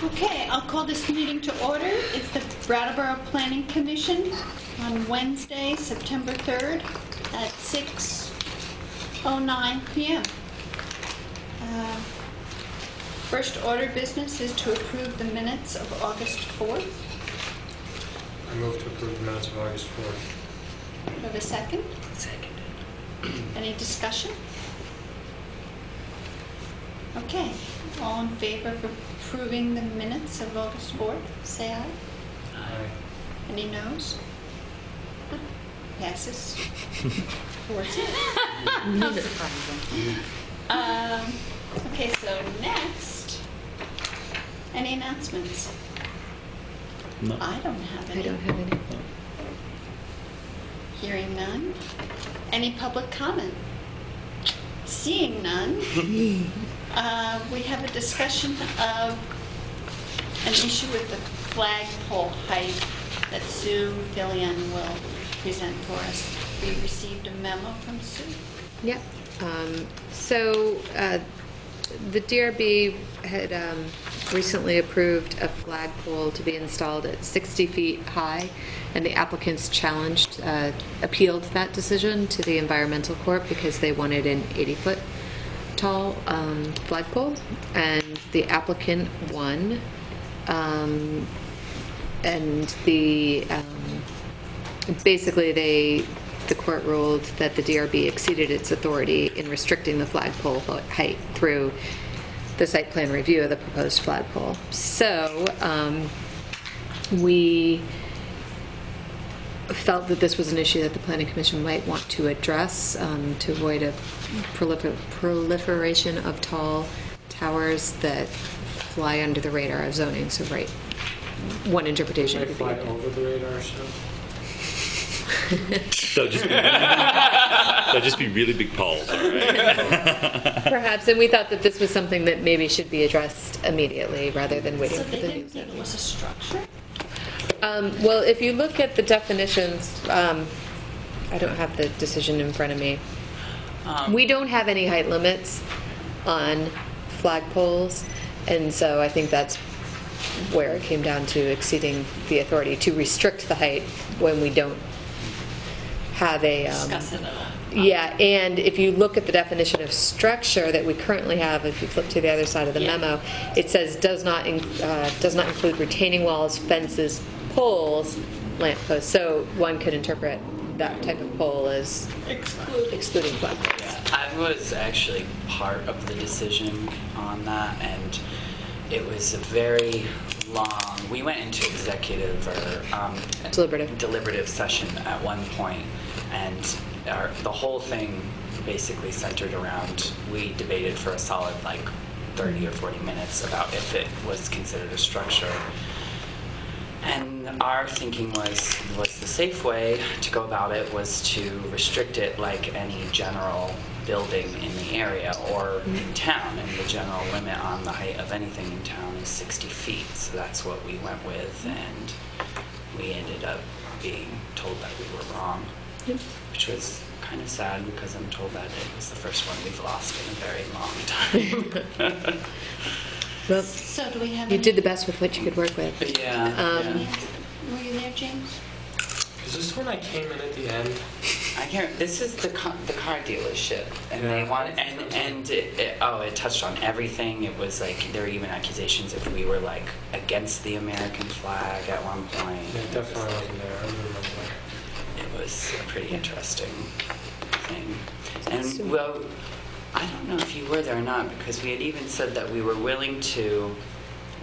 Okay, I'll call this meeting to order. It's the Brattleboro Planning Commission on Wednesday, September 3rd at 6:09 p.m. First order of business is to approve the minutes of August 4th. I move to approve the minutes of August 4th. Do you have a second? Seconded. Any discussion? Okay, all in favor of approving the minutes of August 4th, say aye. Aye. Any noes? Passes. 4-0. Not surprising. Okay, so next, any announcements? No. I don't have any. I don't have any. Hearing none. Any public comment? Seeing none. We have a discussion of an issue with the flagpole height that Sue Gillian will present for us. We received a memo from Sue. Yep. The DRB had recently approved a flagpole to be installed at 60 feet high, and the applicants appealed that decision to the Environmental Court because they wanted an 80-foot tall flagpole, and the applicant won. Basically, the court ruled that the DRB exceeded its authority in restricting the flagpole height through the site plan review of the proposed flagpole. So we felt that this was an issue that the Planning Commission might want to address to avoid a proliferation of tall towers that fly under the radar of zoning. So, right, one interpretation They could fly be over the radar, so. They'll just be really big poles, all right? perhaps, and we thought that this was something that maybe should be addressed immediately rather than waiting So for they the didn't news. think it was a structure? Well, if you look at the definitions, I don't have the decision in front of me. We don't have any height limits on flagpoles, and so I think that's where it came down to exceeding the authority to restrict the height when we don't have a... Discuss it at all. Yeah, and if you look at the definition of structure that we currently have, if you flip to the other side of the memo, it says does not include retaining walls, fences, poles, lampposts. So one could interpret that type of pole as excluding flagpoles. Yeah, I was actually part of the decision on that, and it was a very long. We went into executive or deliberative session at one point, and the whole thing basically centered around. We debated for a solid 30 or 40 minutes about if it was considered a structure. And our thinking was the safe way to go about it was to restrict it like any general building in the area or in town. And the general limit on the height of anything in town is 60 feet. So that's what we went with, and we ended up being told that we were wrong, which was kind of sad because I'm told that it was the first one we've lost in a very long time. Well, So do we have you any... did the best with what you could work with. Yeah. Were you there, James? Is this when I came in at the end? I can't. This is the car dealership, and they wanted, and it touched on everything. It was there were even accusations if we were against the American flag at one point. Yeah, definitely wasn't there. I remember that. It was a pretty interesting thing. And well, I don't know if you were there or not, because we had even said that we were willing to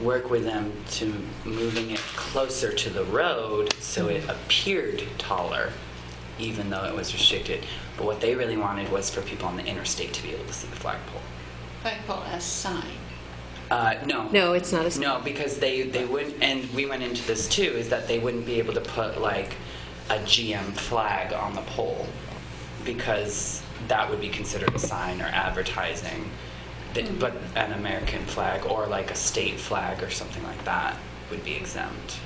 work with them to moving it closer to the road so it appeared taller, even though it was restricted. But what they really wanted was for people on the interstate to be able to see the flagpole. Flagpole as sign. No. No, it's not a sign. No, because they wouldn't, and we went into this too, is that they wouldn't be able to put a GM flag on the pole, because that would be considered a sign or advertising. But an American flag or a state flag or something like that would be exempt.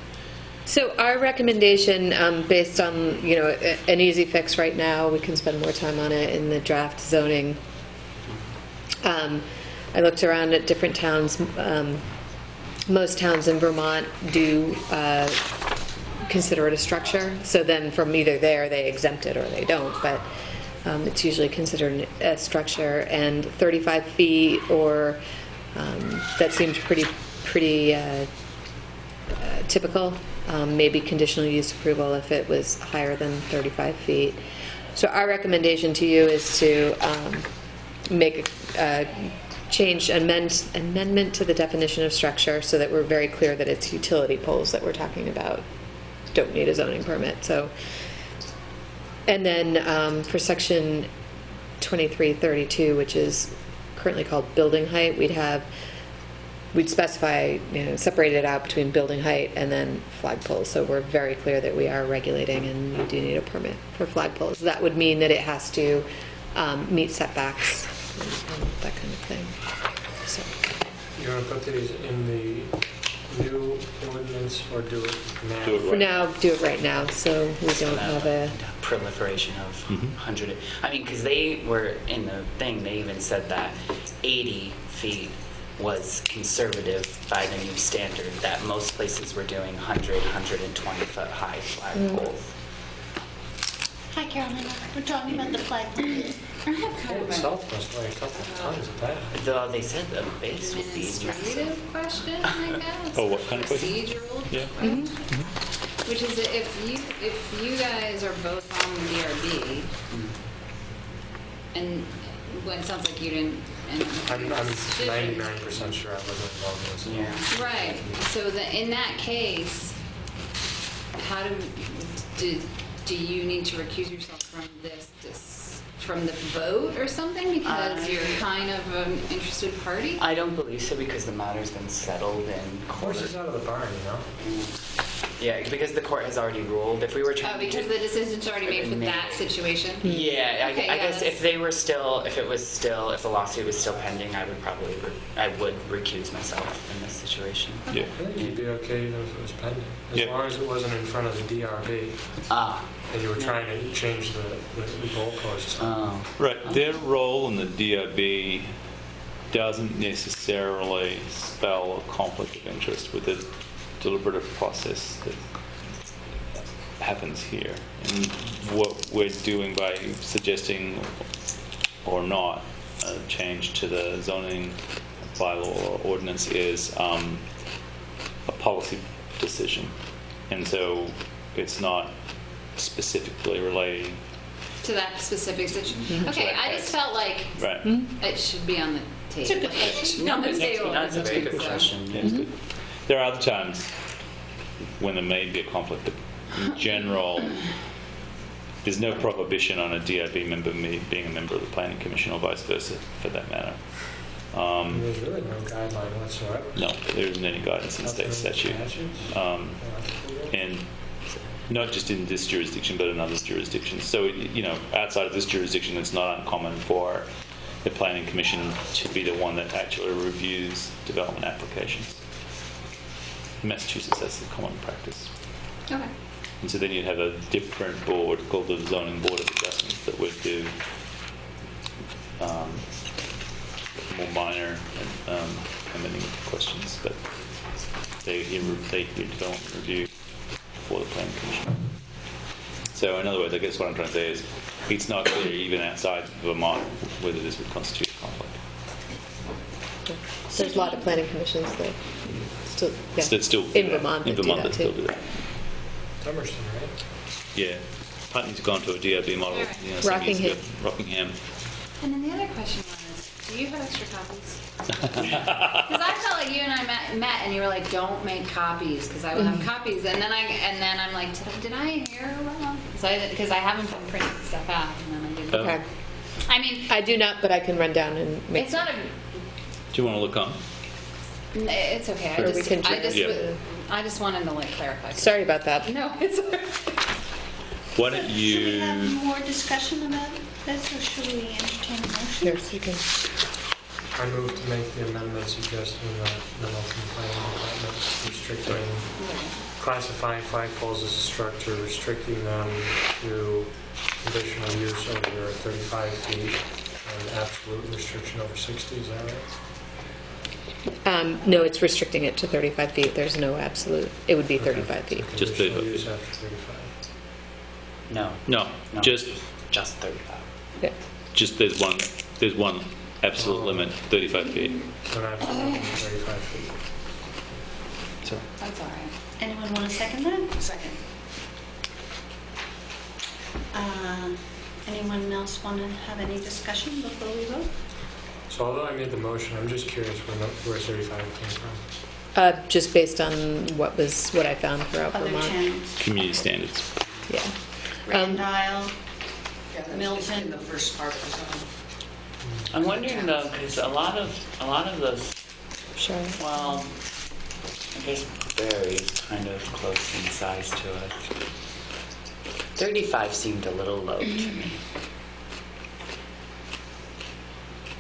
So our recommendation, based on an easy fix right now, we can spend more time on it in the draft zoning. I looked around at different towns most towns in Vermont do consider it a structure. So then from either there, they exempt it or they don't. But it's usually considered a structure. And 35 feet or that seems pretty typical. Maybe conditional use approval if it was higher than 35 feet. So our recommendation to you is to make a amendment to the definition of structure so that we're very clear that it's utility poles that we're talking about. Don't need a zoning permit. So, and then for section 2332, which is currently called building height, we'd specify, separate it out between building height and then flagpoles. So we're very clear that we are regulating and you do need a permit for flagpoles. That would mean that it has to meet setbacks and that kind of thing. So. You want to put these in the new ordinance or do it now? Do it right For now, do it right now so we don't have a... proliferation of 100. I mean, because they were in the thing, they even said that 80 feet was conservative by the new standard, that most places were doing 100, 120 foot high flagpoles. Hi, Carolina. We're talking about the flagpole. I have kind of Itself must weigh a couple tons of that. Though they said the an base would be massive. administrative question, I guess. Oh, what kind of question? Procedural Yeah. question. Which is that if you guys are both on the DRB, and well, it sounds like you didn't end up making I'm a decision. 99% sure I wasn't involved in this. Yeah. Right. So in that case, how do you need to recuse yourself from from the vote or something because you're kind of an interested party? I don't believe so because the matter's been settled in court. Horses out of the barn, Yeah, because the court has already ruled. If we were trying Because the decision's already made for that situation? Yeah, Okay, I yeah, guess if the lawsuit was still pending, I would recuse myself in this situation. Yeah. I think you'd be okay even if it was pending. As Yeah. long as it wasn't in front of the DRB and you were trying to change the goalposts. Right. Their role in the DRB doesn't necessarily spell a conflict of interest with the deliberative process that happens here. And what we're doing by suggesting or not a change to the zoning bylaw or ordinance is a policy decision. And so it's not specifically relating. To that specific situation? Okay, Right. I just felt like Right. it should be on the table. It's a good question. On the table. That's a very good question. Yeah, it's good. There are other times when there may be a conflict, but in general, there's no prohibition on a DRB member being a member of the Planning Commission or vice versa, for that matter. There's really no guideline whatsoever. No, there isn't any guidance in state statute. And not just in this jurisdiction, but in other jurisdictions. So, outside of this jurisdiction, it's not uncommon for the Planning Commission to be the one that actually reviews development applications. In Massachusetts, that's the common practice. Okay. And so then you'd have a different board called the Zoning Board of Adjustments that would do more minor permitting questions, but they hear development review for the Planning Commission. So in other words, I guess what I'm trying to say is it's not clear even outside Vermont whether this would constitute a conflict. There's a lot of planning commissions that still, yeah. So it's still in Vermont in that Vermont do that that still too. do that. Somerset, right? Yeah. Putney's gone to a DRB model. All right. Some years ago. Rockingham. Rockingham. And then the other question was, do you have extra copies? Because I felt like you and I met and you were like, don't make copies because I will have copies. And then I'm like, did I hear wrong? Because I haven't been printing stuff out. And then I didn't. Okay. I mean, I do not, but I can run down and make. it's not a. Do you want to look on? It's okay. Or we can I just wanted to clarify. Sorry about that. No, it's okay. Why don't Should we have you... more discussion about this, or should we entertain a motion? Here, so you can. I move to make the amendment suggested in the Milton Planning Department restricting, classifying flagpoles as a structure, restricting them to conditional use over 35 feet and absolute restriction over 60. Is that right? No, it's restricting it to 35 feet. There's no absolute. It would be 35 feet. Just Conditional 35 use feet. after 35. No. No, No. just 35. Yeah. there's one absolute limit, 35 feet. So now it's 35 feet. So That's all right. Anyone want to second that? Second. Anyone else want to have any discussion before we vote? So although I made the motion, I'm just curious where 35 came from. Just based on what I found throughout Other Vermont. towns? community standards. Yeah. Grand Isle? Yeah, that's Milton. in the first part of the zone. I'm wondering though, because a lot of those, Sure. well, I guess varies kind of close in size to it. 35 seemed a little low to me.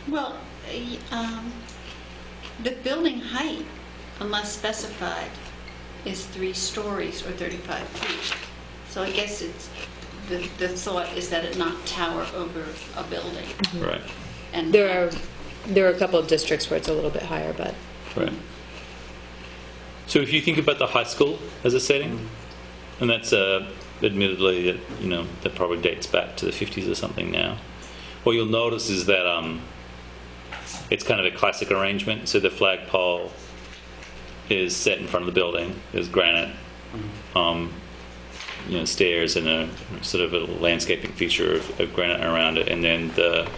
Well, the building height, unless specified, is 3 stories or 35 feet. So I guess it's, the thought is that it not tower over a building. Right. And There are a couple of districts where it's a little bit higher, but Right. So if you think about the high school as a setting, and that's admittedly, that probably dates back to the 50s or something now. What you'll notice is that it's kind of a classic arrangement. So the flagpole is set in front of the building. There's granite, stairs and a sort of a landscaping feature of granite around it, and then the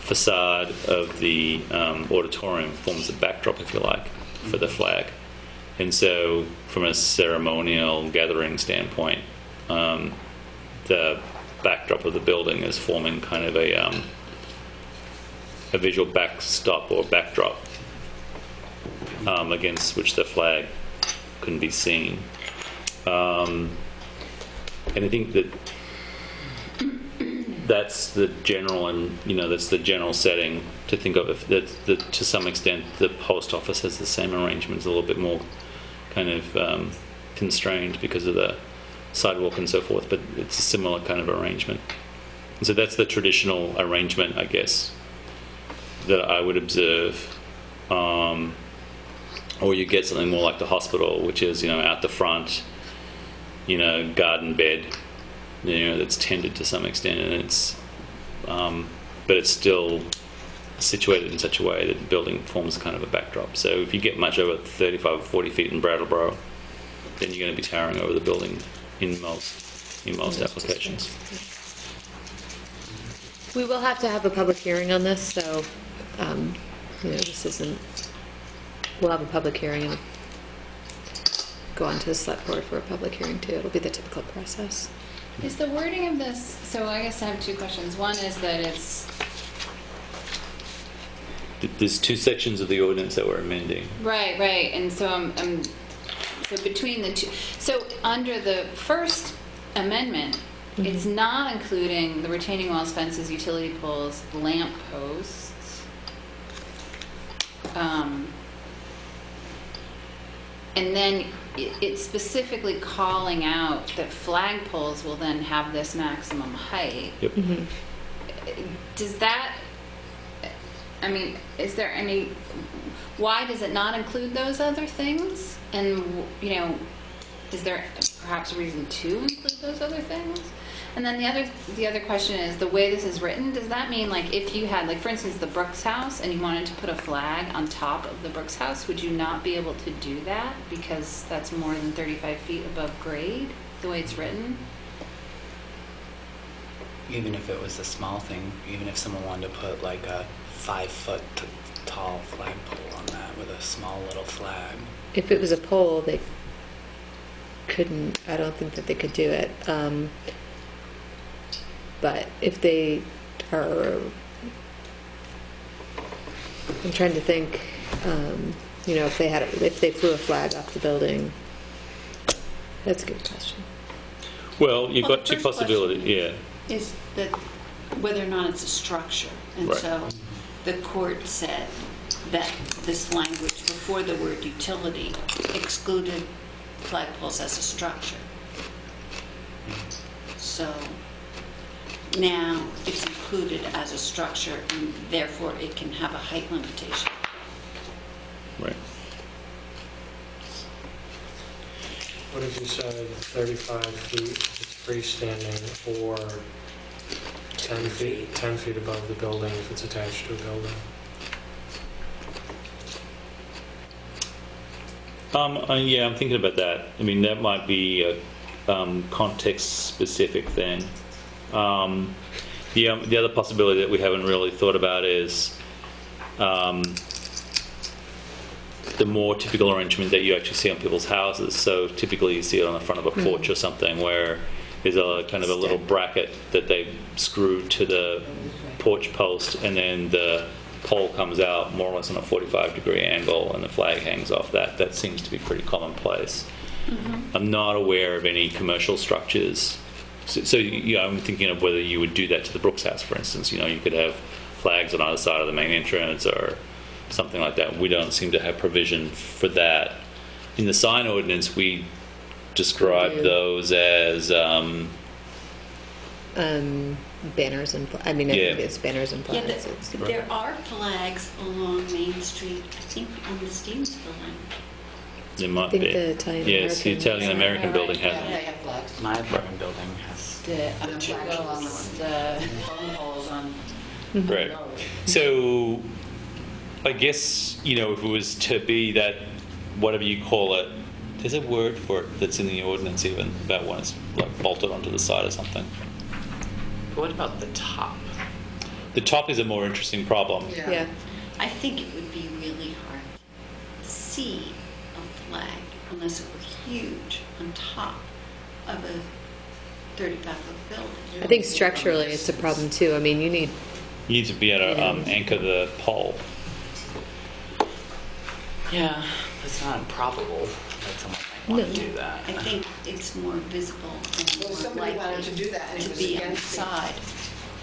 facade of the auditorium forms the backdrop, if you like, for the flag. And so, from a ceremonial gathering standpoint, the backdrop of the building is forming kind of a visual backstop or backdrop against which the flag can be seen. And I think that that's the general, and that's the general setting to think of. If that to some extent the post office has the same arrangement, it's a little bit more kind of constrained because of the sidewalk and so forth, but it's a similar kind of arrangement. And so that's the traditional arrangement, I guess, that I would observe. Or you get something more like the hospital, which is out the front, garden bed, that's tended to some extent, and it's but it's still situated in such a way that the building forms kind of a backdrop. So if you get much over 35 or 40 feet in Brattleboro, then you're going to be towering over the building in most applications. we will have to have a public hearing on this. So, this isn't. We'll have a public hearing and go on to the select board for a public hearing too. It'll be the typical process. Is the wording of this, so I guess I have 2 questions. One is that it's, There's 2 sections of the ordinance that we're amending. right, and so so between the two, so under the first amendment, it's not including the retaining walls, fences, utility poles, lamp posts. And then it's specifically calling out that flagpoles will then have this maximum height. Yep. Does that, is there any, why does it not include those other things? And, is there perhaps a reason to include those other things? And then the other question is, the way this is written, does that mean, like, if you had, like, for instance, the Brooks house, and you wanted to put a flag on top of the Brooks house, would you not be able to do that because that's more than 35 feet above grade, the way it's written? Even if it was a small thing, even if someone wanted to put like a 5-foot tall flagpole on that with a small little flag. If it was a pole, they couldn't. I don't think that they could do it. But if they are, I'm trying to think. If they flew a flag off the building, that's a good question. Well, you've Well, got the 2 first possibilities. question Yeah. is that whether or not it's a structure. And Right. so the court said that this language before the word utility excluded flagpoles as a structure. So now it's included as a structure, and therefore it can have a height limitation. Right. think you said 35 feet if it's freestanding, or 10 feet? 10 feet above the building if it's attached to a building. Yeah, I'm thinking about that. I mean, that might be a context-specific thing. The other possibility that we haven't really thought about is the more typical arrangement that you actually see on people's houses. So typically you see it on the front of a porch or something, where there's a kind of a little bracket that they screw to the porch post, and then the pole comes out more or less on a 45-degree angle, and the flag hangs off that. That seems to be pretty commonplace. I'm not aware of any commercial structures. So I'm thinking of whether you would do that to the Brooks house, for instance. You could have flags on either side of the main entrance or something like that. We don't seem to have provision for that. In the sign ordinance, we describe those as banners and I think it's banners and Yeah, flags. there are flags along Main Street, I think on the Stevens building. There might I think be. the Italian Yes, the American. Italian American building has Yeah, them. they have flags. My apartment building has The two flags, the phone poles on. Right. So, I guess, if it was to be that, whatever you call it, there's a word for it that's in the ordinance even, about when it's like bolted onto the side or something. But what about the top? The top is a more interesting problem. Yeah. I think it would be really hard to see a flag unless it were huge on top of a 35-foot building. I think structurally it's a problem too. I mean, you need. You need to be able to anchor the pole. Yeah, it's not improbable that someone might want to do that. I think it's more visible and Well, more somebody wanted likely to do that, and it to was be on the against the- side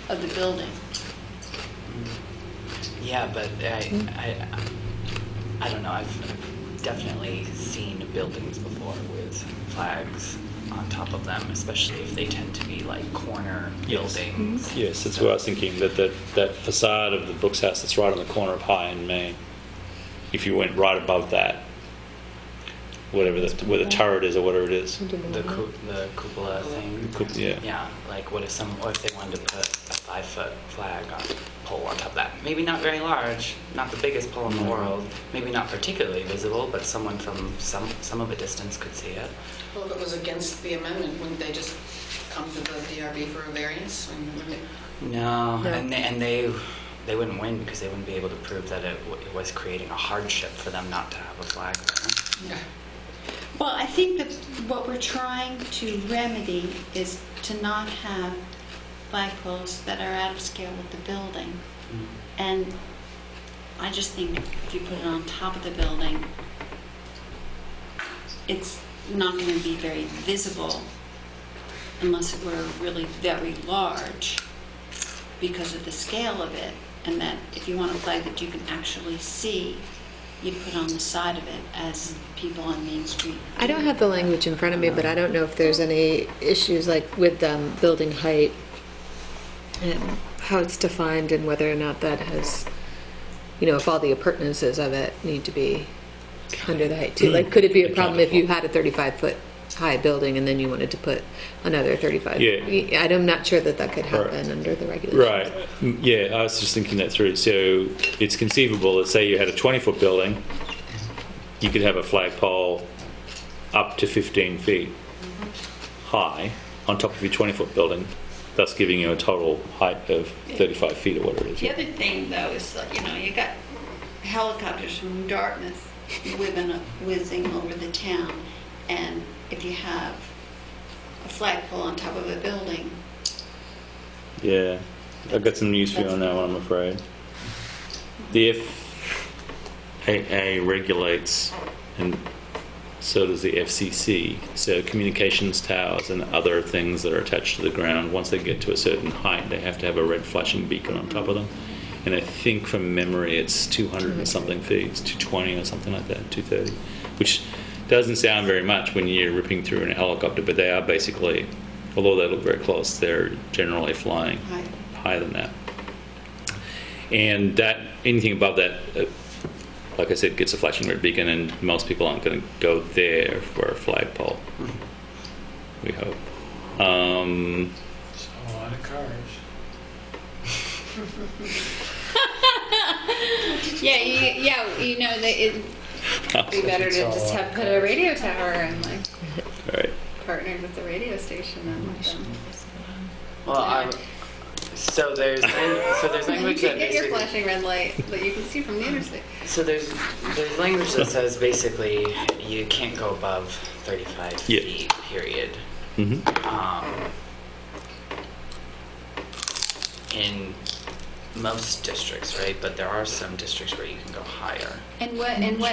of the building. Yeah, but I don't know. I've definitely seen buildings before with flags on top of them, especially if they tend to be like corner buildings. Yes, that's what I was thinking, that facade of the Brooks house that's right on the corner of High and Main, if you went right above that, where the turret is or whatever it is. The cupola thing. Yeah. Yeah, like what if they wanted to put a 5-foot flag on pole on top of that? Maybe not very large, not the biggest pole in the world, maybe not particularly visible, but someone from some of a distance could see it. Well, if it was against the amendment, wouldn't they just come to the DRB for a variance? No, and they wouldn't win because they wouldn't be able to prove that it was creating a hardship for them not to have a flag there. Yeah. Well, I think that what we're trying to remedy is to not have flagpoles that are out of scale with the building. And I just think if you put it on top of the building, it's not going to be very visible unless it were really very large because of the scale of it. And that if you want a flag that you can actually see, you put on the side of it as people on Main Street. I don't have the language in front of me, but I don't know if there's any issues like with building height and how it's defined and whether or not that has, if all the appurtenances of it need to be under the height too. Like, could it be a problem if you had a 35-foot high building and then you wanted to put another 35? Yeah. I'm not sure that could happen under the regulations. Right. Yeah, I was just thinking that through. So it's conceivable that, say you had a 20-foot building, you could have a flagpole up to 15 feet high on top of your 20-foot building, thus giving you a total height of 35 feet or whatever it is. The other thing, though, is you got helicopters from Dartmouth whizzing over the town, and if you have a flagpole on top of a building. Yeah, I've got some news for you on that one, I'm afraid. The FAA regulates, and so does the FCC, so communications towers and other things that are attached to the ground, once they get to a certain height, they have to have a red flashing beacon on top of them. And I think from memory it's 200 and something feet, it's 220 or something like that, 230, which doesn't sound very much when you're ripping through in a helicopter, but they are basically, although they look very close, they're generally flying higher than that. And that anything above that like I said, gets a flashing red beacon, and most people aren't going to go there for a flagpole. We hope. So a lot of cars. It'd be better to just have put a radio tower and like Right. partnered with the radio station and let them. Well, so there's language You that can get your basically. flashing red light that you can see from the interstate. So there's language that says basically you can't go above 35 Yeah. feet. Period. Mm-hmm. In most districts, right? But there are some districts where you can go higher. And what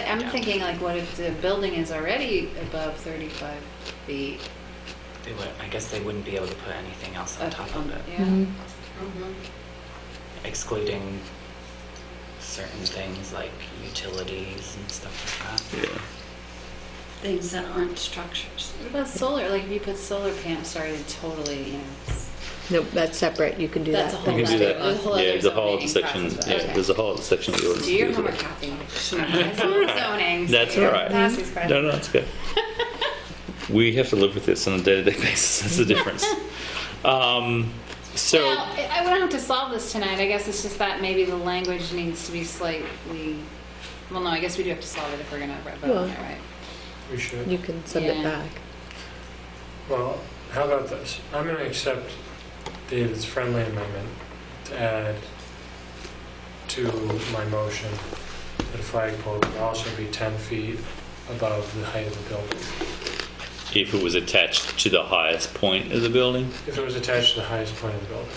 I'm thinking, like, what if the building is already above 35 feet? They would, I guess they wouldn't be able to put anything else on top of it, Yeah. excluding certain things like utilities and stuff like that. Yeah. Things that aren't structures. What about solar? Like, if you put solar panels, sorry to totally, Nope, that's separate. You can do That's that. a whole You can do other- that. a whole Yeah, other there's a whole zoning section. process. Yeah, Okay. there's a whole section of the ordinance. Do your that homework, deals Kathy. with it. Zoning. That's so all right. pass these questions. No, that's good. We have to live with this on a day-to-day basis. That's the difference. So, Well, I don't have to solve this tonight. I guess it's just that maybe the language needs to be slightly. Well, no, I guess we do have to solve it if we're going to vote Well, on it, right? We should. You can send it Yeah. back. Well, how about this? I'm going to accept David's friendly amendment to add to my motion that a flagpole would also be 10 feet above the height of the building. if it was attached to the highest point of the building, If it was attached to the highest point of the building.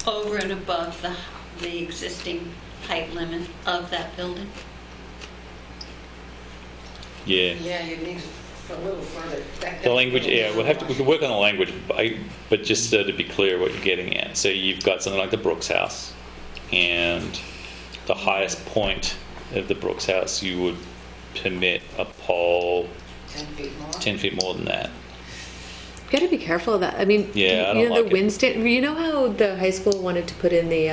Over and above the existing height limit of that building. yeah. Yeah, you need a little further. The language, yeah, we can work on the language, but just to be clear what you're getting at. So you've got something like the Brooks House, and the highest point of the Brooks House, you would permit a pole 10 feet more. 10 feet more than that. You got to be careful of that. I mean, Yeah, I don't you know, like the it. wind stand. You know how the high school wanted to put in the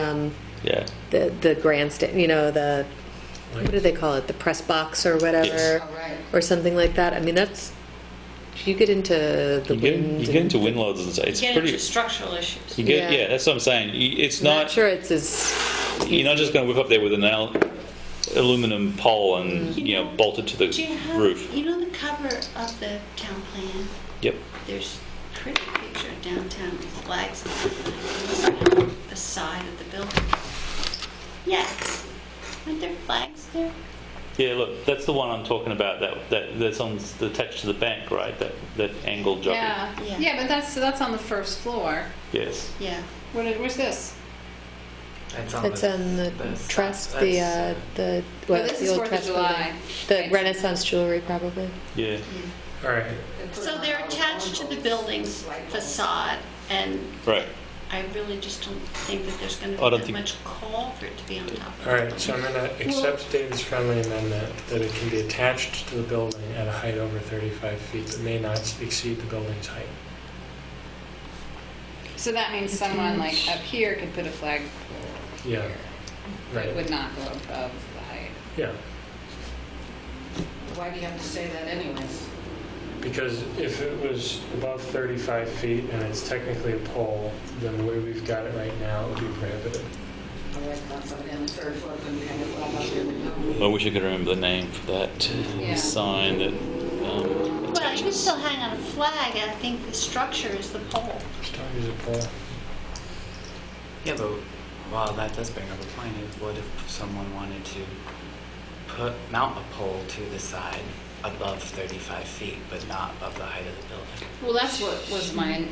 Yeah. the grandstand. You know, the what do they call it? The press box or whatever, Yes. Oh, right. or something like that. I mean, that's if you get into the You wind. get into wind loads and stuff. It's You get pretty. into structural issues. You get, Yeah. yeah, that's what I'm saying. It's I'm not. not sure it's as. You're not just going to whip up there with an aluminum pole and bolt it to the Do you have, roof. you know the cover of the town plan? Yep. There's a pretty picture of downtown with flags on the side of the building. Yes. Aren't there flags there? Yeah, look, that's the one I'm talking about. That's on attached to the bank, right? That angled jockey. Yeah. Yeah. Yeah, but that's on the first floor. Yes. Yeah. Where's this? It's on It's on the trust, that's, the Oh, what, this the is old 4th of trust July. building. The Renaissance jewelry, probably. Yeah. All right. So they're attached to the building's facade, and Right. I really just don't think that there's going to I be don't that think- much call for it to be on top of All it. right, so I'm going to accept David's friendly amendment that it can be attached to the building at a height over 35 feet, but may not exceed the building's height. So that means someone like up here could put a flag, Yeah. but it Right. would not go above the height. Yeah. Why do you have to say that anyways? Because if it was above 35 feet and it's technically a pole, then the way we've got it right now, it would be prohibited. Otherwise, not somebody on the third floor couldn't hang a flag out there. with no- I wish I could remember the name for that Yeah. sign that. Well, you can still hang on a flag, and I think the structure is the pole. Just don't use a pole. Yeah, but well, that does bring up a point. Is what if someone wanted to mount a pole to the side above 35 feet, but not above the height of the building? Well, that's what was my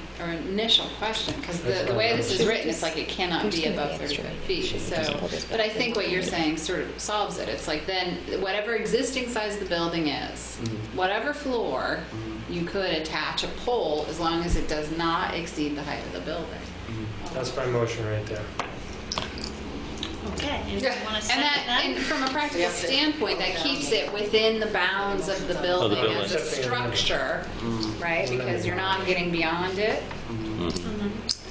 initial question, because the way this is written, it's like it cannot be above 35 feet. So, but I think what you're saying sort of solves it. It's like then whatever existing size the building is, whatever floor, you could attach a pole as long as it does not exceed the height of the building. That's my motion right there. Okay, and you want to And second and that? from a practical standpoint, that keeps it within the bounds of the building building. as a structure, right? Because you're not getting beyond it.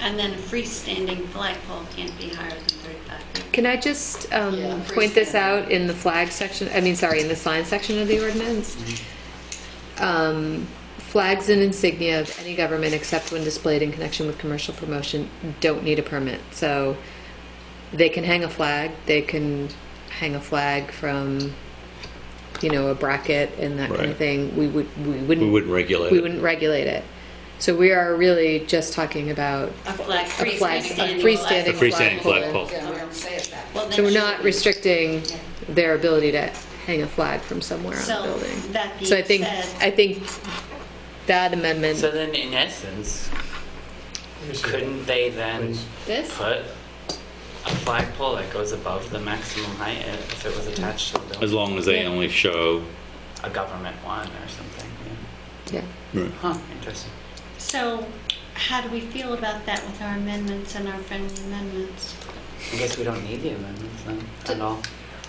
And then a freestanding flagpole can't be higher than 35 feet. Can I just point this out in the flag section, in the sign section of the ordinance? Flags and insignia of any government except when displayed in connection with commercial promotion don't need a permit. So they can hang a flag, from, a bracket and that kind of thing. We wouldn't regulate it. So we are really just talking about A freestanding flagpole. Yeah, we don't say it that way. Well, So we're then not restricting their ability to hang a flag from somewhere on So, the building. that being So I think said- that amendment. So then, in essence, Let me see. couldn't they then This? put a flagpole that goes above the maximum height if it was attached to the building? As long as they only show. A government one or something. Yeah. Yeah. Huh, interesting. So how do we feel about that with our amendments and our friendly amendments? I guess we don't need the amendments then at all.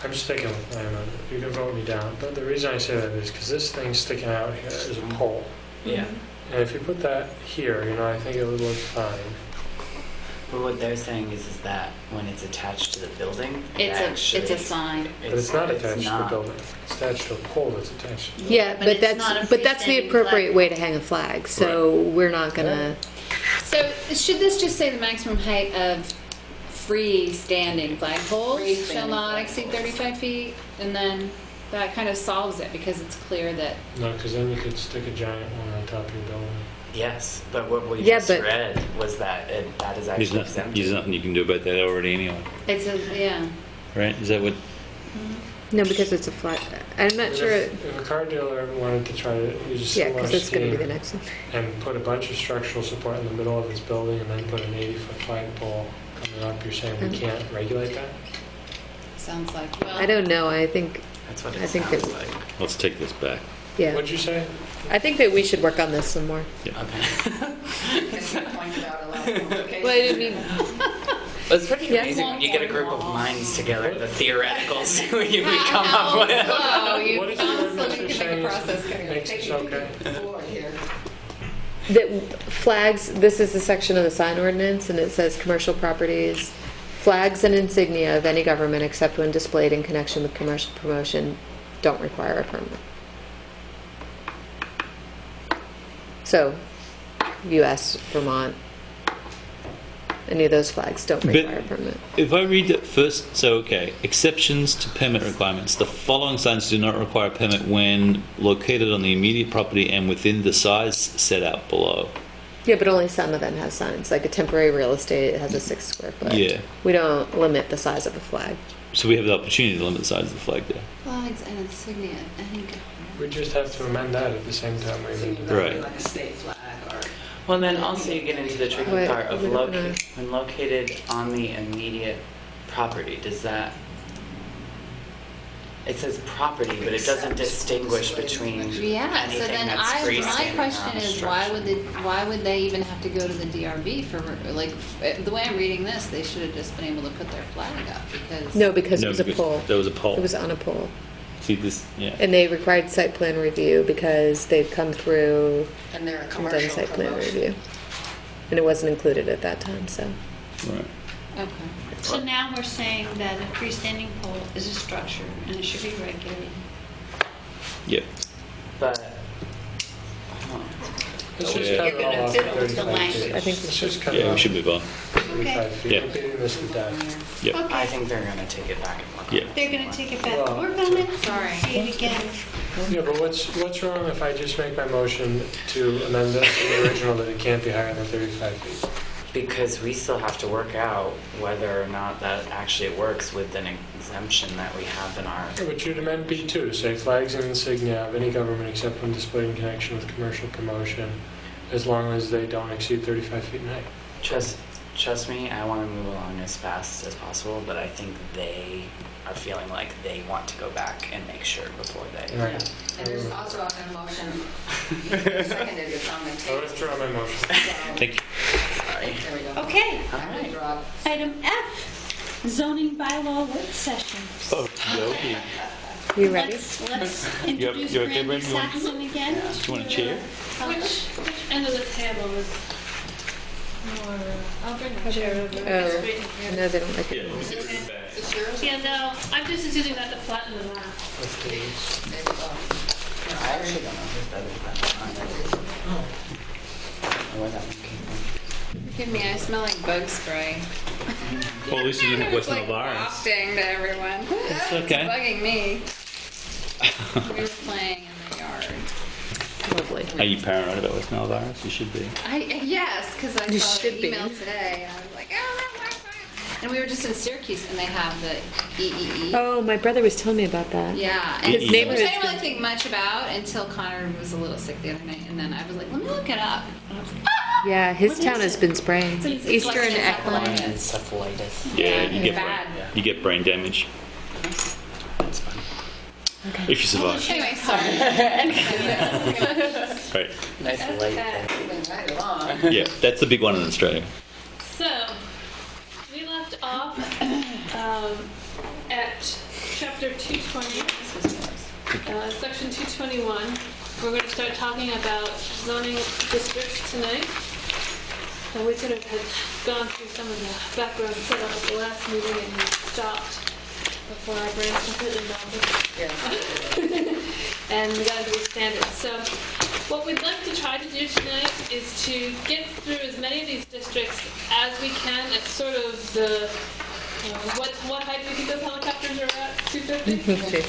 I'm sticking with my amendment. You can vote me down. But the reason I say that is because this thing sticking out here is a pole. Yeah. And if you put that here, I think it would look fine. But what they're saying is that when it's attached to the building, It's a sign. But it's not attached to the not. building. It's attached to a pole that's attached to the Yeah, But but it's not a that's the freestanding appropriate flag. way to hang a flag. So we're not gonna. So should this just say the maximum height of freestanding flagpoles Freestanding shall not flagpoles. exceed 35 feet? And then that kind of solves it because it's clear that, No, because then you could stick a giant one on top of your building. Yes, but what we Yeah, just but- read was that that is actually exempted. There's nothing you can do about that already anyway, it's a, yeah. right? Is that what? No, because it's a flag. I'm not sure. If a car dealer wanted to try to use a Yeah, similar because it's gonna be the scheme next one. and put a bunch of structural support in the middle of his building and then put an 80-foot flagpole coming up, you're saying we can't regulate that? Sounds like, well. I don't know. I think. That's what it I think sounds that- like. Let's take this back. Yeah. What'd you say? I think that we should work on this some more. Okay. Can you point it out aloud? Okay. Well, I mean, It's pretty Yeah. amazing when you get a group of minds together, the theoreticals we come up with. Oh, you What is the ordinance you're saying makes this okay? Floor here. that flags. This is the section of the sign ordinance, and it says commercial properties, flags and insignia of any government except when displayed in connection with commercial promotion don't require a permit. So, U.S., Vermont, any of those flags don't But- require a permit. If I read that first, so okay, exceptions to permit requirements. The following signs do not require a permit when located on the immediate property and within the size set out below. Yeah, but only some of them have signs. Like a temporary real estate has a 6 square foot. Yeah. We don't limit the size of a flag. So we have the opportunity to limit the size of the flag there. Flags and insignia, I think. We just have to amend that at the same time we amend it. Right. Like a state flag or. Well, then also you get into the tricky Wait, part of we don't know. when located on the immediate property. Does that? It says property, but it doesn't distinguish between Yeah, so anything then that's my freestanding or question on a is, structure. why would they even have to go to the DRB for, like, the way I'm reading this, they should have just been able to put their flag up because. No, because No, it was a because pole. there was a pole. It was on a pole. See this? Yeah. And they required site plan review because they'd come through And they're a and done commercial site plan promotion. review. And it wasn't included at that time, so. Right. Okay. So now we're saying that a freestanding pole is a structure and it should be regulated. Yep. But Let's just Yeah. cut it You're all gonna off fiddle at with the 35 feet. language. I think we Let's just cut it Yeah, we off should move on. 35 feet. Yeah. We're beating this to death. Yep. I Okay, think they're gonna take it back and work Yeah. on it. they're gonna take it back. Well, Work on it. Sorry. See it again. Yeah, but what's wrong if I just make my motion to amend this to the original that it can't be higher than 35 feet? Because we still have to work out whether or not that actually works with an exemption that we have in our. Yeah, but you'd amend B2 to say flags and insignia of any government except when displayed in connection with commercial promotion, as long as they don't exceed 35 feet in height. Trust me, I want to move along as fast as possible, but I think they are feeling like they want to go back and make sure before they. Right. And there's also a motion, seconded, it's on the I table. withdraw my motion. Thank you. Sorry. There we go. Okay, All right. Withdraw. item F, zoning bylaw work session. Oh, okay. You ready? Let's introduce you okay, Randy Brent? You want- Saxon again. Do you want a chair? Which end of the table is? I'll bring the chair over. Oh, no, they don't like it. It's yours? Yeah, no, I'm just using that to flatten them out. With the There you go. I actually don't know who's that is. I don't know where that one came from. Give me, I smell like bug spray. Well, at least you didn't have West Nile Like virus. wafting to everyone. It's okay. It's bugging me. We were playing in the yard. Lovely. Are you paranoid about West Nile virus? You should be. Yes, because I You saw should the be. email today, and I was like, oh, no, why? And we were just in Syracuse, and they have the EEE. Oh, my brother was telling me about that. Yeah, and His which neighborhood's I didn't really been- think much about until Connor was a little sick the other night, and then I was like, let me look it up. And I was like, ah! Yeah, his What town is has it? been spraying. It's Eastern like Eckline. Encephalitis. Yeah, Yeah, you get bad. you get brain damage That's fun. if you survive. Anyway, sorry. Right. Nice light. Okay. Moving right along. Yeah, that's the big one in Australia. So, we left off at chapter 220, section 221. We're going to start talking about zoning districts tonight. And we sort of had gone through some of the background setup at the last meeting and we stopped before our brains completely melted. And we got into the standards. So what we'd like to try to do tonight is to get through as many of these districts as we can at sort of the, what height do you think those helicopters are at? 250?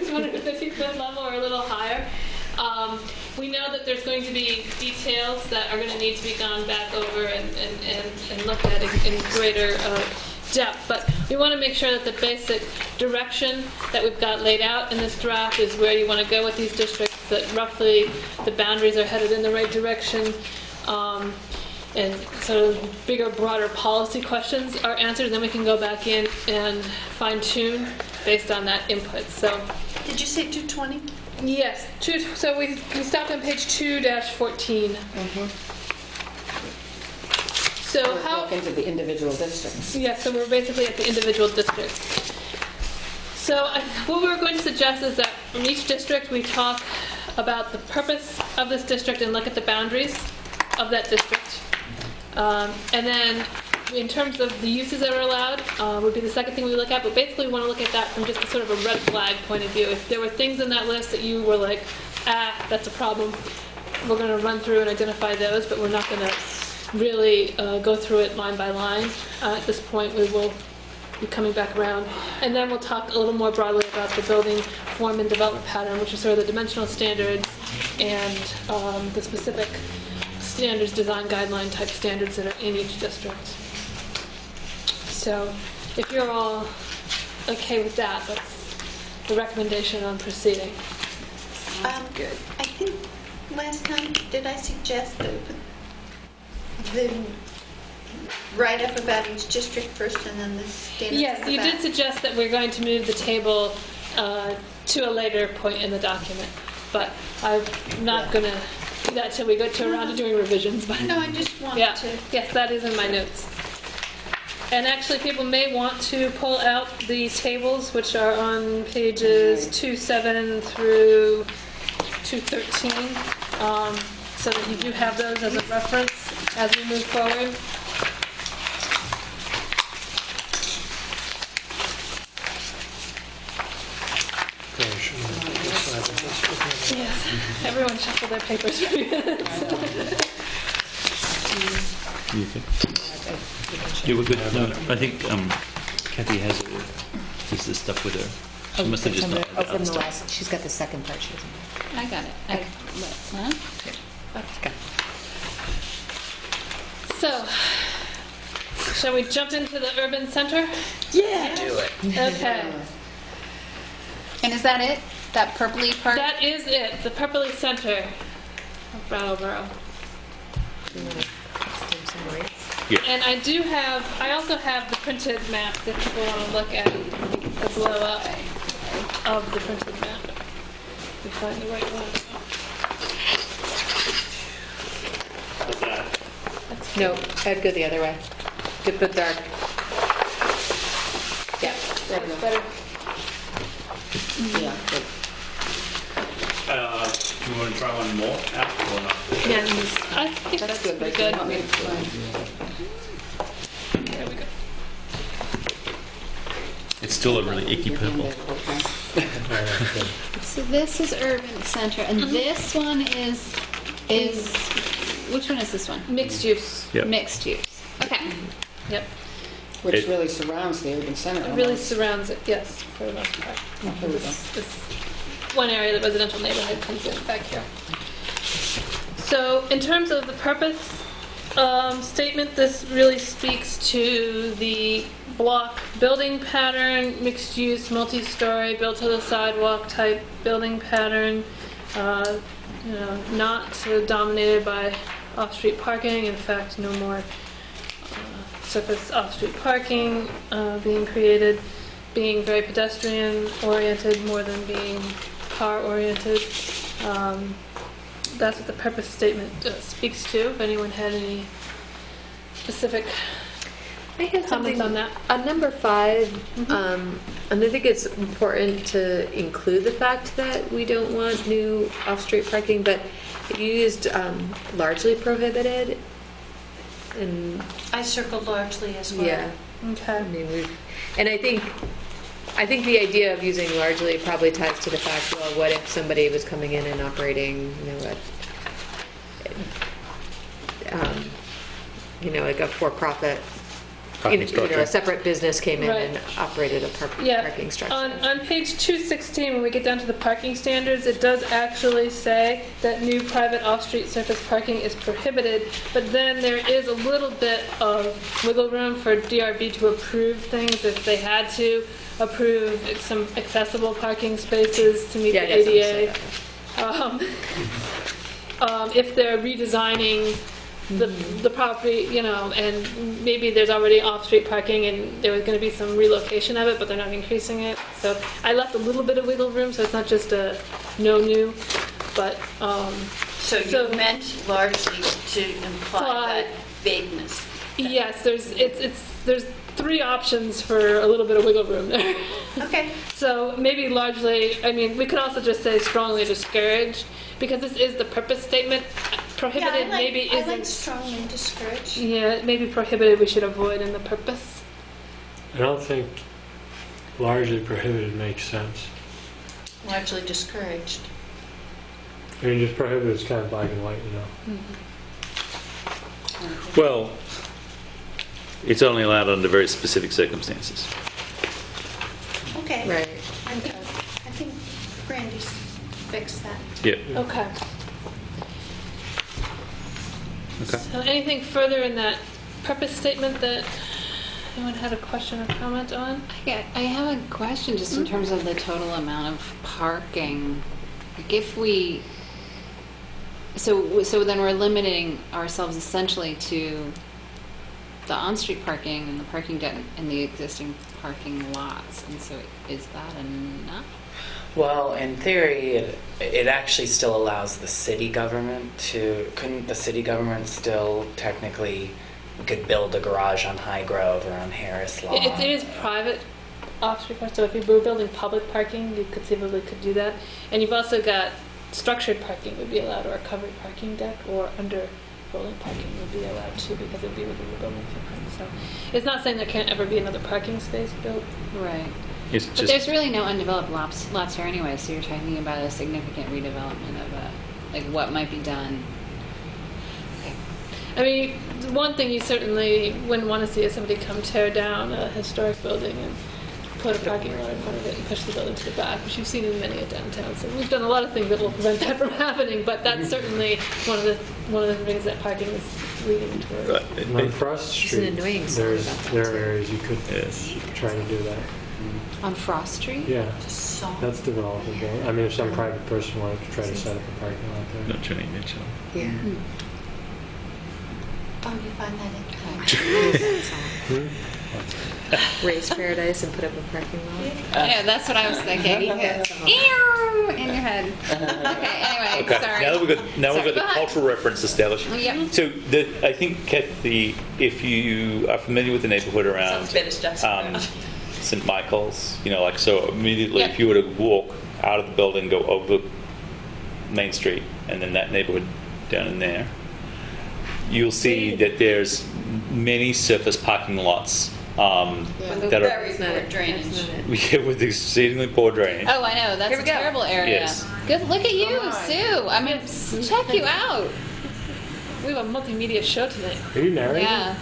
250 foot level or a little higher. We know that there's going to be details that are going to need to be gone back over and looked at in greater depth, but we want to make sure that the basic direction that we've got laid out in this draft is where you want to go with these districts, that roughly the boundaries are headed in the right direction, and sort of bigger, broader policy questions are answered, and then we can go back in and fine-tune based on that input. So, Did you say 220? yes, so we stopped on page 2-14. So how... Look into the individual districts. Yeah, so we're basically at the individual districts. So what we're going to suggest is that from each district we talk about the purpose of this district and look at the boundaries of that district. And then in terms of the uses that are allowed would be the second thing we look at, but basically we want to look at that from just a sort of a red flag point of view. If there were things in that list that you were like, that's a problem, we're going to run through and identify those, but we're not going to really go through it line by line. At this point, we will be coming back around. And then we'll talk a little more broadly about the building form and development pattern, which is sort of the dimensional standards and the specific standards, design guideline type standards that are in each district. So if you're all okay with that, that's the recommendation on proceeding. Good. I think last time, did I suggest that we put the write-up about each district first and then the standards? Yes, you did suggest that we're going to move the table to a later point in the document, but I'm not going to do that till we get to around to doing revisions. But No, I just wanted yeah, to... yes, that is in my notes. And actually, people may want to pull out the tables, which are on pages 27 through 213, so that you do have those as a reference as we move forward. Yes, everyone shuffle their papers. You okay? Yeah, we're good. No, I think Kathy has this stuff with her. She must have just not had the from other the stuff. last. She's got the second part. She doesn't. I got it. Huh? Okay. So, shall we jump into the urban center? Yeah. Do it. Okay. And is that it? That purpley part? That is it, the purpley center of Brattleboro. And I also have the printed map that people want to look at, the blow up of the printed map. We find the right one. What's that? No, I'd go the other way. Get the dark. Yeah, that's better. Yeah, good. You want want to try one more out or not? Yeah, I think that's good, pretty but do you good. want me to explain? There we go. It's still a really icky purple. So this is urban center, and this one is which one is this one? Mixed use. Yep. Mixed use. Okay. Yep. Which It- really surrounds the urban center. It really almost. surrounds it, yes, for the most part. Oh, here we go. This one area, the residential neighborhood comes in back here. So in terms of the purpose statement, this really speaks to the block building pattern, mixed use, multi-story, built to the sidewalk type building pattern, not dominated by off-street parking. In fact, no more surface off-street parking being created, being very pedestrian-oriented more than being car-oriented. That's what the purpose statement speaks to. If anyone had any specific I had comments something on that. on number 5, and I think it's important to include the fact that we don't want new off-street parking, but you used largely prohibited, and I circled largely as well. yeah, Okay. I mean and I think the idea of using largely probably ties to the fact, well, what if somebody was coming in and operating, like a for-profit. A separate business came in Right. and operated a parking structure. On page 216, when we get down to the parking standards, it does actually say that new private off-street surface parking is prohibited, but then there is a little bit of wiggle room for DRB to approve things if they had to approve some accessible parking spaces to meet Yeah, the I guess ADA. I'm If they're redesigning the property, and maybe there's already off-street parking and there was going to be some relocation of it, but they're not increasing it. So I left a little bit of wiggle room, so it's not just a no new, but So So- you meant largely to imply that vagueness. yes, there's 3 options for a little bit of wiggle room there. Okay. So maybe largely, we could also just say strongly discouraged, because this is the purpose statement. Prohibited maybe I isn't. like strongly discouraged. Yeah, maybe prohibited we should avoid in the purpose. I don't think largely prohibited makes sense. Largely discouraged. I mean, just prohibited is kind of black and white, Well, it's only allowed under very specific circumstances. Okay. Right. I think Brandy's fixed that. Yeah. Okay. Okay. So anything further in that purpose statement that anyone had a question or comment on? I have a question just in terms of the total amount of parking. Like if we, so then we're limiting ourselves essentially to the on-street parking and the parking deck and the existing parking lots. And so is that enough? Well, in theory, it actually still allows the city government to. Couldn't the city government still technically could build a garage on High Grove or on Harris Lawn? It is private off-street parking, so if you were building public parking, you conceivably could do that. And you've also got structured parking would be allowed, or a covered parking deck, or under rolling parking would be allowed too, because it would be within the building footprint. So it's not saying there can't ever be another parking space built. Right. It's But just there's really no undeveloped lots here anyway, so you're talking about a significant redevelopment of what might be done. One thing you certainly wouldn't want to see is somebody come tear down a historic building and put a parking lot in front of it and push the building to the back, which you've seen in many a downtown. So we've done a lot of things that will prevent that from happening, but that's certainly one of the things that parking is leading towards. right. On Frost It's Street, an annoying song there about that, are too. areas you could Yes. try to do that. On Frost Street? Yeah, So, that's developable. I mean, if some private person wanted to try to set up a parking lot there. Not Johnny Mitchell. Yeah. oh, you find that interesting. Raise paradise and put up a parking lot. Yeah, that's what I was thinking. Ew, in your head. Okay, anyway, Okay. sorry. Now that we've got Sorry, the go ahead. cultural reference established. Yep. So I think, Kathy, if you are familiar with the neighbourhood around St. Michael's, so immediately Yep. if you were to walk out of the building, go over Main Street and then that neighborhood down in there, you'll see that there's many surface parking lots that are Very poor drainage. with exceedingly poor drainage. Oh, I know. That's Here a we go. terrible area. Yes. Good. Look at you, Sue. I'm going to check you out. We have a multimedia show tonight. Are you narrating? Yeah.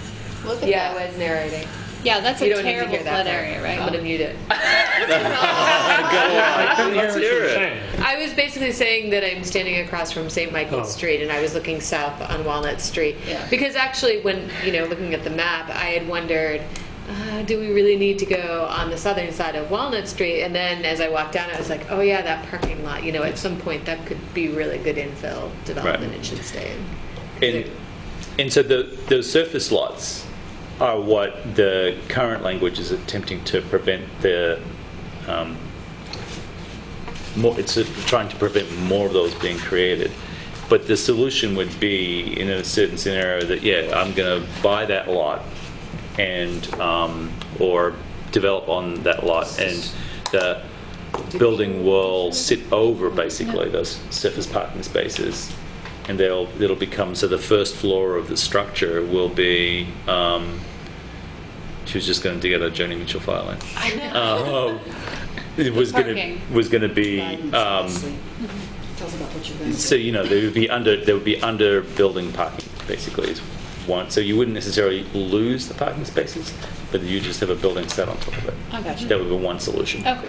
Look at Yeah, that. I was narrating. Yeah, that's You a don't need to terrible hear that flood part. area, right? I'm going to mute it. I couldn't hear Let's what you hear were it. saying. I was basically saying that I'm standing across from St. Michael's Oh. Street, and I was looking south on Walnut Street. Yeah. Because actually, when looking at the map, I had wondered, do we really need to go on the southern side of Walnut Street? And then as I walked down, I was like, oh yeah, that parking lot. At some point, that could be really good infill development. Right. It should stay in. And so those surface lots are what the current language is attempting to prevent it's trying to prevent more of those being created. But the solution would be in a certain scenario that, I'm going to buy that lot and or develop on that lot, and the building will sit over basically those surface parking spaces. And it'll become, so the first floor of the structure will be, she was just going to dig out a Joni Mitchell file in. I know. It was going Parking. to be, Tell us about what you're going to so there would be under building parking basically is one. So you wouldn't necessarily lose the parking spaces, but you just have a building set on top of it. I got you. That would be one solution. Okay.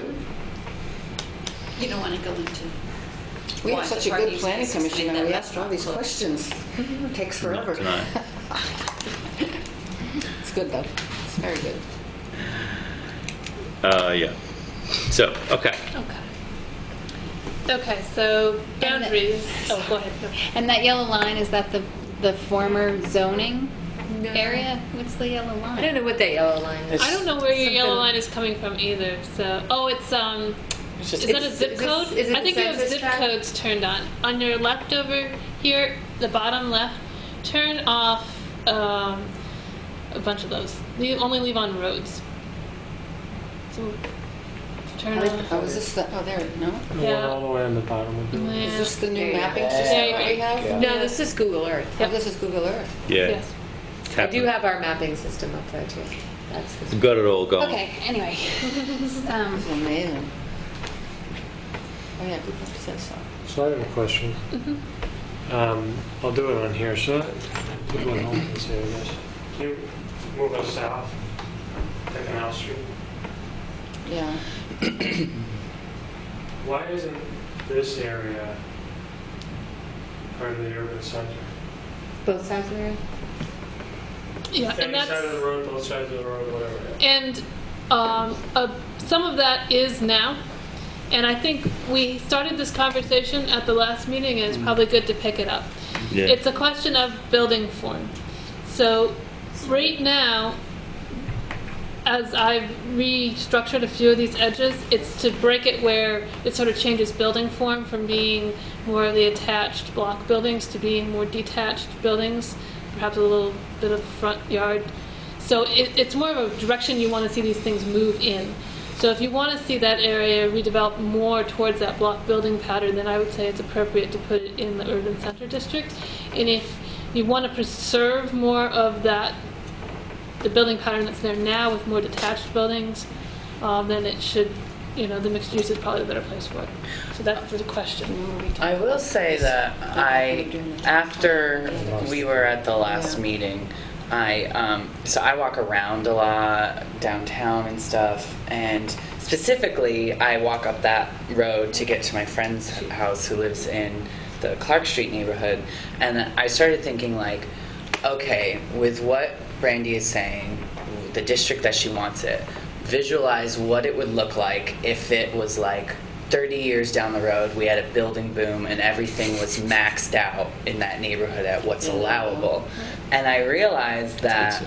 You don't want to go into. We have Why such the a good parking planning spaces commission, make and we that asked all these restaurant questions. It takes forever. Tonight. It's good, though. It's very good. Yeah. So, okay. Okay, so boundaries. Oh, go ahead. No. And that yellow line, is that the former zoning area? What's the yellow line? I don't know what that yellow line is. I don't know where your yellow Something- line is coming from either. So, it's is that a It's- zip is this- code? is it I think the you have census zip tract? codes turned on. On your left over here, the bottom left, turn off a bunch of those. Only leave on roads. So turn off. Oh, is this the, there, no? The one Yeah. all the way on the bottom of the building. Is this the new There you mapping go. system There you that we go. have? No, this is Google Earth. Oh, this is Google Earth. Yeah. Yes. I do have our mapping system up there too. That's We've got it all going. Okay, anyway. It's amazing. Oh, yeah, Google said so. So I have a question. I'll do it on here. So people at home can see this. Can you move us south? Take Canal Street. Yeah. Why isn't this area part of the urban center? both sides of the road. Yeah, and Any that's side of the road, both sides of the road, whatever. Yeah. and some of that is now. And I think we started this conversation at the last meeting, and it's probably good to pick it up. Yeah. It's a question of building form. So right now, as I've restructured a few of these edges, it's to break it where it sort of changes building form from being more of the attached block buildings to being more detached buildings, perhaps a little bit of front yard. So it's more of a direction you want to see these things move in. So if you want to see that area redevelop more towards that block building pattern, then I would say it's appropriate to put it in the urban center district. And if you want to preserve more of that, the building pattern that's there now with more detached buildings, then it should, the mixed use is probably the better place for it. So that's the question. I will say that after we were at the last meeting, so I walk around a lot downtown and stuff, and specifically I walk up that road to get to my friend's house who lives in the Clark Street neighborhood, and I started thinking like, okay, with what Brandy is saying, the district that she wants it, visualize what it would look like if it was like 30 years down the road, we had a building boom and everything was maxed out in that neighborhood at what's allowable. And I realized that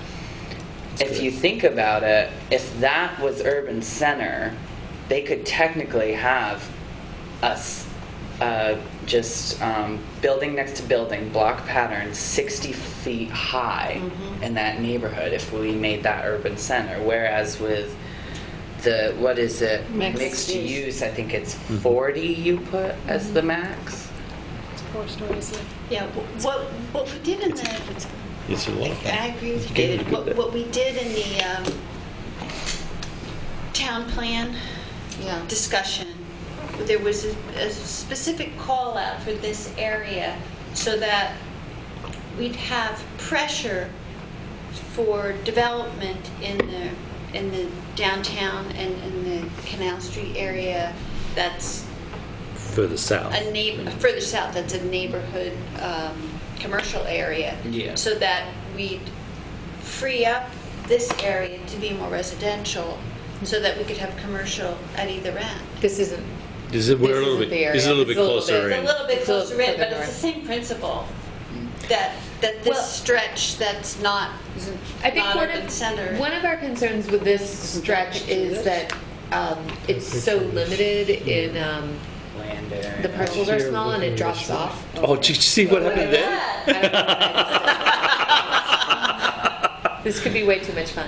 if you think about it, if that was urban center, they could technically have us just building next to building, block pattern, 60 feet high in that neighborhood if we made that urban center. Whereas with the, mixed use, I think it's 40 you put as the max. 4 stories. Yeah, what we did in the, It's a lot of fun. I agree with you, Getting David. good at that. What we did in the town plan Yeah. discussion, there was a specific call out for this area so that we'd have pressure for development in the downtown and in the Canal Street area that's Further south. further south, that's a neighborhood commercial area. Yeah. So that we'd free up this area to be more residential, so that we could have commercial at either end. This isn't. We're a little isn't bit. the area. This is a little It's bit closer It's in. a little bit It's a little closer in, further but it's the north. same principle, that this Well- stretch that's not I think not urban center. one of our concerns with this stretch is that it's so limited in Land area. the parcels are small and it drops off. Oh, did you see what happened there? I don't know what I just said. This could be way too much fun.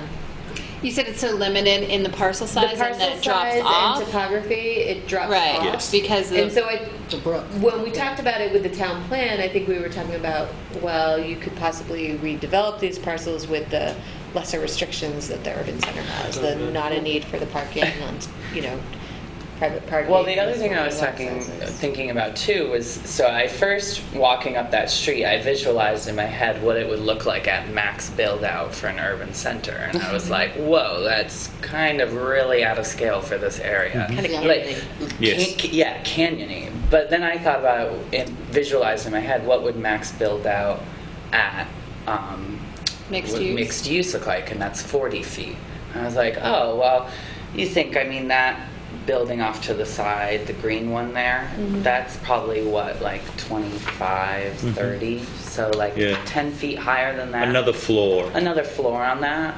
You said it's so limited in the parcel The size and parcel that it drops size off? and topography, it drops Right, off. Yes. because And of, so It's a brook. when we talked about it with the town plan, I think we were talking about, well, you could possibly redevelop these parcels with the lesser restrictions that the urban center has, the not a need for the parking on, private parking. Well, the other thing I was lot sizes. thinking about too was, so I first, walking up that street, I visualized in my head what it would look like at max build out for an urban center. And I was like, whoa, that's kind of really out of scale for this area. Kind of Like, canyoning. Yes. canyoning. But then I thought about it, visualized in my head, what would max build out at Mixed what use? mixed use look like, and that's 40 feet. And I was like, oh, well, you think, I mean, that building off to the side, the green one there, that's probably what, like 25, 30? So like Yeah. 10 feet higher than that. Another floor. Another floor on that.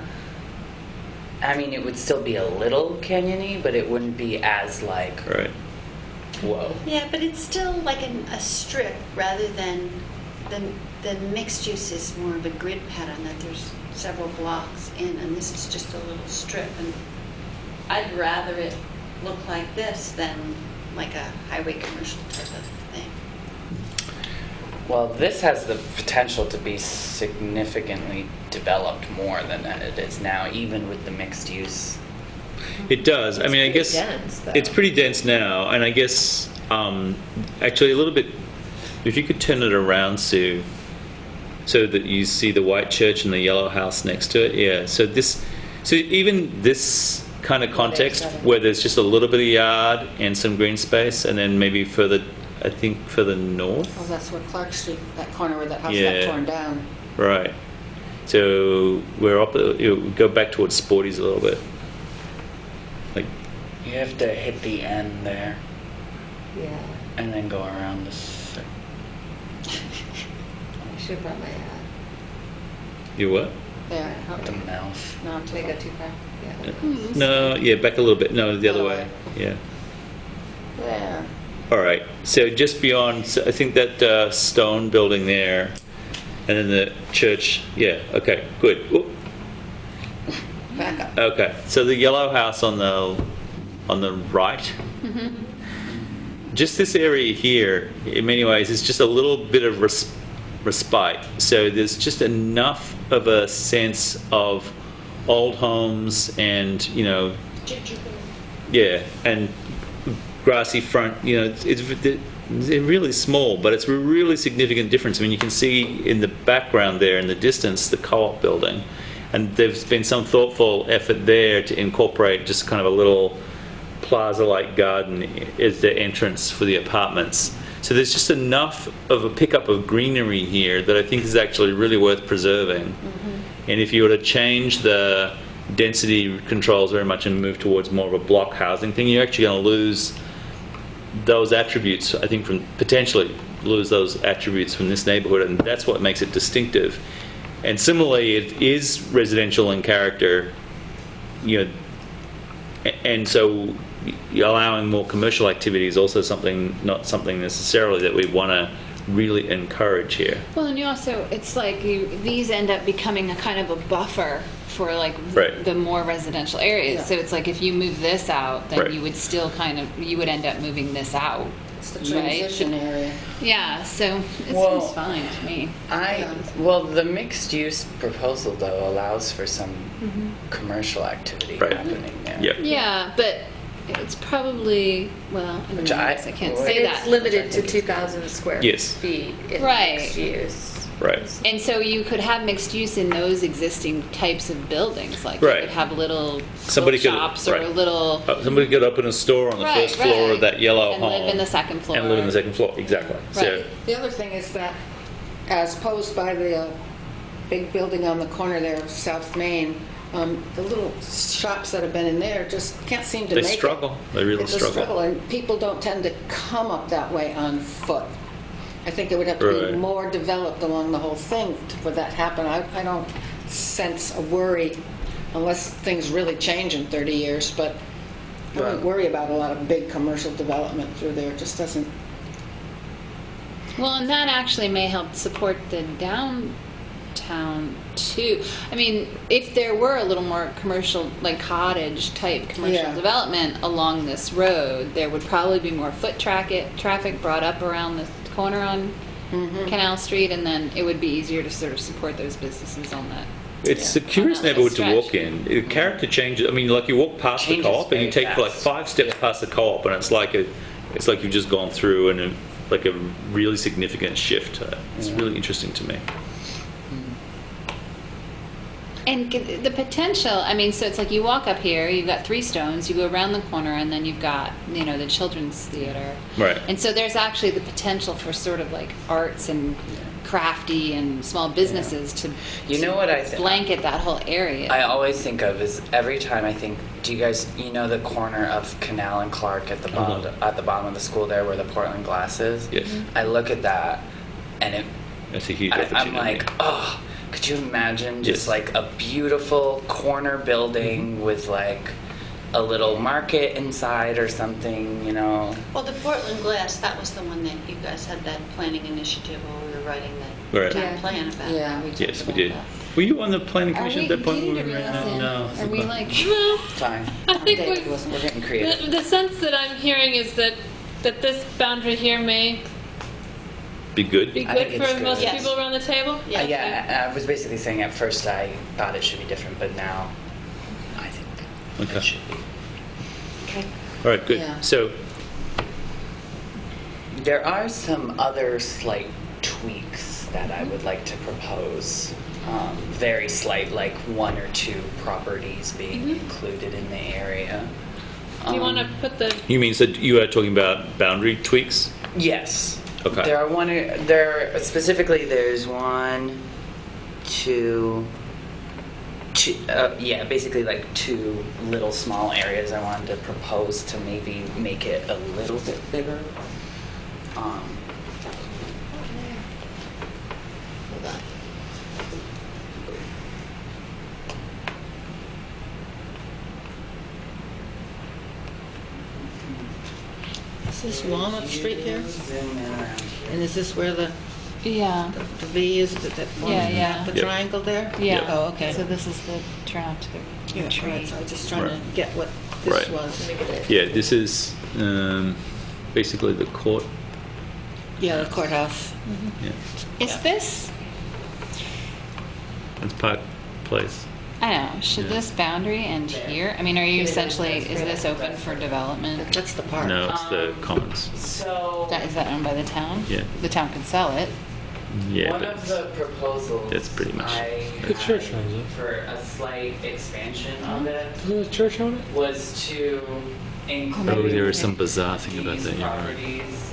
I mean, it would still be a little canyony, but it wouldn't be as like, Right. whoa. Yeah, but it's still like a strip rather than the mixed use is more of a grid pattern, that there's several blocks in, and this is just a little strip. And I'd rather it look like this than like a highway commercial type of thing. Well, this has the potential to be significantly developed more than that it is now, even with the mixed use. It does. I mean, I pretty guess dense, though. it's pretty dense now, and I guess actually a little bit. If you could turn it around, Sue, so that you see the white church and the yellow house next to it. Yeah. So even this kind of context where there's just a little bit of yard and some green space, and then maybe further, I think further north. Oh, that's where Clark Street, that corner where that house Yeah. got torn down. Right. So we're up. Go back towards Sporty's a little bit. Like, You have to hit the end there Yeah. and then go around this. I should have brought my hat. you what? There. The mouth. No, I'm Did I go too far? Yeah. No, yeah, back a little bit. No, the other Other way. way. Yeah. There. All right. So just beyond, so I think that stone building there, and then the church. Yeah. Okay. Good. Oop, Back up. okay. So the yellow house on the right. Just this area here, in many ways, is just a little bit of respite. So there's just enough of a sense of old homes and, yeah, and grassy front. It's really small, but it's a really significant difference. I mean, you can see in the background there in the distance the co-op building, and there's been some thoughtful effort there to incorporate just kind of a little plaza-like garden as the entrance for the apartments. So there's just enough of a pickup of greenery here that I think is actually really worth preserving. And if you were to change the density controls very much and move towards more of a block housing thing, you're actually going to lose those attributes, I think, potentially lose those attributes from this neighborhood, and that's what makes it distinctive. And similarly, it is residential in character, and so allowing more commercial activity is also not something necessarily that we want to really encourage here. Well, and you also, it's like these end up becoming a kind of a buffer for like Right. the more residential areas. Yeah. So it's like if you move this out, then Right. you would still you would end up moving this out. It's the Right. transition area. Yeah, so it Well, seems fine to me. Well, the mixed use proposal though allows for some commercial activity Right. happening there. Yep. Yeah, but it's probably, well, I don't know, I guess I can't Well, say It's that. limited to 2,000 square Yes. feet in Right. mixed use. Right. And so you could have mixed use in those existing types of buildings, like Right. you could have little Somebody could- shops or right. a little Somebody could open a store on the Right, first floor right. of that yellow and home. live in the second floor. And live in the second floor, exactly. So, Right. The other thing is that, as posed by the big building on the corner there of South Main, the little shops that have been in there just can't seem to they make struggle. They really It's a struggle, and people don't tend to come up that way on foot. I think it would have to Right. be more developed along the whole thing for that to happen. I don't sense a worry, unless things really change in 30 years, but I don't worry about a lot of big commercial development through there. It just doesn't. Well, and that actually may help support the downtown too. I mean, if there were a little more commercial, like cottage type commercial Yeah. development along this road, there would probably be more foot traffic brought up around the corner on Canal Street, and then it would be easier to sort of support those businesses on that. it's a curious On that neighborhood to stretch. walk in. The character changes. I mean, like you walk past the Changes co-op and you very take like fast. 5 steps past the co-op, and it's like you've just gone through like a really significant shift. It's really interesting to me. And the potential, I mean, so it's like you walk up here, you've got 3 stones, you go around the corner, and then you've got, the children's theater. Right. And so there's actually the potential for sort of like arts and crafty and small businesses to You know what I think? blanket that whole area. I always think of is every time I think, do you guys, the corner of Canal and Clark at the bottom of the school there where the Portland glass is? Yes. I look at that and That's a huge opportunity. I'm like, oh, could you imagine just Yes. like a beautiful corner building with like a little market inside or something, Well, the Portland glass, that was the one that you guys had that planning initiative where we were writing the Right. town Yeah. plan about. Yeah, we talked Yes, we about did. that. Were you on the planning Are commission we at that point? getting to when we reel ran this out? in? No. Are we like... Fine. I think David we, wasn't We're getting creative. the sense that I'm hearing is that this boundary here may Be good. be I think good it's for good. most Yes. people around the table. Yeah. Yeah, I was basically saying at first I thought it should be different, but now I think Okay. it should be. Okay. All right, good. Yeah. So, There are some other slight tweaks that I would like to propose. Very slight, like 1 or 2 properties being included in the area. Do you want to put the you mean so you are talking about boundary tweaks? Yes. Okay. Specifically there's 1, 2, basically like 2 little small areas I wanted to propose to maybe make it a little bit bigger. Is this Walnut Street here? Zoom in around here. And is this where the Yeah. V is, that forms Yeah. the Yep. triangle there? Yeah. Oh, okay. So this is the turn off to the Yeah, tree. right, so I was just trying to Right. get what this Right. was. Yeah, this is basically the court. Yeah, the courthouse. Yeah. Is this, It's Park Place. I don't know, should Yeah. this boundary end here? I mean, are you essentially, is this open for development? That's the park. No, it's the Commons. So Is that owned by the town? Yeah. The town can sell it. Yeah, one but of the proposals that's pretty much- I The had church owns it. for a slight expansion of it Doesn't the church own it? was to include oh, there is some bizarre thing about these that. You're right. properties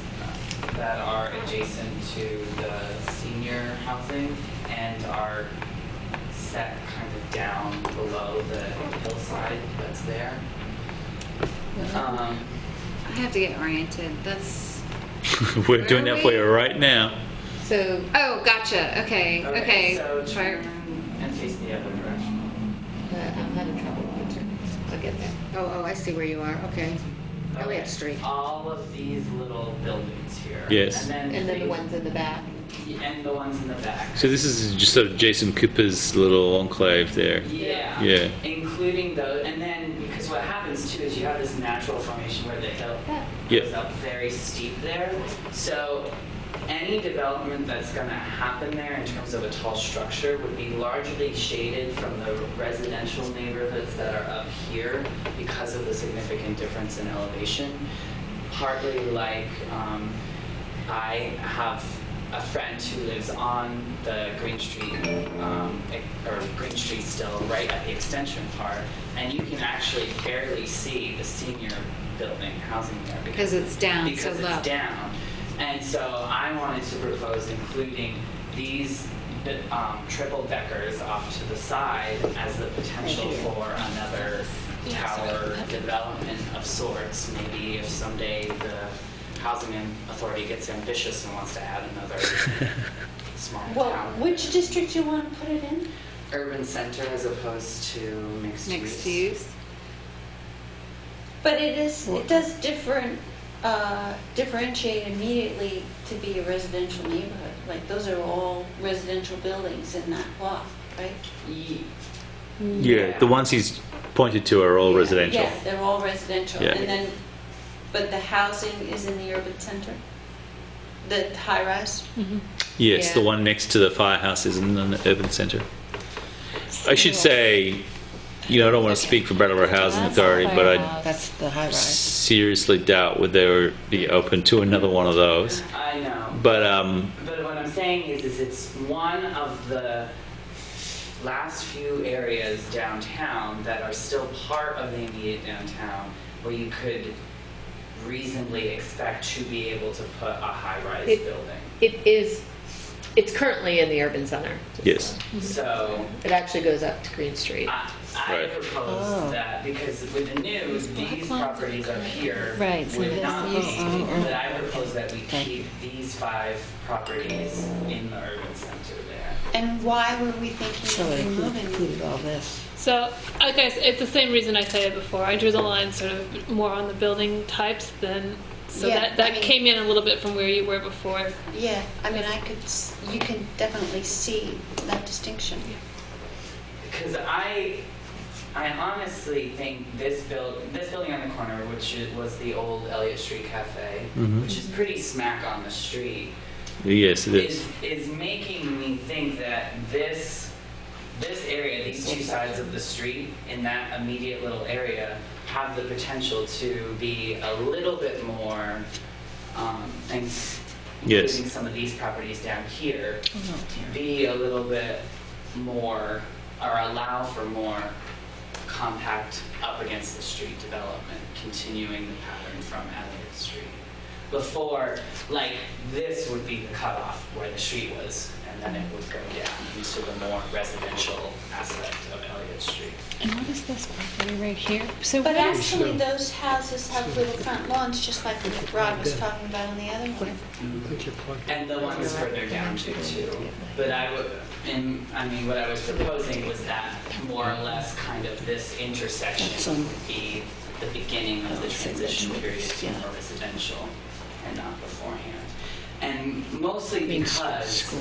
that are adjacent to the senior housing and are set kind of down below the hillside that's there. I have to get oriented, that's, We're doing Where are that for we? you right now. so, oh, gotcha, okay. So turn and face the other direction. I'm having trouble with it. I'll get there. Oh, I see where you are, okay. Elliott Street. All of these little buildings here. Yes. And then the ones in the back. And the ones in the back. So this is just sort of Jason Cooper's little enclave there. Yeah. Yeah. Including those, and then because because what happens too is you have this natural formation where the hill goes up very steep there. So any development that's going to happen there in terms of a tall structure would be largely shaded from the residential neighborhoods that are up here because of the significant difference in elevation. Partly like I have a friend who lives on the Green Street, or Green Street still, right at the extension part, and you can actually barely see the senior building housing there Because it's down so because low. it's down. And so I wanted to propose including these triple deckers off to the side as the potential for another tower development of sorts. Maybe if someday the Housing Authority gets ambitious and wants to add another small Well, tower. which district do you want to put it in? Urban center as opposed to mixed use. But it does differentiate immediately to be a residential neighborhood. Like, those are all residential buildings in that block, right? Yeah, the ones he's pointed to are all residential. Yeah, they're all residential. Yeah. And then, but the housing is in the urban center? The high-rise? Yes, Yeah. the one next to the firehouse is in an urban centre. I should say, I don't want to speak for Brattleboro Housing Authority, but I That's the high rise. seriously doubt would they would be open to another one of those. I know. But But what I'm saying is it's one of the last few areas downtown that are still part of the immediate downtown where you could reasonably expect to be able to put a high-rise building. It's currently in the urban center. yes, So It actually goes up to Green Street. I Right. propose that because with the new, these properties up here Right, so would this not used to be- be, but I propose that we keep these 5 properties in the urban center there. And why were we thinking So of it removing included all this. So, I guess it's the same reason I said it before. I drew the line sort of more on the building types than, so Yeah, that I mean- came in a little bit from where you were before. Yeah, I mean, you can definitely see that distinction. Because I honestly think this building on the corner, which was the old Elliott Street Cafe, which is pretty smack on the street, yes, it is. is making me think that this area, these two sides of the street in that immediate little area, have the potential to be a little bit more, and Yes. including some of these properties down here, be a little bit more, or allow for more compact up against the street development, continuing the pattern from Elliott Street. Before, like, this would be the cutoff where the street was, and then it would go down into the more residential aspect of Elliott Street. And what is this property right here? So But where is actually, those houses have little front lawns, just like what Rod was talking about on the other one. And the ones further down too. But what I was proposing was that more or less kind of this intersection would be the beginning of the transition period to more residential and not beforehand. And mostly because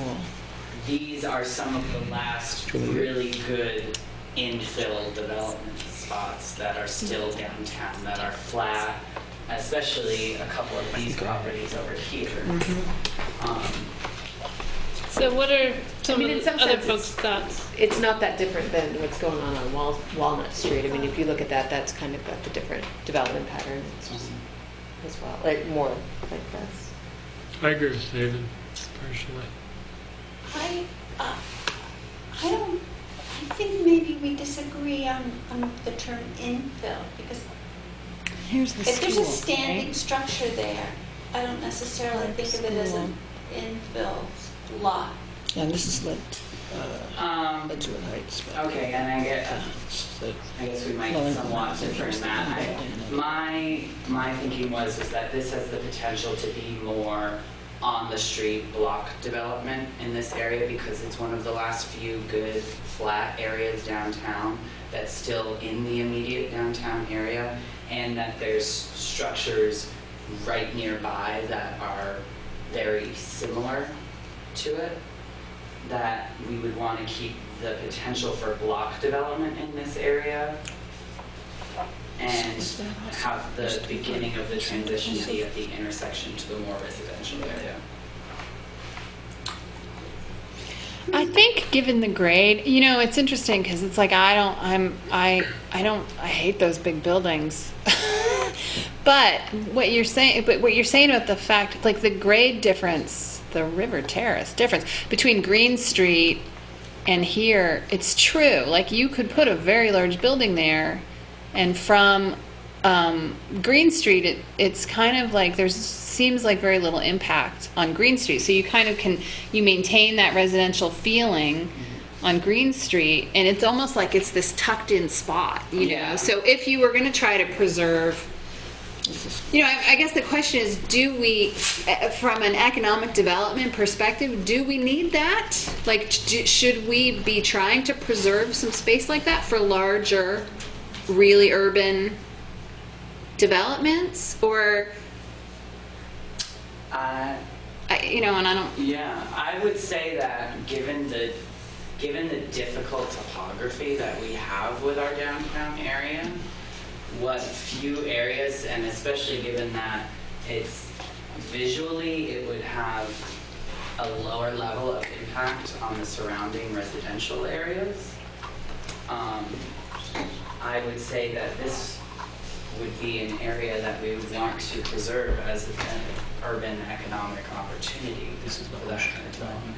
these are some of the last really good infill development spots that are still downtown, that are flat, especially a couple of these properties over here. So what are some in of some the other sense folks' thoughts? It's not that different than what's going on Walnut Street. I mean, if you look at that, that's kind of got the different development pattern as well, like more like this. I agree with David, personally. I think maybe we disagree on the term infill, because here's the if school, there's a standing right? structure there, I don't necessarily think of it as an infill lot. And this is like Edgewood Heights. but- Okay, and I guess we might somewhat differ in that. My thinking was that this has the potential to be more on the street block development in this area because it's one of the last few good flat areas downtown that's still in the immediate downtown area, and that there's structures right nearby that are very similar to it, that we would want to keep the potential for block development in this area and have the beginning of the transition be at the intersection to the more residential area. I think given the grade, it's interesting because it's like I hate those big buildings. But what you're saying about the fact, like the grade difference, the river terrace difference between Green Street and here, it's true. Like you could put a very large building there, and from Green Street, it's kind of like seems like very little impact on Green Street. So you kind of you maintain that residential feeling on Green Street, and it's almost like it's this tucked in spot, know? So if you were going to try to preserve, I guess the question is, do we, from an economic development perspective, do we need that? Like, should we be trying to preserve some space like that for larger, really urban developments? Or and I don't. Yeah, I would say that given the difficult topography that we have with our downtown area, what few areas, and especially given that it's visually, it would have a lower level of impact on the surrounding residential areas. I would say that this would be an area that we would want to preserve as an urban economic opportunity. This is for that kind of development.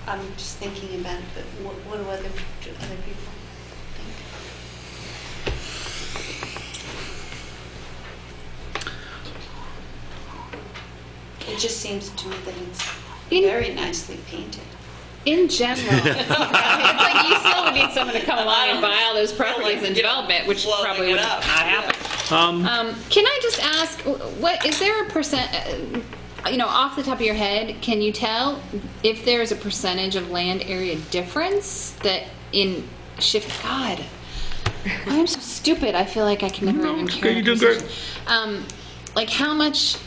I'm just thinking about it, but what do other people think? It just seems to me that it's very nicely painted. In general, it's like you still would need someone to come along and buy all those properties in development, which probably would not happen. Can I just ask, what is there a percent? Off the top of your head, can you tell if there is a percentage of land area difference that in shift? God, I'm so stupid. I feel like I can never even carry a position. Like how much,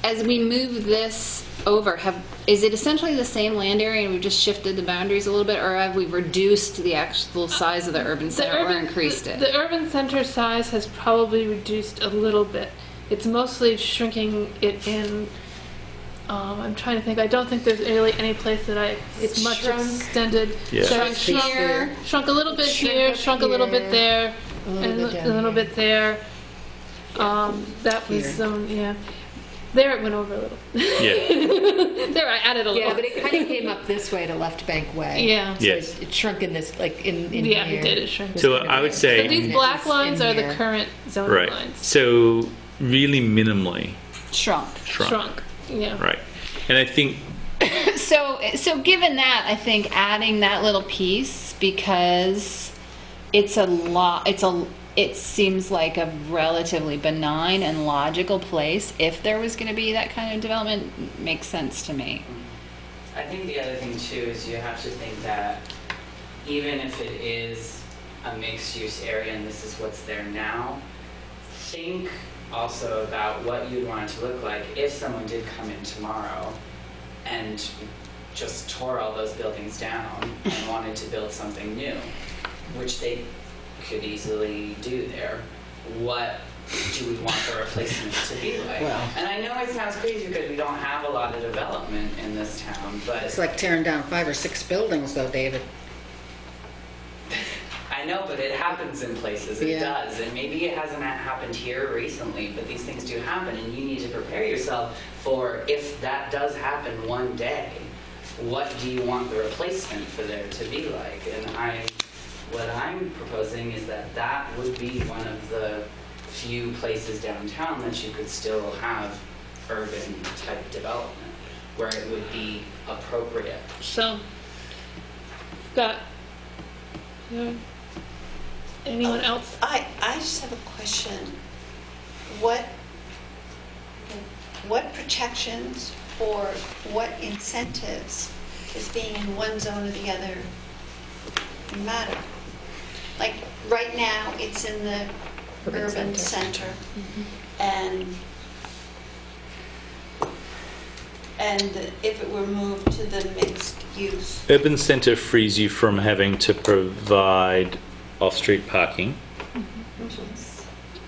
as we move this over, is it essentially the same land area and we've just shifted the boundaries a little bit, or have we reduced the actual size of the urban center or increased it? The urban center size has probably reduced a little bit. It's mostly shrinking it in. I'm trying to think. I don't think there's really any place that it's much extended. Yeah. So I shrunk a little bit here, shrunk a little bit there, and a little bit there. That was There it went over a little. Yeah. There I added a little. Yeah, but it kind of came up this way to Left Bank Way. Yeah. So Yes. it shrunk in this, like in Yeah, here. it did. It shrunk. So I would say, So these black lines are the current zoning right. lines. So really minimally Shrunk. Shrunk. Yeah. Right. And I think So given that, I think adding that little piece, because it's a lot, it seems like a relatively benign and logical place. If there was going to be that kind of development, makes sense to me. I think the other thing too is you have to think that even if it is a mixed-use area and this is what's there now, think also about what you'd want it to look like if someone did come in tomorrow and just tore all those buildings down and wanted to build something new, which they could easily do there. What do we want the replacement to be like? Well. And I know it sounds crazy because we don't have a lot of development in this town, but It's like tearing down 5 or 6 buildings, though, David. I know, but it happens in places. It Yeah. does. And maybe it hasn't happened here recently, but these things do happen, and you need to prepare yourself for if that does happen one day, what do you want the replacement for there to be like? And what I'm proposing is that would be one of the few places downtown that you could still have urban type development where it would be appropriate. So, got anyone else? I just have a question. What protections or what incentives is being in one zone or the other matter? Like right now, it's in the urban center, and and if it were moved to the mixed use? Urban centre frees you from having to provide off-street parking,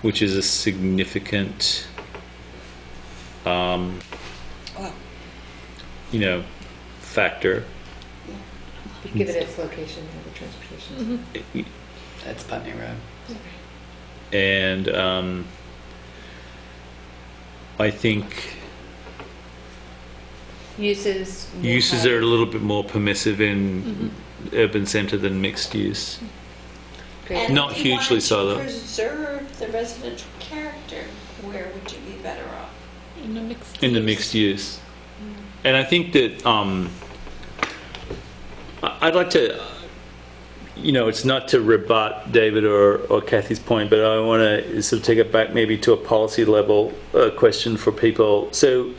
which is a significant, factor. Give it its location or the transportation. That's Putney Road. And I think Uses are a little bit more permissive in urban centre than mixed use. Great. And Not if you hugely wanted so, though. to preserve the residential character, where would you be better off? In a mixed In the use. mixed use. And I think that I'd like to, it's not to rebut David or Kathy's point, but I want to sort of take it back maybe to a policy level question for people. So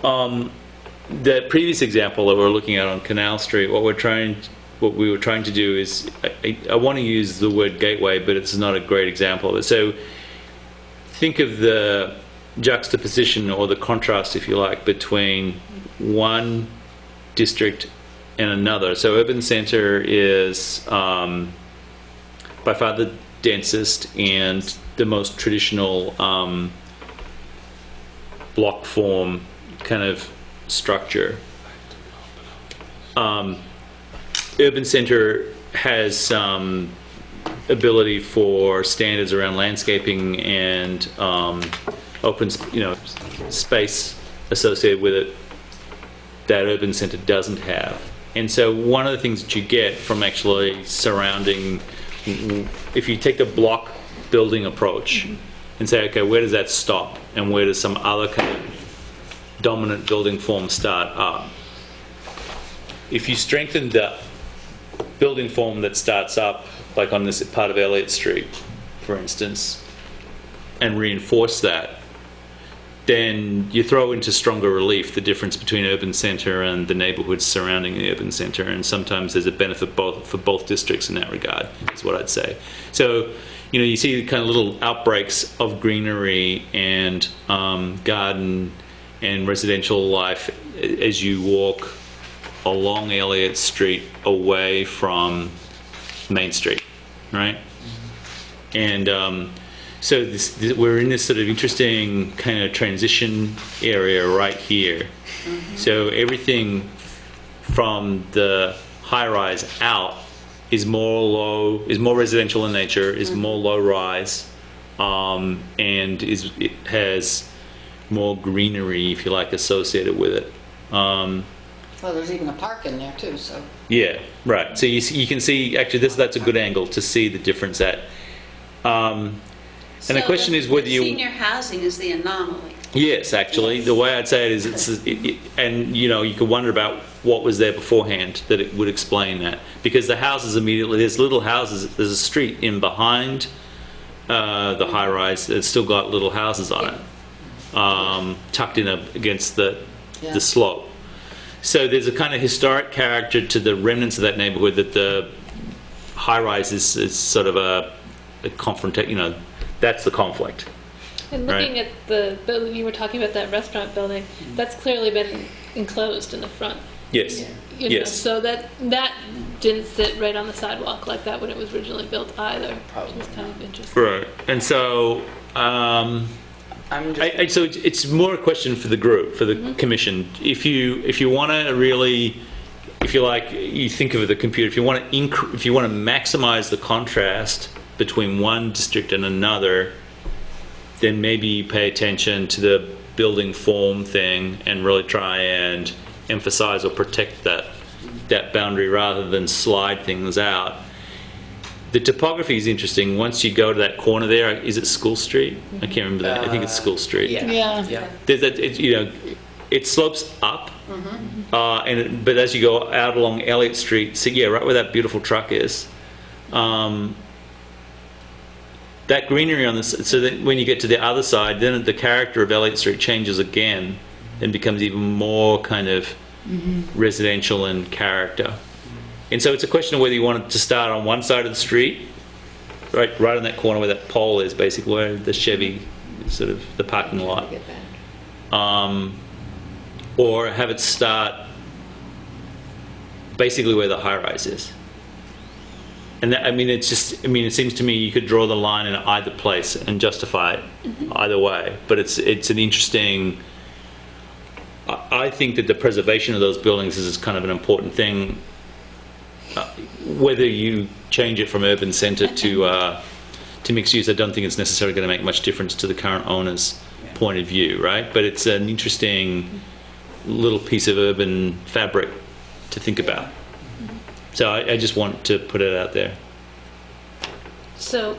the previous example that we're looking at on Canal Street, what we were trying to do is, I want to use the word gateway, but it's not a great example of it. So think of the juxtaposition or the contrast, if you like, between one district and another. So urban centre is by far the densest and the most traditional block form kind of structure. Urban centre has some ability for standards around landscaping and open, space associated with it that urban centre doesn't have. And so one of the things that you get from actually surrounding, if you take the block building approach and say, okay, where does that stop and where does some other kind of dominant building form start up? If you strengthen the building form that starts up, like on this part of Elliott Street, for instance, and reinforce that, then you throw into stronger relief the difference between urban centre and the neighbourhoods surrounding the urban centre, and sometimes there's a benefit for both districts in that regard, is what I'd say. So, you see kind of little outbreaks of greenery and garden and residential life as you walk along Elliott Street away from Main Street, right? And so we're in this sort of interesting kind of transition area right here. So everything from the high-rise out is more residential in nature, is more low-rise, and it has more greenery, if you like, associated with it. Well, there's even a park in there too, so. Yeah, right. So you can see, actually, that's a good angle to see the difference at. And the question is whether you... Senior housing is the anomaly. Yes, actually. The way I'd say it is, and you could wonder about what was there beforehand that it would explain that. Because the houses immediately, there's little houses, there's a street in behind the high-rise that's still got little houses on it, tucked in against the slope. So there's a kind of historic character to the remnants of that neighbourhood that the high-rise is sort of a confrontation, that's the conflict. And looking at the building, you were talking about that restaurant building, that's clearly been enclosed in the front. Yes. Yes. So that didn't sit right on the sidewalk like that when it was originally built either. Which is kind of interesting. Right. And so, so it's more a question for the group, for the commission. If you want to really, if you like, you think of the computer. If you want to maximize the contrast between one district and another, then maybe you pay attention to the building form thing and really try and emphasize or protect that boundary rather than slide things out. The topography is interesting. Once you go to that corner there, is it School Street? I can't remember that. I think it's School Street. Yeah. There's that, it slopes up, but as you go out along Elliott Street, so right where that beautiful truck is, that greenery on this, so that when you get to the other side, then the character of Elliott Street changes again and becomes even more kind of residential in character. And so it's a question of whether you want it to start on one side of the street, right on that corner where that pole is, basically where the Chevy, sort of the parking lot, or have it start basically where the high rise is. And that, I mean, it's just, I mean, it seems to me you could draw the line in either place and justify it either way. But it's an interesting. I think that the preservation of those buildings is kind of an important thing. Whether you change it from urban centre to mixed use, I don't think it's necessarily going to make much difference to the current owner's point of view, right? But it's an interesting little piece of urban fabric to think about. So I just want to put it out there. So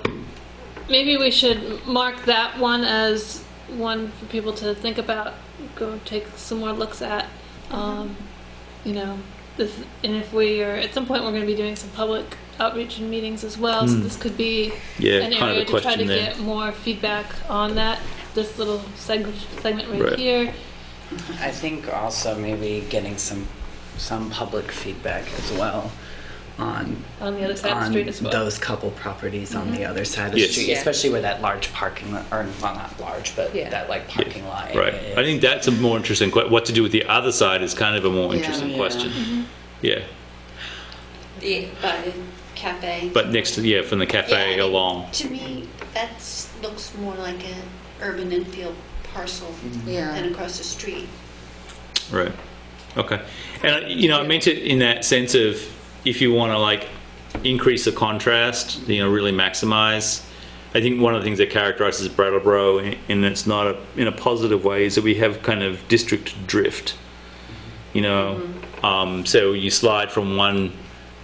maybe we should mark that one as one for people to think about, go take some more looks at. You know, this, and if we are, at some point we're going to be doing some public outreach and meetings as well, so this could be an area to try to get more feedback on that, this little segment right here. I think also maybe getting some public feedback as well on the other side of the street as well. Those couple properties on the other side of the street, especially where that large parking lot, or well, not large, but that like parking lot. Right. I think that's a more interesting question. What to do with the other side is kind of a more interesting question. Yeah. The cafe. But next to, from the cafe along. To me, that looks more like an urban infield parcel than across the street. Right. Okay. And, you know, I meant it in that sense of if you want to, like, increase the contrast, you know, really maximize. I think one of the things that characterizes Brattleboro, and it's not in a positive way, is that we have kind of district drift. You know, so you slide from one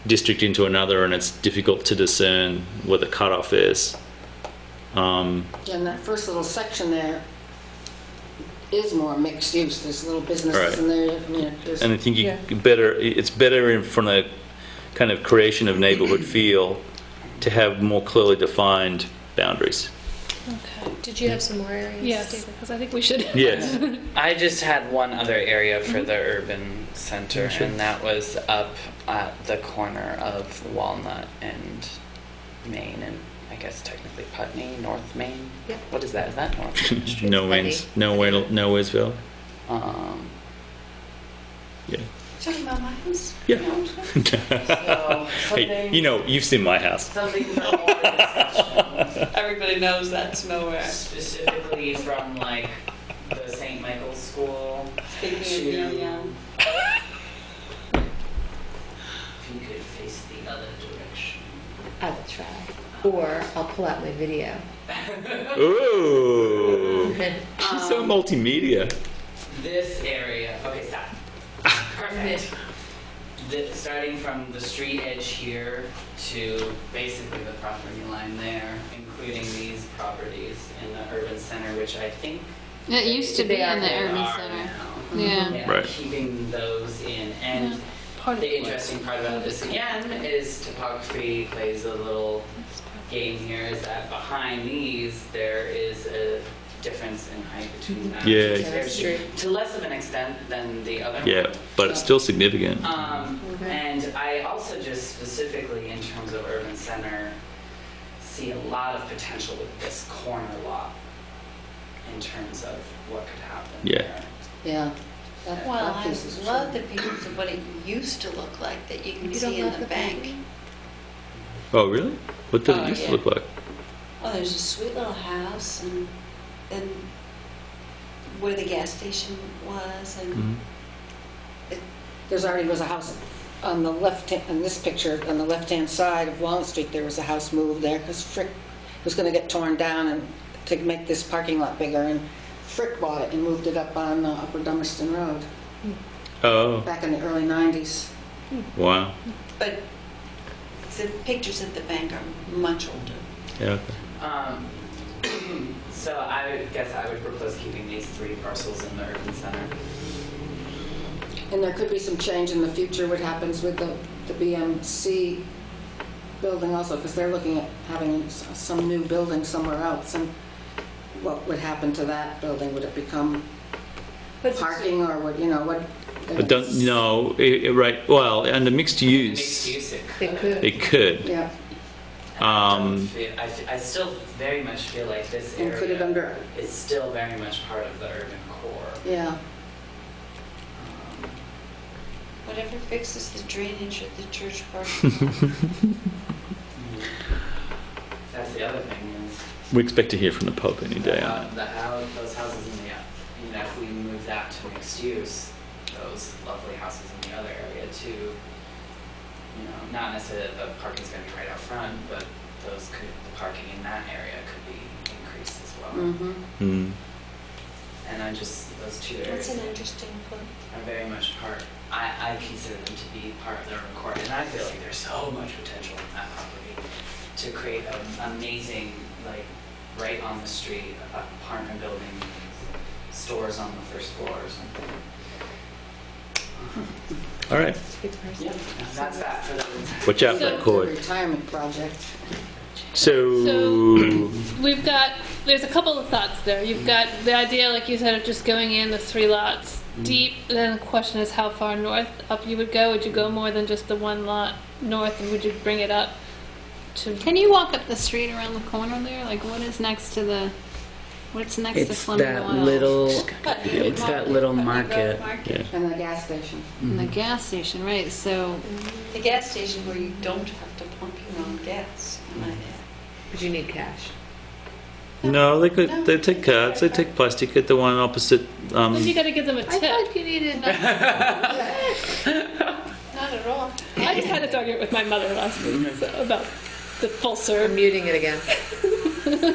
district into another, and it's difficult to discern where the cutoff is. And that first little section there is more mixed use. There's little businesses in there. I mean, and I think it's better from a kind of creation of neighborhood feel to have more clearly defined boundaries. Okay. Did you have some more areas? Yes, because I think we should. Yes. I just had one other area for the urban center, and that was up at the corner of Walnut and Main, and I guess technically Putney, North Main. Yep. What is that? Is that North Main Street? Nowheresville. Yeah. Talking about my house? Yeah. So, Hey, you know, you've seen my house. something for more discussion, Everybody knows that's nowhere. specifically from like the St. Michael's School. Speaking of young. If you could face the other direction. I will try. Or I'll pull out my video. Ooh. She's so multimedia. This area, okay, stop. Perfect. Starting from the street edge here to basically the property line there, including these properties in the urban center, which I think It used to be in the they urban are center. now. Yeah. Right. Keeping those in. And Part of the it. interesting part about this again is topography plays a little game here, is that behind these there is a difference in height between them. Yeah. To less of an extent than the other Yeah, one. but it's still significant. And I also just specifically in terms of urban center see a lot of potential with this corner lot in terms of what could happen Yeah. there. yeah. Well, That I piece is love true. the pictures of what it used to look like that you can You don't see in love the the bank. bank? Oh, really? What does it used to look like? Oh, there's a sweet little house, and then where the gas station was, and There's already was a house on the left, in this picture, on the left-hand side of Walnut Street, there was a house moved there because Frick was going to get torn down and to make this parking lot bigger, and Frick bought it and moved it up on Upper Dummerston Road Oh, back in the early 90s. wow. but the pictures at the bank are much older. Yeah. So I guess I would propose keeping these 3 parcels in the urban center. And there could be some change in the future, what happens with the BMC building also, because they're looking at having some new building somewhere else, and what would happen to that building? Would it become parking, or would, you know, what? But don't, no, right, well, under mixed Mixed use, use, They could. it could. Yeah, I still very much feel like this and put it area under, is still very much part of the urban core. yeah. Whatever fixes the drainage at the church parking lot. That's the other thing is We expect to hear from the Pope any day on that. those houses in the, if we move that to mixed use, those lovely houses in the other area too, not necessarily that the parking's going to be right out front, but the parking in that area could be increased as well. Mm-hmm. And those two areas That's an interesting point. are very much I consider them to be part of the urban core, and I feel like there's so much potential in that property to create an amazing, right on the street, apartment building, stores on the first floor or something. All right. Yeah, that's that for the. Watch out for that cord. Retirement project. So there's a couple of thoughts there. You've got the idea, like you said, of just going in the 3 lots deep. Then the question is how far north up you would go. Would you go more than just the 1 lot north, and would you bring it up to? Can you walk up the street around the corner there? Like, what's next to Flamingo Oil? It's that little market. Yeah. And the gas station. And the gas station, right? So, The gas station where you don't have to pump your own gas, I might add. But you need cash. No, they take cards. They take plastic at the one opposite. Then you got to give them a I tip. thought you needed. Not at all. I just had this argument with my mother last week about the full I'm serve. muting it again.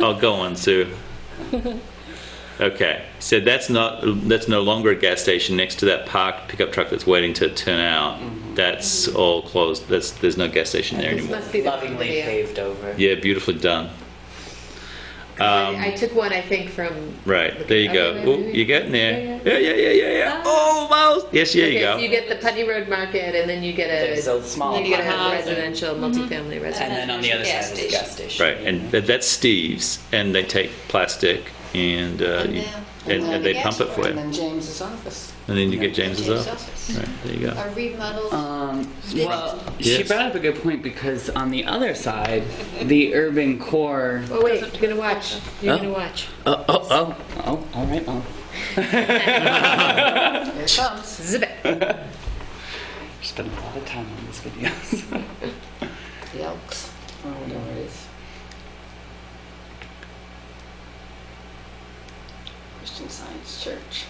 Oh, go on, Sue. Okay, so that's no longer a gas station next to that parked pickup truck that's waiting to turn out. That's all closed. There's no gas station there This anymore. must be the Lovingly video. paved over. Yeah, beautifully done. I took one, I think, from. Right, there you go. Okay, Oh, you're getting there. Yeah. Almost. Yes, there you Okay, go. so you get the Putney Road Market, and then you get There's a small then you get a apartment building. residential, multifamily residential. And then on the other Gas side is the gas station. Right, and that's Steve's, and they take plastic and then they the pump it for And you, then James's office. and then you get James's James' office. office. Right, there you go. A remodeled. Well, she Yes. brought up a good point because on the other side, the urban core. Oh wait, you're gonna watch. You're Oh. gonna watch. Oh, all right, Mom. Here it comes. Zip it. Spent a lot of time on this video. The Elks. Oh, whatever it is. Christian Science Church.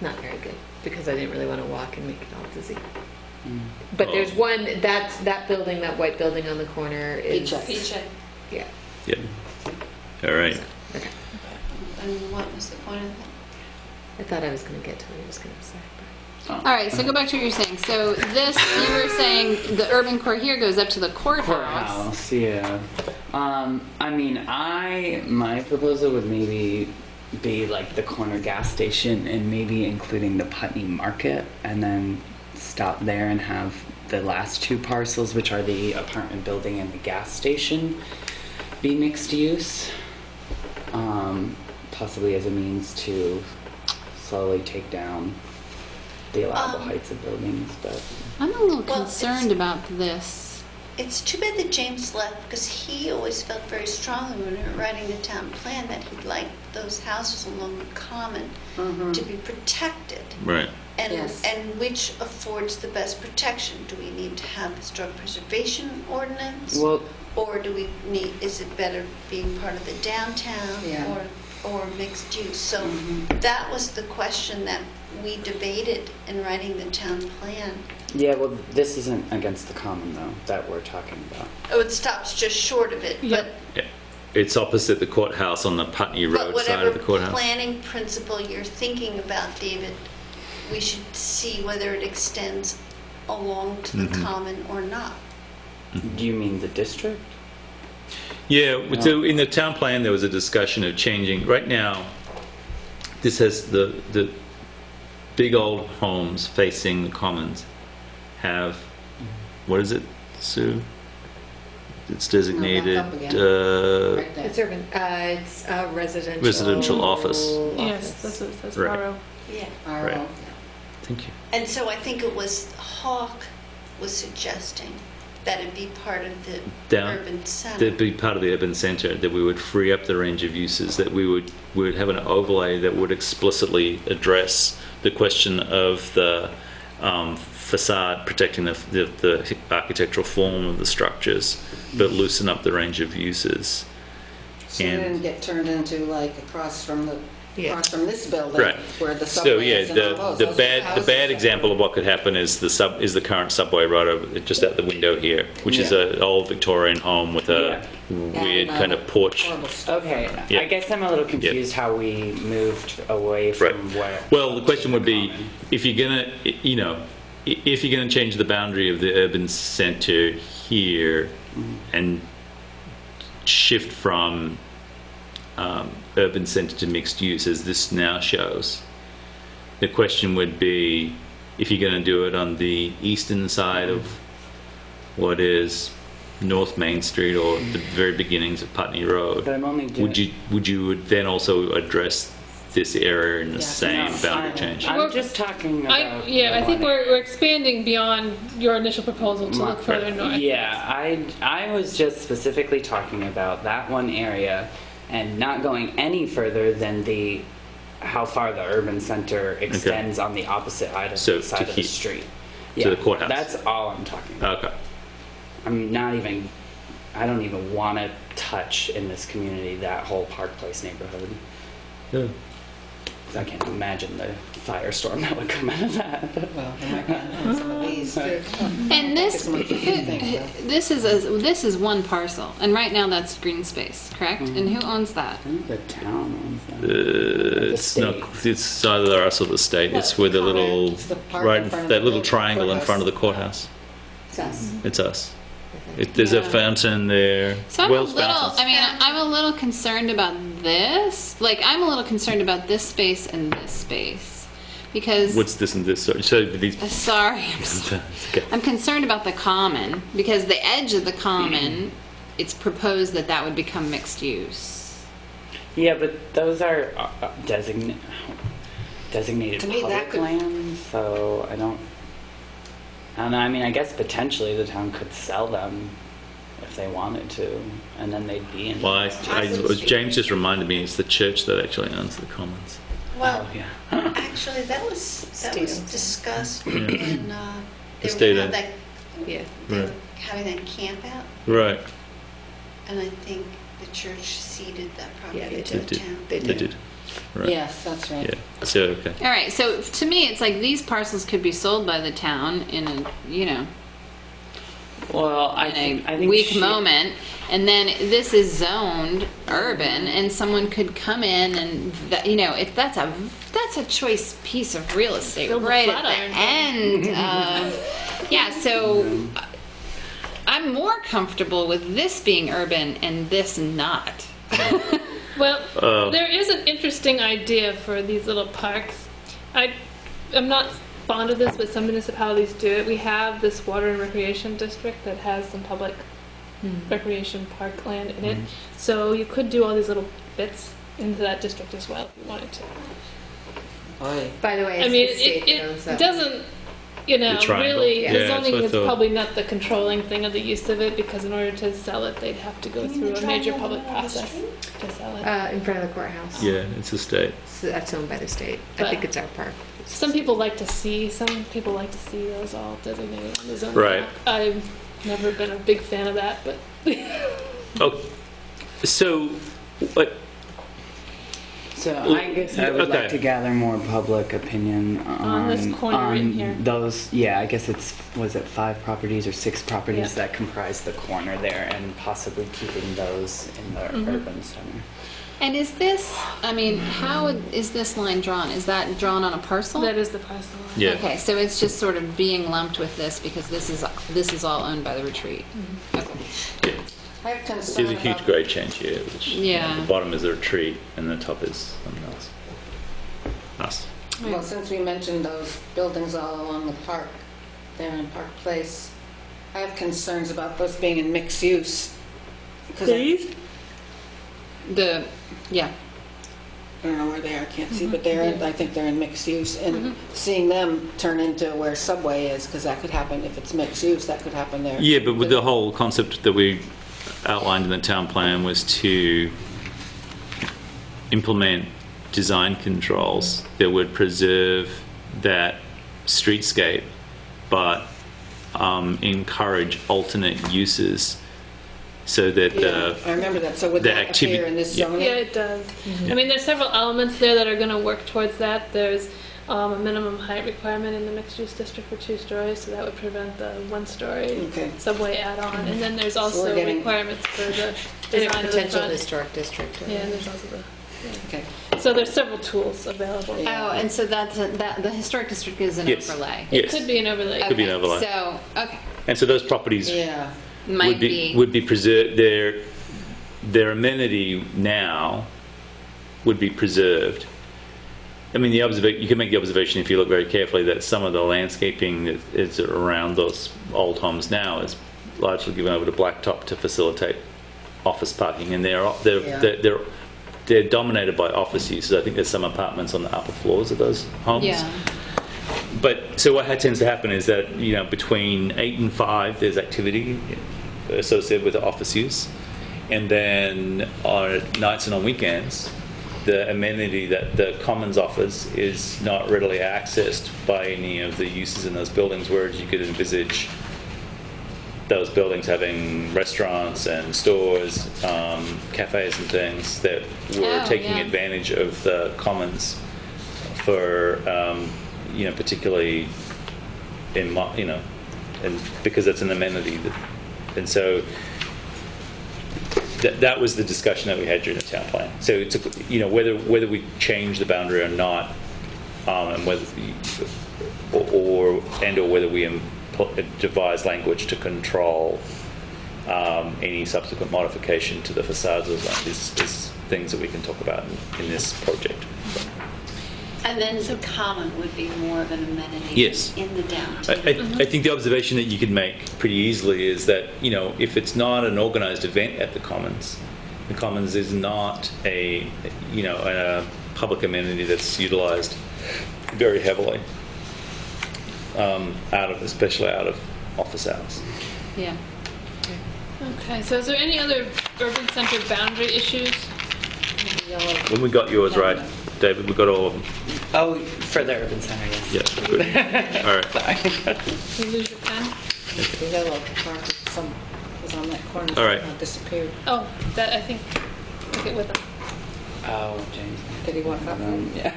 Not very good because I didn't really want to walk and make it all dizzy. But there's one that building, that white building on the corner is. Peach. Yeah. Yep. All right. Okay. And what was the point of that? I thought I was gonna get to what I was gonna say. all right. So go back to what you're saying. So you were saying the urban core here goes up to the courthouse. Courthouse, yeah. I mean, my proposal would maybe be like the corner gas station and maybe including the Putney Market, and then stop there and have the last 2 parcels, which are the apartment building and the gas station, be mixed use. Possibly as a means to slowly take down the allowable heights of buildings, but I'm a little Well, concerned about this. It's too bad that James left because he always felt very strongly when we were writing the town plan that he'd like those houses along the common to be protected. Right. And, Yes. and which affords the best protection? Do we need to have a historic preservation ordinance? well, Or do we need, is it better being part of the downtown Yeah. or mixed use? So that was the question that we debated in writing the town plan. yeah, well, this isn't against the common though that we're talking about. Oh, it stops just short of it, but Yeah. It's opposite the courthouse on the Putney Road But side of the whatever courthouse. planning principle you're thinking about, David, we should see whether it extends along to the common or not. Do you mean the district? Yeah, so in the town plan there was a discussion of changing. Right now, this has the big old homes facing the commons have, what is it, Sue? It's designated up again. Right there. It's urban. It's a residential. Residential office. Yes, that's what it says. Right. RO. Yeah. Right. RO. Thank you. And so I think it was Hawk was suggesting that it be part of the Down- urban center. That'd be part of the urban centre, that we would free up the range of uses, that we would have an overlay that would explicitly address the question of the facade protecting the architectural form of the structures, but loosen up the range of uses. So it didn't get turned into like across from this building, Right. where the subway So yeah, is and all those. the Those bad houses. example of what could happen is the current subway right over just out the window here, which is Yeah. an old Victorian home with a weird And, kind of porch. horrible stuff. Okay, Yeah. I guess I'm a little confused how we moved away from where. Well, the question would be, if you're gonna, if you're gonna change the boundary of the urban centre here and shift from urban centre to mixed use, as this now shows, the question would be, if you're going to do it on the eastern side of what is North Main Street or the very beginnings of Putney Road, But I'm only doing. would you then also address this area in the same No, boundary change? I'm just talking about. I think we're expanding beyond your initial proposal to look further north. Yeah, I was just specifically talking about that one area and not going any further than how far the urban center extends on the opposite side of So the to street. to the courthouse. That's all I'm talking about. Okay. I don't even want to touch in this community that whole Park Place neighborhood. Yeah. 'Cause I can't imagine the firestorm that would come out of that. Well, they might not have some of these too. And this, As much as you think, though. this is one parcel, and right now that's green space, correct? And who owns that? I think the town owns that. It's not. It's either us or the state. It's where the little It's the park right in front of that the little triangle in front of the courthouse. It's us. It's us. There's a fountain there. So I'm Wells a little, fountains. I mean, I'm a little concerned about this. Like, I'm a little concerned about this space and this space. Because, What's this and this? So these. sorry, Okay. I'm concerned about the common, because the edge of the common, it's proposed that that would become mixed use. Yeah, but those are designated To me, that public could- lands, so I don't know. I mean, I guess potentially the town could sell them if they wanted to, and then they'd be in. Well, James just reminded me it's the church that actually owns the commons. Well, Oh, yeah. actually, that was discussed when they state were owned. Yeah. Right. having that camp out, Right. and I think the church ceded that Yeah, property they to They the did. town. They They did. did. Right. Yes, that's right. Yeah. So okay. All right, so to me, it's like these parcels could be sold by the town in a, Well, I in a think weak moment, and then this is zoned urban, and someone could come in and if that's a choice piece of real estate Build a right at Flatiron. the end of so I'm more comfortable with this being urban and this not. Well, Oh. there is an interesting idea for these little parks. I'm not fond of this, but some municipalities do it. We have this water and recreation district that has some public recreation park land in it. So you could do all these little bits into that district as well if you wanted to. Oy. By the way, I it's mean, the state that owns it that. doesn't, The triangle? really, Yeah, the that's zoning what I is thought. probably not the controlling thing of the use of it, because in order to sell it, they'd have to go through a major public process to sell it. In front of the courthouse. Yeah, it's a state. So that's owned by the state. I But- think it's our park. Some people like to see those all designated on the zoning Right. map. I've never been a big fan of that, but Oh, so, but So I guess I would Okay. like to gather more public opinion On this corner in here. those. Yeah, I guess was it 5 proproperties or 6 properties Yeah. that comprise the corner there, and possibly keeping those in the Mm-hmm. urban center. And is this, I mean, how is this line drawn? Is that drawn on a parcel? that is the parcel line. yeah. Okay, so it's just sort of being lumped with this because this is all owned by the retreat. Okay. I have concern There's a huge about grade change here. Which, Yeah. The bottom is a retreat, and the top is something else. Us. Well, since we mentioned those buildings all along the park, there in Park Place, I have concerns about those being in mixed use. Because I Yeah. don't know where they are, I can't see, but I think they're in mixed use. And seeing them turn into where Subway is, because that could happen, if it's mixed use, that could happen there. Yeah, but with the whole concept that we outlined in the town plan was to implement design controls that would preserve that streetscape, but encourage alternate uses so that Yeah, I remember that. So would the that appear in this zoning? Yeah, it does. I mean, there's several elements there that are going to work towards that. There's a minimum height requirement in the mixed-use district for 2 stories, so that would prevent the 1-story Okay. subway add-on. And then there's So also we're getting- requirements for the And a design of the potential front. historic district. Yeah, and there's also the. Okay. So there's several tools available. Oh, and so that the historic district is an Yes. overlay. It Yes. could be an overlay. Could be an overlay. So, okay. And so those properties Yeah. Might be. would be preserved. Their amenity now would be preserved. I mean, you can make the observation if you look very carefully that some of the landscaping that is around those old homes now is largely given over to blacktop to facilitate office parking, and they're dominated by office uses. I think there's some apartments on the upper floors of those homes. Yeah. But so what tends to happen is that between 8 and 5 there's activity associated with the office use, and then on nights and on weekends the amenity that the Commons offers is not readily accessed by any of the uses in those buildings, whereas you could envisage those buildings having restaurants and stores, cafes and things that were taking advantage of the Commons for particularly in and because it's an amenity and so that was the discussion that we had during the town plan. So it's whether we change the boundary or not, and whether or whether we devise language to control any subsequent modification to the facades is things that we can talk about in this project. And then the common would be more of an amenity Yes. in the downtown. I think the observation that you could make pretty easily is that if it's not an organised event at the Commons is not a public amenity that's utilised very heavily, especially out of office hours. Yeah. Okay, so is there any other urban center boundary issues? When we got yours right, David, we got all of them. Oh, for the urban center, yes. Yeah, good. All right. You lose your pen? The yellow part was on that corner. All right. Disappeared. Oh, that I think took it with him. Oh, James. Did he walk up? Yeah.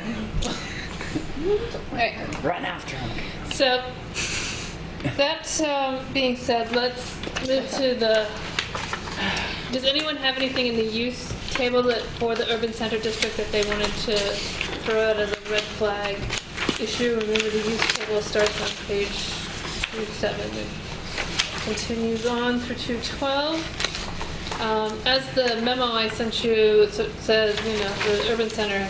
All right. Run after him. So, that being said, let's move to the. Does anyone have anything in the use table for the urban center district that they wanted to throw out as a red flag issue? Remember, the use table starts on page 27 and continues on through 212. As the memo I sent you says, the urban center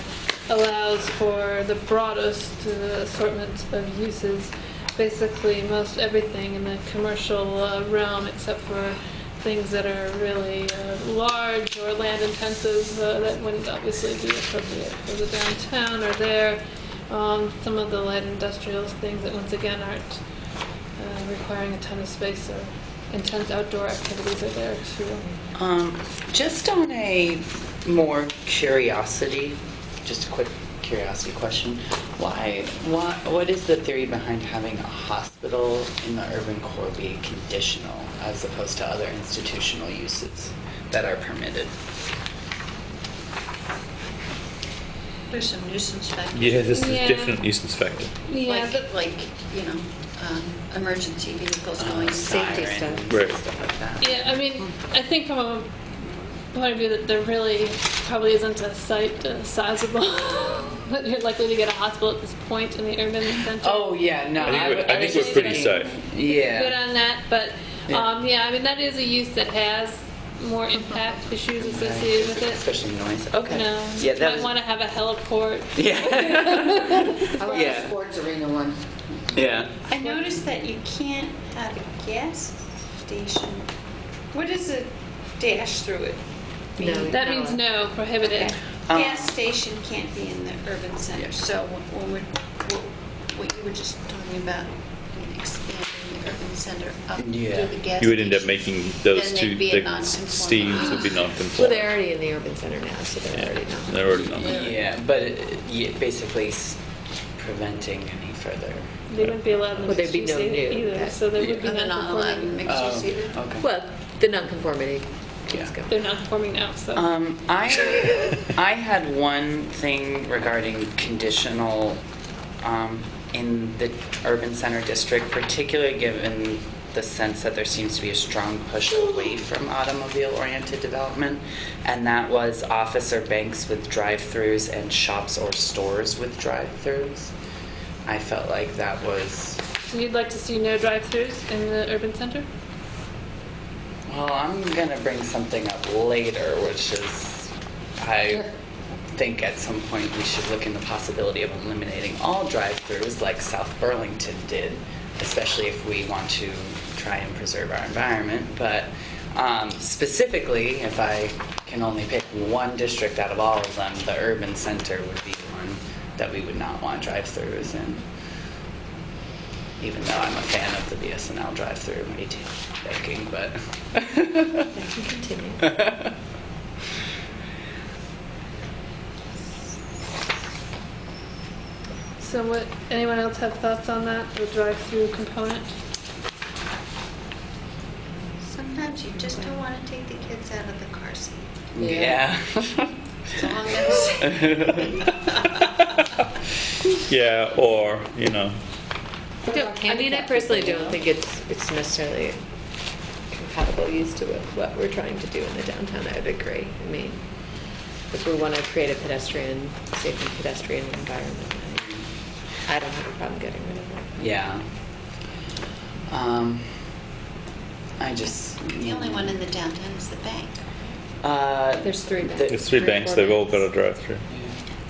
allows for the broadest assortment of uses, basically most everything in the commercial realm except for things that are really large or land intensive that wouldn't obviously be appropriate for the downtown are there. Some of the light industrial things that once again aren't requiring a ton of space or intense outdoor activities are there too. Just on a more curiosity, just a quick curiosity question. What is the theory behind having a hospital in the urban core be conditional as opposed to other institutional uses that are permitted? There's some nuisance factors. Yeah, this is Yeah. definite nuisance factor. Yeah, Like, emergency vehicles going Safety Siren, stuff. Right. stuff like that. yeah. I mean, I think from a point of view that there really probably isn't a site sizable that you're likely to get a hospital at this point in the urban center. Oh yeah, no. I think we're pretty safe. Good Yeah. on that, but Yeah. I mean that is a use that has more impact issues associated with it. Especially noise. Okay. You Yeah, that might was. want to have a heliport. Yeah. I like Yeah. the sports arena one. Yeah. I noticed that you can't have a gas station. What does a dash through it mean? No. That means no, prohibited. Okay. Gas station can't be in the urban center. So what you were just talking about, expanding the urban center up to Yeah. the gas You would end up station, making those then two, they'd be a the non-conforming steams would be use. Well, non-conforming. they're already in the urban center now, so they're already not. They're already not. Yeah, but basically preventing any further. They wouldn't be allowed in the Would there be mixed no use new either, that- so there would be They're not allowed in non-conforming. mixed use either. Okay. Well, the nonconformity keeps Yeah. going. They're non-conforming now, so. I had one thing regarding conditional in the urban center district, particularly given the sense that there seems to be a strong push away from automobile-oriented development, and that was office or banks with drive-throughs and shops or stores with drive-throughs. I felt like that was... So you'd like to see no drive-throughs in the urban center? Well, I'm going to bring something up later, which is I think at some point we should look into the possibility of eliminating all drive-throughs like South Burlington did, especially if we want to try and preserve our environment. But specifically, if I can only pick one district out of all of them, the urban center would be one that we would not want drive-throughs in. Even though I'm a fan of the BSNL drive-through ATM banking, but... Thank you, continue. So what, anyone else have thoughts on that, the drive-through component? Sometimes you just don't want to take the kids out of the car seat. Yeah. As long as... Yeah, or, I personally don't think it's necessarily compatible use to what we're trying to do in the downtown. I would agree. I mean, if we want to create a safe and pedestrian environment, I don't have a problem getting rid of it. Yeah. I just... The only one in the downtown is the bank. There's 3 banks. There's 3 banks, they've all got a drive-through.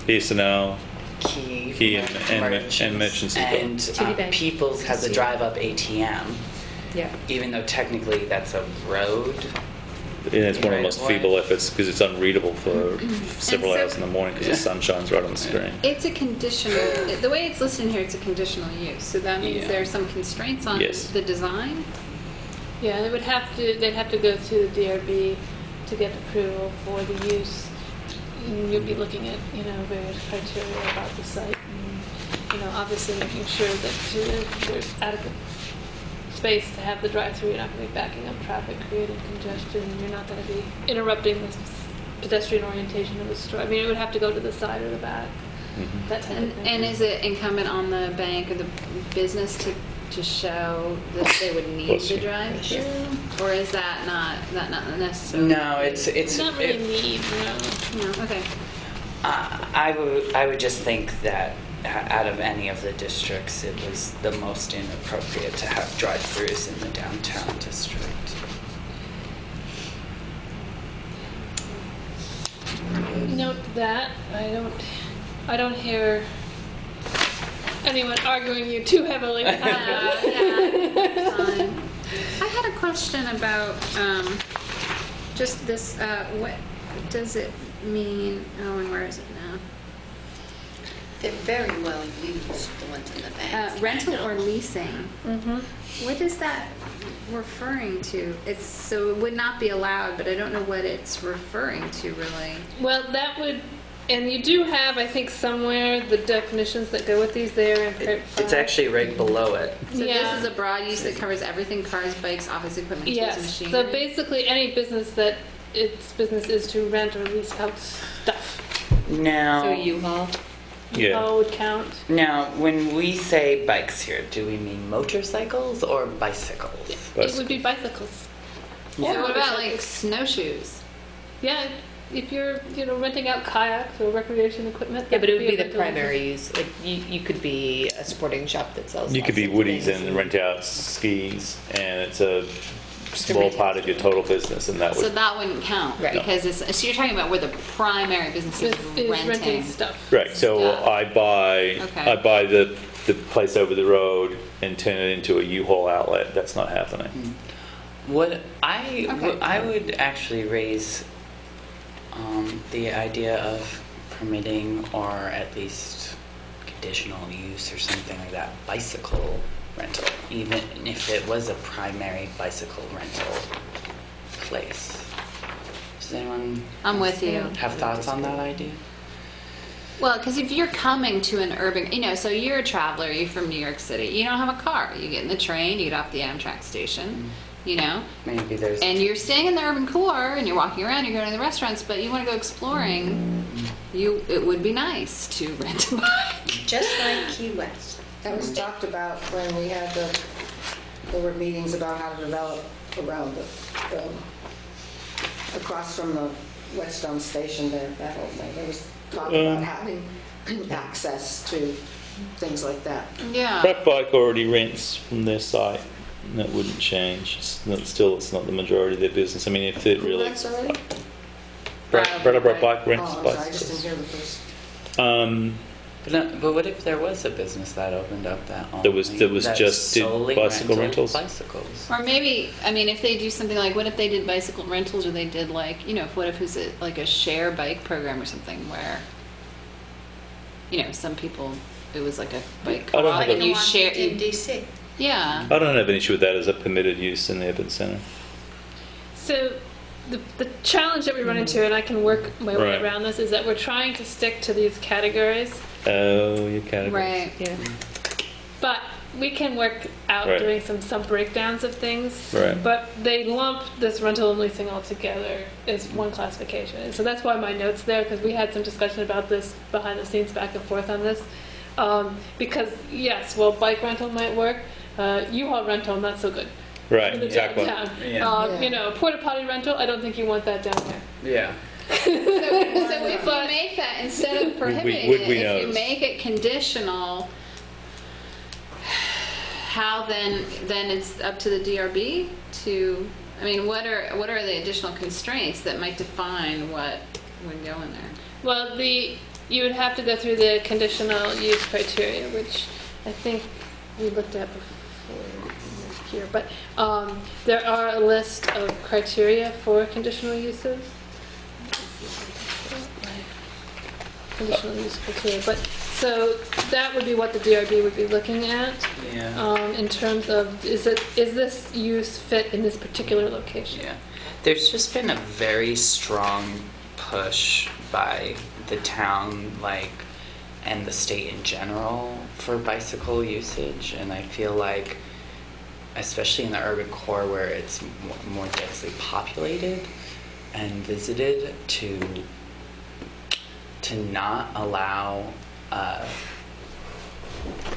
BSNL, Key and Merchants as well. And TD Bank. People's has a drive-up ATM, Yeah. even though technically that's a road. And it's one of the most Right. feeble efforts because it's unreadable for several And so- hours in the morning because the sun shines right on the screen. It's a conditional, the way it's listed in here, it's a conditional use. So that means Yeah. there are some constraints on Yes. the design. Yeah, they'd have to go through the DRB to get approval for the use. And you'll be looking at, various criteria about the site. And, obviously making sure that there's adequate space to have the drive-through. You're not going to be backing up traffic, creating congestion. You're not going to be interrupting the pedestrian orientation of the store. I mean, it would have to go to the side or the back. Mhm. That type of thing. And is it incumbent on the bank or the business to show that they would need Bless the you. drive-through? Or is that not necessarily? No, it's not really need, No, okay. I would just think that out of any of the districts, it was the most inappropriate to have drive-throughs in the downtown district. Note that I don't hear anyone arguing you too heavily. Fine. I had a question about just this. What does it mean? Oh, and where is it now? They're very well used, the ones in the bank. Rental or leasing. Mm-hmm. What is that referring to? So it would not be allowed, but I don't know what it's referring to really. Well, that would, and you do have, I think, somewhere the definitions that go with these there in part 5. It's actually right below it. So Yeah. this is a broad use that covers everything: cars, bikes, office equipment, tools, and Yes. machinery. So basically, any business that its business is to rent or lease out stuff. Now, So U-Haul. Yeah. All would count. now, when we say bikes here, do we mean motorcycles or bicycles? It would be bicycles. So what about like snowshoes? Yeah, if you're renting out kayaks or recreation equipment. Yeah, but it would be a the rental. primary use. Like you could be a sporting shop that sells. You could be lots of Woody's things. and rent out skis, and it's a small part of your total business, and that So would... that wouldn't count Right. because so you're talking about where the primary business is Is renting. renting stuff. Right, so Stuff. I buy Okay. the place over the road and turn it into a U-Haul outlet. That's not happening. What I Okay. would actually raise the idea of permitting or at least conditional use or something like that bicycle rental, even if it was a primary bicycle rental place. Does anyone I'm with you. have thoughts on that idea? Well, because if you're coming to an urban, so you're a traveler, you're from New York City, you don't have a car. You get in the train, you get off the Amtrak station, Maybe there's. and you're staying in the urban core, and you're walking around, you're going to the restaurants, but you want to go exploring. It would be nice to rent a bike. Just like Key West. That was talked about when we had there were meetings about how to develop around across from the Whetstone Station there, that whole thing. There was talk about having access to things like that. Yeah. Brat Bike already rents from their site, and that wouldn't change. It's not the majority of their business. I mean, if it really... That's already? Brattleboro Bike rents Oh, I'm sorry, I bicycles. just didn't hear the first. But what if there was a business that opened up that only, There was that just did solely bicycle rented rentals? Bicycles. Or maybe, if they do something like, what if they did bicycle rentals, or they did what if it's like a share bike program or something where, some people, it was like a bike I don't co-op have and a- you share, in DC. yeah. I don't have an issue with that as a permitted use in the urban centre. So the challenge that we run into, and I can work my way Right. around this, is that we're trying to stick to these categories, Oh, your categories. Right. Yeah. but we can work out Right. doing some breakdowns of things. Right. But they lump this rental and leasing all together as one classification. And so that's why my note's there, because we had some discussion about this behind the scenes, back and forth on this. Because, yes, bike rental might work. U-Haul rental, not so good. Right, In the exactly. downtown. Yeah. Porta potty rental, I don't think you want that down there. Yeah. So if you make that, instead of prohibiting would it, we if know? you make it conditional, how then it's up to the DRB to, what are the additional constraints that might define what would go in there? Well, you would have to go through the conditional use criteria, which I think we looked at before here. But there are a list of criteria for conditional uses. Conditional use criteria. But so that would be what the DRB would be looking at Yeah. in terms of is this use fit in this particular location? Yeah. There's just been a very strong push by the town, and the state in general for bicycle usage, and I feel like, especially in the urban core where it's more densely populated and visited, to not allow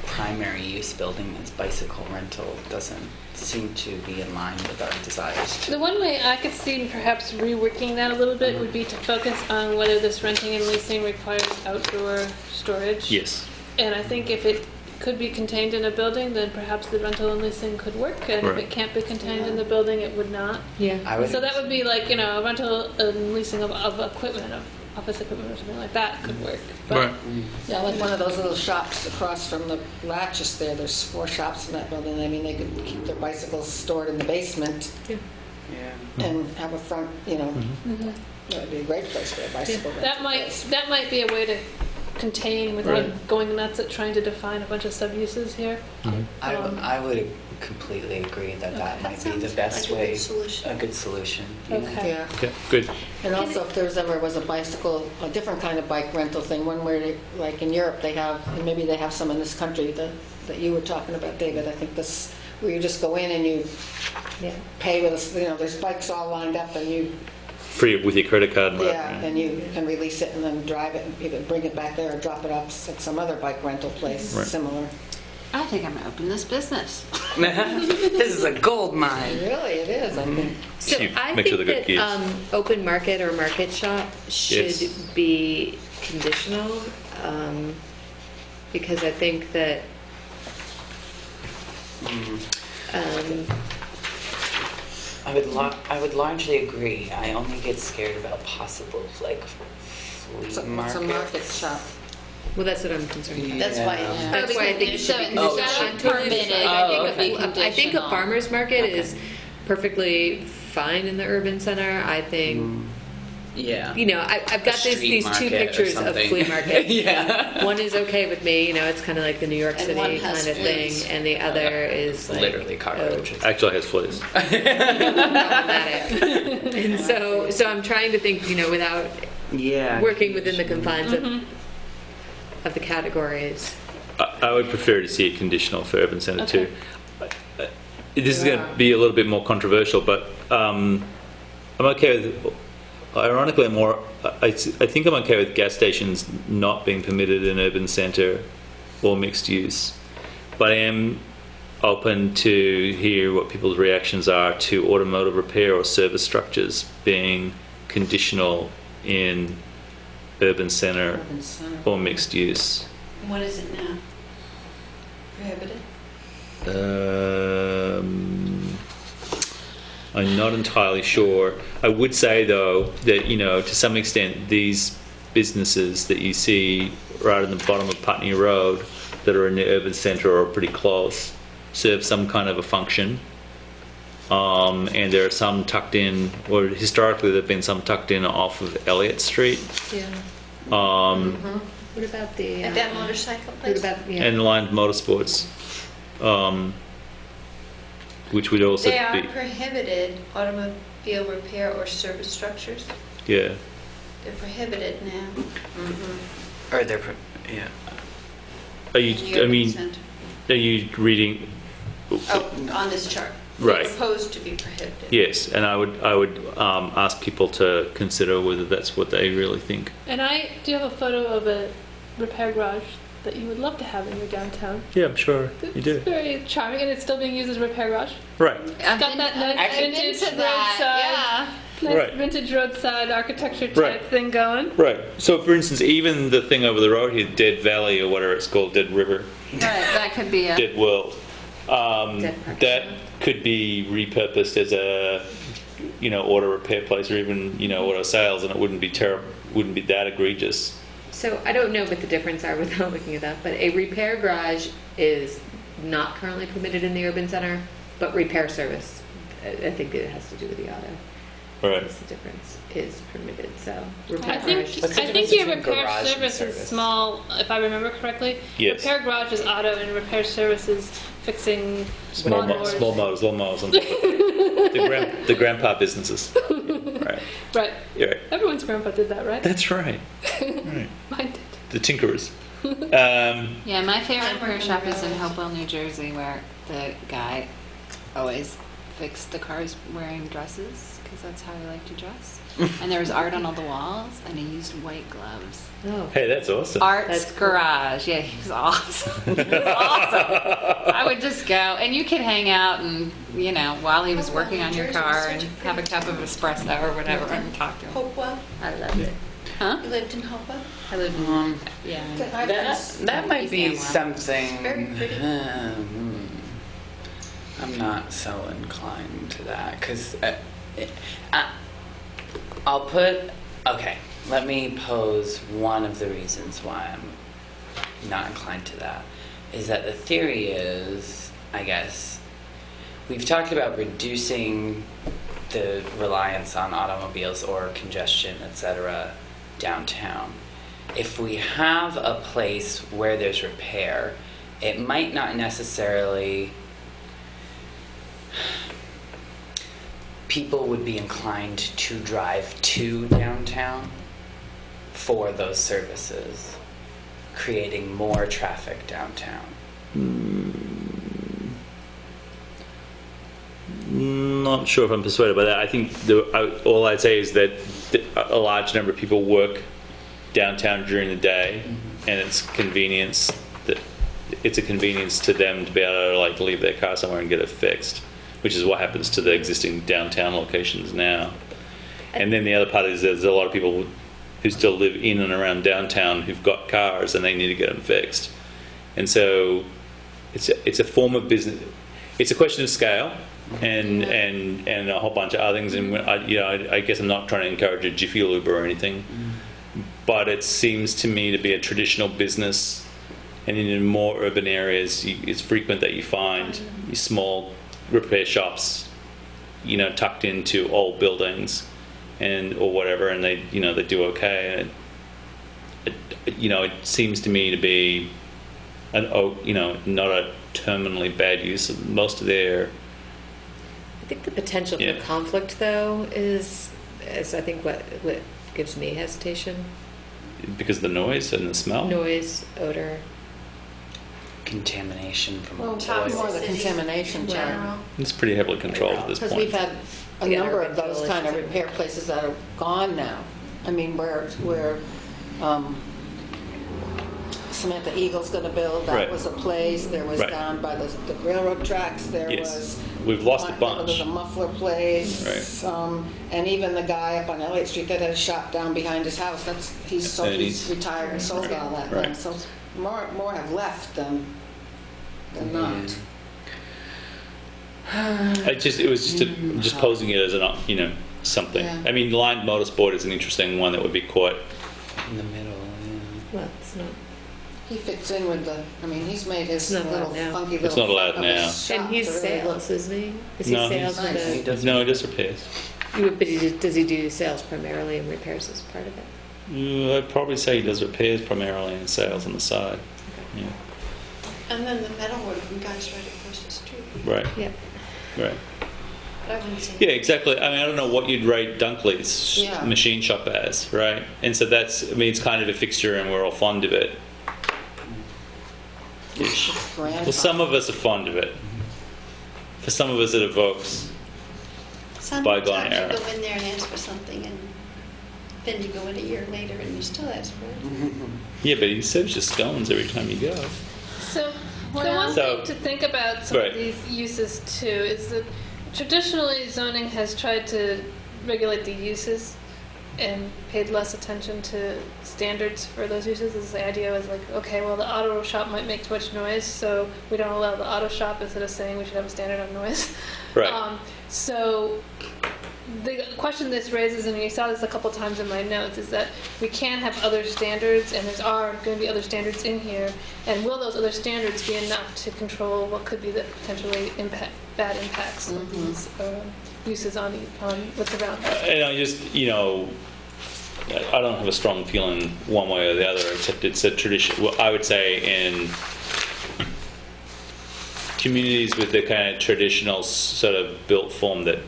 primary use building that's bicycle rental doesn't seem to be in line with our desires. The one way I could see perhaps reworking that a little bit would be to focus on whether this renting and leasing requires outdoor storage. Yes. And I think if it could be contained in a building, then perhaps the rental and leasing could work. And if Right. it can't be contained in the building, it would not. Yeah. I would So that would be like, a rental and leasing of equipment, of office equipment or something like that could work. But Yeah, like one of those little shops across from the Latches there. There's 4 shops in that building. They could keep their bicycles stored in the basement Yeah. and have a front, That would be a great place for a bicycle rental. that might be a way to contain without going nuts at trying to define a bunch of sub-uses here. I would completely agree that might be the best way, a good solution. Okay. Yeah. Okay, good. And also, if there ever was a bicycle, a different kind of bike rental thing, one where, like in Europe, they have, and maybe they have some in this country that you were talking about, David. I think this, where you just go in and you pay with, there's bikes all lined up, and you Free with your credit card. and you can release it and then drive it and either bring it back there or drop it off at some other bike rental place Right. similar. I think I'm going to open this business. This is a gold mine. Really, it is. I think. So You I make sure think they're good that kids. open market or market shop should Yes. be conditional, because I think that I would largely agree. I only get scared about possible flea It's a markets. market shop. well, that's what I'm concerned about. That's why. Yeah. That's why I think it should be So conditional. instead of permitted, it would be I think a conditional. farmer's market is perfectly fine in the urban center. I think, Yeah. I've got street these two market or pictures of something. flea markets. Yeah. One is okay with me, it's kind of like the New York And City one kind has of thing, fleas. and the other is like Literally cockroaches. Actually has fleas. problematic. And so I'm trying to think, without Yeah. working within the confines of of the categories. I would prefer to see it conditional for urban centre too. This is going to be a little bit more controversial, but I'm okay with. Ironically, I think I'm okay with gas stations not being permitted in urban centre or mixed use, but I am open to hear what people's reactions are to automotive repair or service structures being conditional in urban centre or mixed use. What is it now? Prohibited? I'm not entirely sure. I would say though that, you know, to some extent these businesses that you see right at the bottom of Putney Road that are in the urban centre or pretty close serve some kind of a function. And there are some tucked in, or historically there have been some tucked in off of Elliott Street. Yeah. What about the... At that motorcycle place? What about, And Lined Motorsports, which would also They are be... prohibited, automobile repair or service structures. Yeah. They're prohibited now. Or they're, yeah. Are in the you, I urban mean, center. are you reading... Oh, on this chart. Right. They're proposed to be prohibited. Yes, and I would ask people to consider whether that's what they really think. And I do have a photo of a repair garage that you would love to have in your downtown. Yeah, I'm sure you do. It's very charming, and it's still being used as a repair garage. Right. It's got that nice vintage roadside, nice Right. vintage roadside architecture type Right. thing going. Right. So, for instance, even the thing over the road here, Dead Valley or whatever it's called, Dead River, Right, that could be a... Dead World, Dead Park. that could be repurposed as a, you know, auto repair place or even, you know, auto sales, and it wouldn't be wouldn't be that egregious. So I don't know what the difference are without looking at that, but a repair garage is not currently permitted in the urban center, but repair service, I think it has to do with the auto. Right. That's the difference, is permitted, so repair I think garage. What's the I difference think your between repair garage and service is service? small, if I remember correctly. Yes. Repair garage is auto, and repair service is fixing Small lawnmowers. motors, on top of it. The grandpa businesses. Right. Right. You're right. Everyone's grandpa did that, right? That's right. Right. Mine did. The tinkerers. Yeah, my favorite repair shop is in Hopewell, New Jersey, where the guy always fixed the cars wearing dresses, because that's how he liked to dress. And there was art on all the walls, and he used white gloves. Oh, Hey, that's awesome. Art's That's cool. Garage. Yeah, he was awesome. He was awesome. I would just go, and you could hang out and, you know, while he was working on your car and have a cup of espresso or whatever and talk to him. Hopewell? I loved it. Huh? You lived in Hopewell? I lived in, yeah. That might be East something. Very pretty. I'm not so inclined to that because I'll put. Okay, let me pose one of the reasons why I'm not inclined to that. Is that the theory is, I guess, we've talked about reducing the reliance on automobiles or congestion, etc., downtown. If we have a place where there's repair, it might not necessarily... People would be inclined to drive to downtown for those services, creating more traffic downtown. Not sure if I'm persuaded by that. I think all I'd say is that a large number of people work downtown during the day, and it's a convenience to them to be able to like leave their car somewhere and get it fixed, which is what happens to the existing downtown locations now. And then the other part is there's a lot of people who still live in and around downtown who've got cars and they need to get them fixed. And so it's a form of business. It's a question of scale and a whole bunch of other things. And I guess I'm not trying to encourage a Jiffy Lube or anything, but it seems to me to be a traditional business. And in more urban areas, it's frequent that you find small repair shops, tucked into old buildings, or whatever, and they do okay. And it seems to me to be not a terminally bad use of most of their. I think the potential for conflict, though, is I think what gives me hesitation. because of the noise and the smell. Noise, odor. Contamination from Well, toys. more the contamination part. General. It's pretty heavily controlled at this Because point. we've had a Yeah, number our of those rental kind of issues. repair places that are gone now. I mean, where Samantha Eagle's going to build, that Right. was a place. There was Right. down by the railroad tracks, there Yes. was... We've lost a There bunch. was a muffler place. Right. And even the guy up on Elliott Street that had a shop down behind his house, he's retired and sold all that now. Right. So more have left than not. It was just posing it as something. Yeah. I mean, lined motorsport is an interesting one that would be caught. In the middle, Well, it's not. He fits in with he's made his It's not little allowed now. funky little... It's not allowed of a now. shop And he's to really look. sales, isn't he? Is No, he sales he's- with He a... does- No, it just repairs. Does he do sales primarily and repairs as part of it? I'd probably say he does repairs primarily and sales on the side. Yeah. And then the metalworking guy's right across the street. Right. Yeah. Right. But I wouldn't say. Yeah, exactly. I mean, I don't know what you'd rate Dunkley's Yeah. machine shop as, right? And so it's kind of a fixture and we're all fond of it. Ish. Well, some of us are fond of it. For some of us, it evokes. Bygone Sometimes era. you go in there and ask for something, and then you go in a year later and you still ask for it. Yeah, but he serves you scones every time you go. So the one So- thing to think about some Right. of these uses too is that traditionally zoning has tried to regulate the uses and paid less attention to standards for those uses. The idea was like, okay, well the auto shop might make too much noise, so we don't allow the auto shop instead of saying we should have a standard on noise. Right. So the question this raises, and you saw this a couple times in my notes, is that we can have other standards, and there are going to be other standards in here, and will those other standards be enough to control what could be the potentially bad impacts of these uses on what's around us? And I don't have a strong feeling one way or the other, except it's a tradition. Well, I would say in communities with the kind of traditional sort of built form that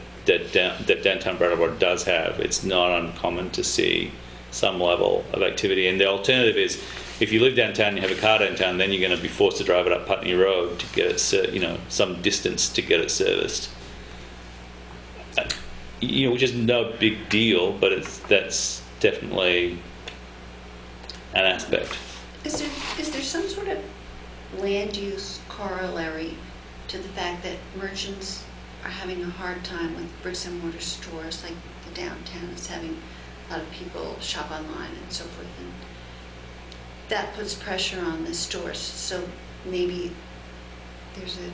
downtown Brattleboro does have, it's not uncommon to see some level of activity. And the alternative is, if you live downtown and you have a car downtown, then you're going to be forced to drive it up Putney Road to get it, some distance to get it serviced. Which is no big deal, but that's definitely an aspect. Is there some sort of land use corollary to the fact that merchants are having a hard time with bricks and mortar stores, like the downtown is having a lot of people shop online and so forth, and that puts pressure on the stores, so maybe there's a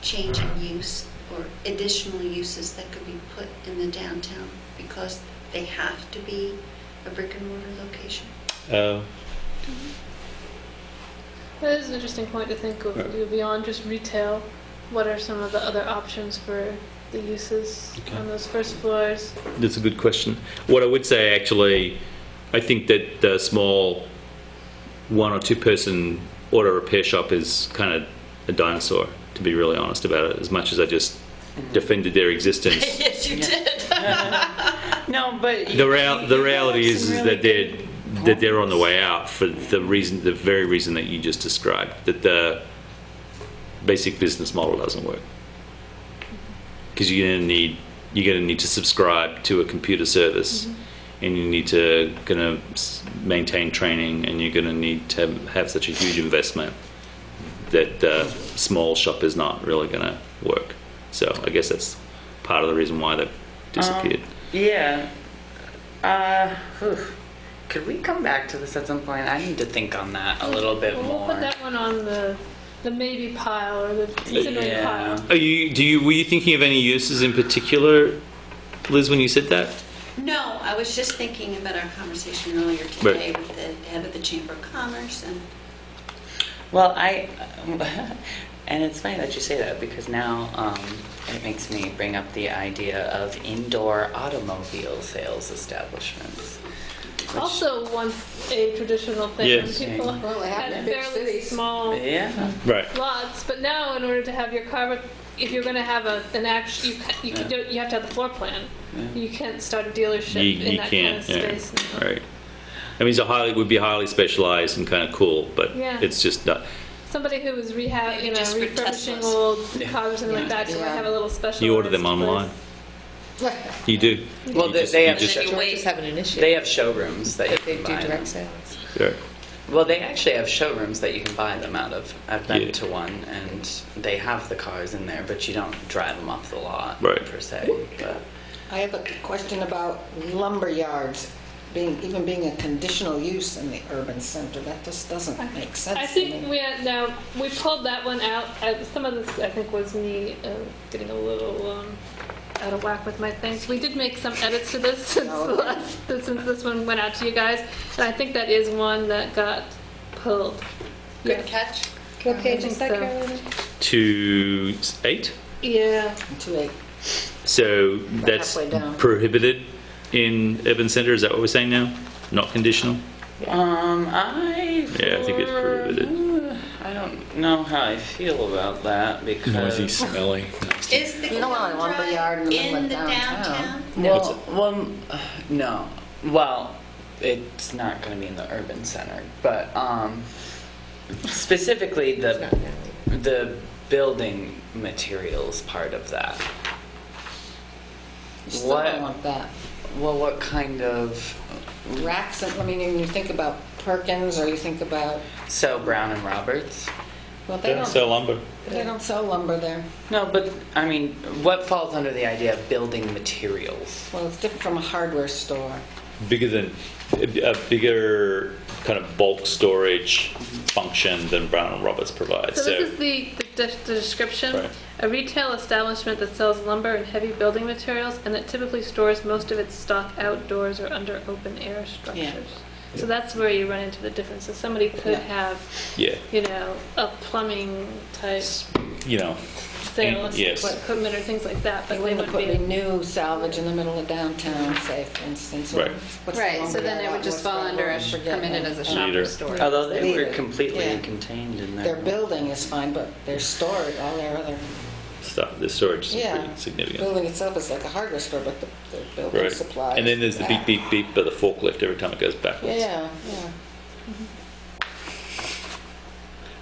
change in use or additional uses that could be put in the downtown because they have to be a brick and mortar location? That is an interesting point to think of. Right. Beyond just retail, what are some of the other options for the uses on those first floors? That's a good question. What I would say, actually, I think that the small 1 or 2 person auto repair shop is kind of a dinosaur, to be really honest about it, as much as I just defended their existence. Yes, you did. No, but The reality is that they're on the way out for the very reason that you just described, that the basic business model doesn't work. Because you're going to need to subscribe to a computer service, and you need to maintain training, and you're going to need to have such a huge investment that the small shop is not really going to work. So I guess that's part of the reason why they've disappeared. Yeah. Could we come back to this at some point? I need to think on that a little bit We'll more. put that one on the maybe pile or the considering Yeah. pile. Were you thinking of any uses in particular, Liz, when you said that? No, I was just thinking about our conversation earlier today with the head of the Chamber of Commerce and Well, and it's funny that you say that because now it makes me bring up the idea of indoor automobile sales establishments. which- Also once a traditional thing Yes. when people Well, they happen had in big fairly cities. small Yeah. Right. lots, but now in order to have your car, if you're going to have an actual, you have to have the floor plan. You can't start a dealersip in You that can't. kind of space now. Right. I mean, it would be highly specialized and kind of cool, but Yeah. it's just not. Somebody who was Maybe just for refurbishing Teslas. old cars or something like that, so Yeah. might have a little special. You order them online. You do. Well, You they, just- they you have just- show- We're just having an issue. they have showrooms that you They can do buy direct them. sales. Yeah. Well, they actually have showrooms that you can buy them out of. I've been Yeah. to one, and they have the cars in there, but you don't drive them off the lot Right. per se. But I have a question about lumber yards even being a conditional use in the urban center. That just doesn't make sense I to think me. we pulled that one out. Some of this I think was me getting a little out of whack with my things. We did make some edits to this since since this one went out to you guys, and I think that is one that got pulled. Good Yes. catch. What page is that, so. Carolina? 2-8. Yeah. Too late. So that's halfway down. prohibited in urban center. Is that what we're saying now? Not conditional. I think it's prohibited. I don't know how I feel about that because Noisy, smelly. Is the You don't want a Kiln lumber Drive yard in the middle in of the downtown. downtown? no. Well, it's not going to be in the urban center, but specifically It's not now. the building materials part of that. You still What? don't want that. Well, what kind of? Racks, I mean, when you think about Perkins or you think about, So Brown and Roberts? well, they Don't sell lumber. they don't sell lumber there. No, but I mean, what falls under the idea of building materials? Well, it's different from a hardware store. Bigger kind of bulk storage function than Brown and Roberts provides. So this is the description. Right. A retail establishment that sells lumber and heavy building materials and that typically stores most of its stock outdoors or under open air structures. So that's where you run into the difference. So somebody could Yeah. have, Yeah, a plumbing type you know, sale of yes. equipment or things like that, They but they wouldn't would put any be. new salvage in the middle of downtown, say, for instance. or Right. what's the Right, so lumber then yard it would out just West fall under Brattleboro? a Forget permitted it. as a Leader. shopper store. Although they were Leader. completely Yeah. contained in Their there. building is fine, but their storage, all their other, stuff. The storage is yeah. pretty significant. Building itself is like a hardware store, but the building Right. supplies. And then there's the beep, that. beep, beep of the forklift every time it goes backwards. Yeah.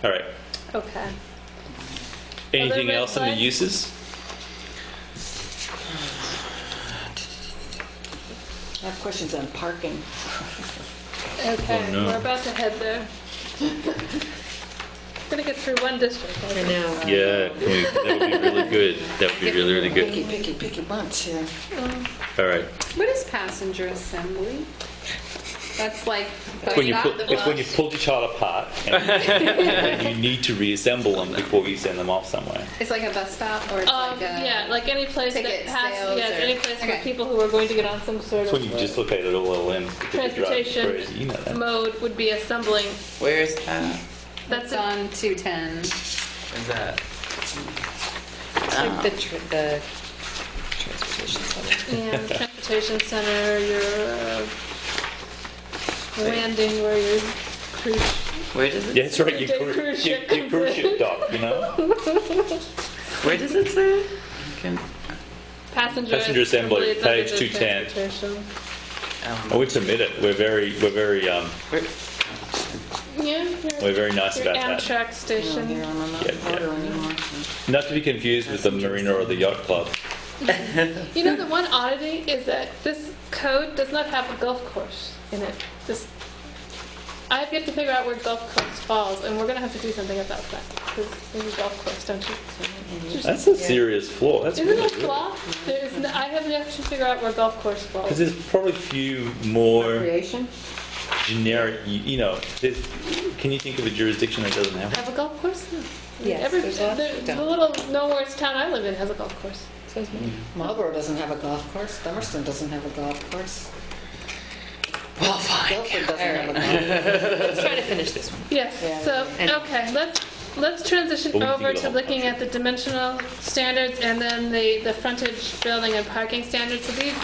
All right. Okay. Anything red else in the flags? uses? I have questions on parking. Okay, Oh, no. we're about to head there. Gonna get through one district. I know. Yeah, that would be really good. That would be really, really good. Picky bunch here. All right. What is passenger assembly? That's like It's when you putting pull, out the it's when you bus. pull your child apart and you need to reassemble them before you send them off somewhere. It's like a bus stop, or it's like a Yeah, like any place that ticket has, sales yes, or- any place for okay. people who are going to get on some sort It's when of you dislocate it all in because it drives you transportation crazy. You know that. mode would be assembling. Where is that? That's That's on 210. Is that? It's like the transportation center. Yeah, transportation center, your landing where your cruise. Where does it? Yeah, that's right. Your cruise ship Your comes cruise in. ship dock, you know? Where does it say? Can, Passenger Assembly, it's under page the 210. transportation. Oh, we permit it. We're very where, Yeah, We're very nice your about that. Amtrak station. Here I'm not Yeah, order yeah. anymore. Not to be confused with the marina or the yacht club. You know, the one oddity is that this code does not have a golf course in it. I've yet to figure out where golf course falls, and we're going to have to do something about that. Because there's a golf course, don't you? That's a serious flaw. That's Isn't really it a flaw? I have yet to figure out where golf course Because falls. there's probably few more Recreation? generic, you know, can you think of a jurisdiction that doesn't have one? Have a golf course? Yes, there's lots that the don't. little nowhere's town I live in has a golf course. So is mine. Marlboro doesn't have a golf course. Dummerston doesn't have a golf course. well, fine. Guilford doesn't have a All golf course. Let's try to finish this one. Yes, Yeah. so, And- okay, let's transition But we can over do the to whole looking bunch. at the dimensional standards and then the frontage, building, and parking standards. So these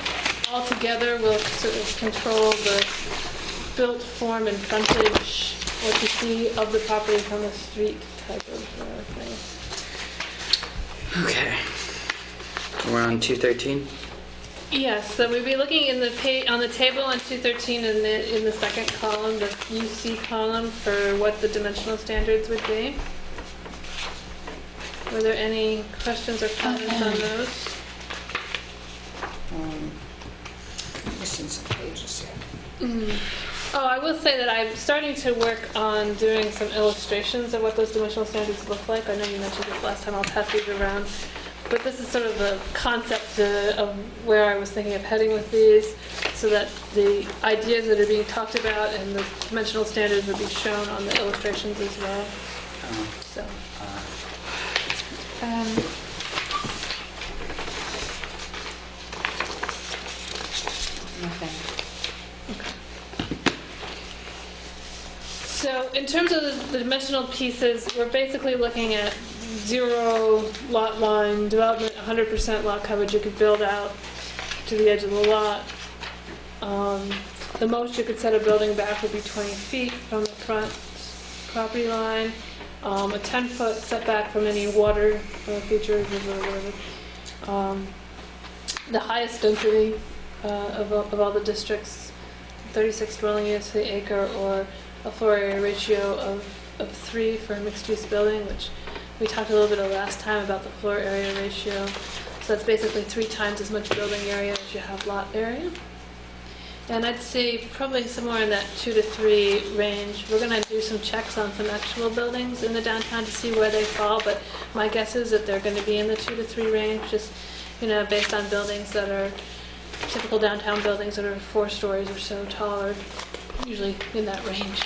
all together will sort of control the built form and frontage, what you see of the property from the street type of thing. Okay. We're on 213. Yes, so we'd be looking in the on the table on 213 in the second column, the UC column, for what the dimensional standards would be. Were there any questions or comments on those? Missing some pages here. Oh, I will say that I'm starting to work on doing some illustrations of what those dimensional standards look like. I know you mentioned it last time. I'll pass these around. But this is sort of a concept of where I was thinking of heading with these, so that the ideas that are being talked about and the dimensional standards would be shown on the illustrations as well. So. So in terms of the dimensional pieces, we're basically looking at 0 lot line development, 100% lot coverage you could build out to the edge of the lot. The most you could set a building back would be 20 feet from the front property line. A 10-foot setback from any water features or whatever. The highest density of all the districts, 36 dwelling units to the acre, or a floor area ratio of 3 for a mixed-use building, which we talked a little bit last time about the floor area ratio. So that's basically 3 times as much building area as you have lot area. And I'd say probably somewhere in that 2 to 3 range. We're going to do some checks on some actual buildings in the downtown to see where they fall, but my guess is that they're going to be in the 2 to 3 range, just based on buildings that are typical downtown buildings that are 4 stories or so tall, or usually in that range.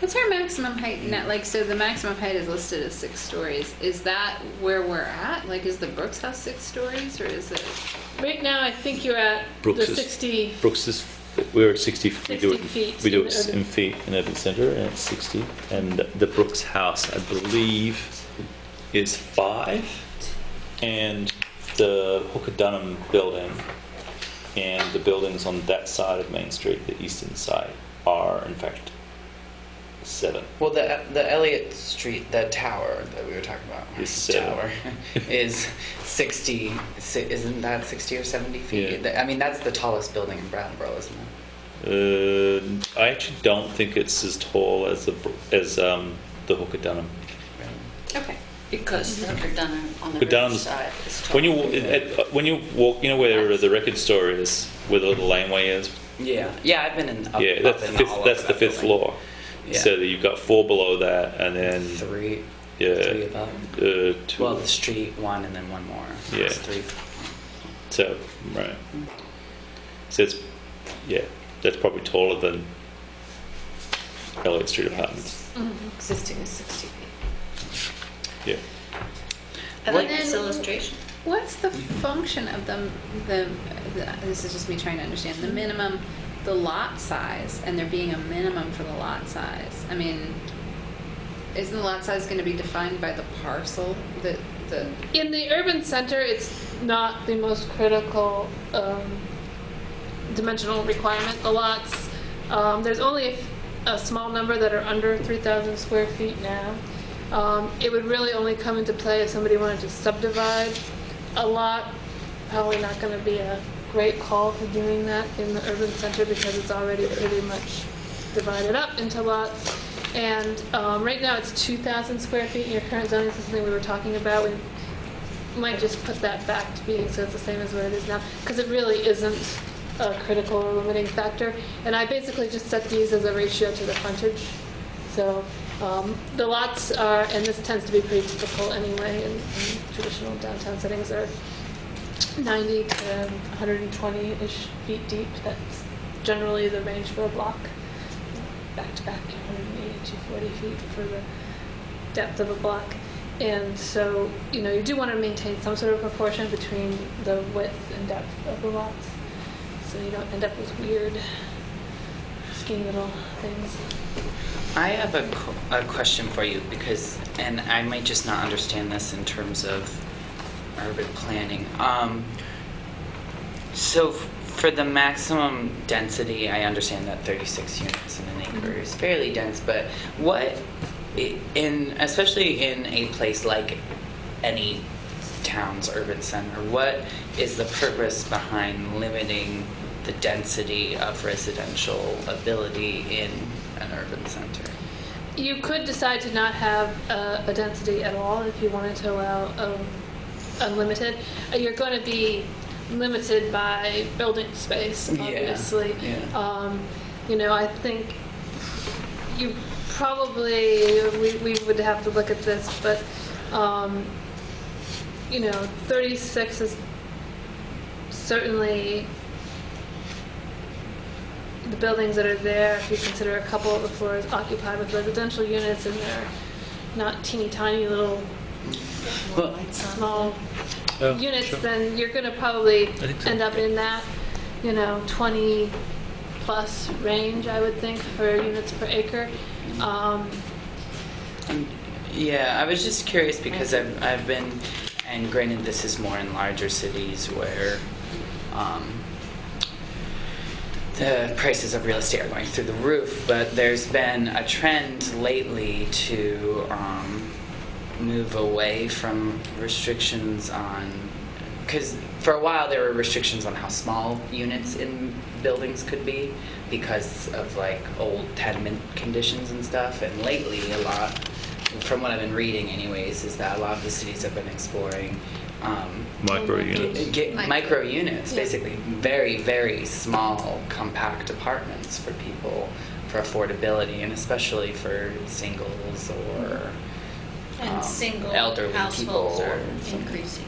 What's our maximum height net? Like, so the maximum height is listed as 6 stories. Is that where we're at? Like, is the Brooks House 6 stories, or is it? Right now, I think you're at Brooks the is- 60. Brooks is, we're at 60, 60 feet we do in it urban- in feet in urban centre, and it's 60. And the Brooks house, I believe, is 5. And the Hooker Dunham building and the buildings on that side of Main Street, the eastern side, are in fact 7. Well, the Elliott Street, the tower that we were talking about, Is 7. tower, is 60. Isn't that 60 or 70 feet? Yeah. I mean, that's the tallest building in Brattleboro, isn't it? I actually don't think it's as tall as the Hooker Dunham. Okay. Because they're done on the But river Dunham's, side. It's when you tall. when you walk, where the record store is, where the little laneway is. Yeah, I've been in. Yeah, that's the 5th. That's the 5th floor. Yeah. So that you've got 4 below that, and then 3. yeah, 3 above. 2. Well, the street 1 and then 1 more. Yeah. It's 3. So right. So it's that's probably taller than Elliott Street Apartments. Existing is 60 feet. Yeah. I like And this then- illustration. What's the function of this is just me trying to understand, the minimum, the lot size, and there being a minimum for the lot size? I mean, isn't the lot size going to be defined by the parcel? In the urban center, it's not the most critical dimensional requirement. The lots, there's only a small number that are under 3,000 square feet now. It would really only come into play if somebody wanted to subdivide a lot. Probably not going to be a great call for doing that in the urban center because it's already pretty much divided up into lots. And right now it's 2,000 square feet in your current zoning. This is something we were talking about. We might just put that back to being so it's the same as what it is now, because it really isn't a critical or limiting factor. And I basically just set these as a ratio to the frontage. So the lots are, and this tends to be pretty typical anyway in traditional downtown settings, are 90 to 120-ish feet deep. That's generally the range for a block. Back to back, 180 to 240 feet for the depth of a block. And so, you do want to maintain some sort of proportion between the width and depth of the lots, so you don't end up with weird, skinny little things. I have a question for you and I might just not understand this in terms of urban planning. So for the maximum density, I understand that 36 units in an acre is fairly dense, but what, especially in a place like any town's urban center. What is the purpose behind limiting the density of residential ability in an urban center? You could decide to not have a density at all if you wanted to allow unlimited. You're going to be limited by building space, obviously. Yeah. I think you probably, we would have to look at this, but 36 is certainly the buildings that are there, if you consider a couple of the floors occupied with residential units and they're not teeny tiny little small units, sure. then you're going to probably think so. end up in that 20 plus range, I would think, for units per acre. Yeah, I was just curious because I've been, and granted this is more in larger cities where the prices of real estate are going through the roof, but there's been a trend lately to move away from restrictions on, because for a while there were restrictions on how small units in buildings could be because of like old tenement conditions and stuff, and lately a lot, from what I've been reading anyways, is that a lot of the cities have been exploring Micro units. Micro units, basically very, very small, compact apartments for people, for affordability, and especially for singles or single elderly households people. are increasing.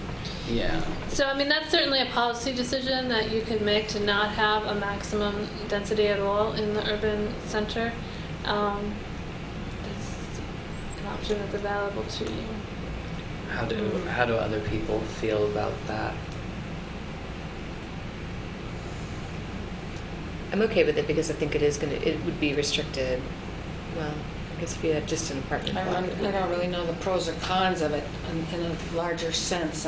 Yeah. So, that's certainly a policy decision that you can make to not have a maximum density at all in the urban center. It's an option that's available to you. How do other people feel about that? I'm okay with it because I think it would be restricted. Well, I guess if you had just an apartment block. I don't really know the pros or cons of it in a larger sense.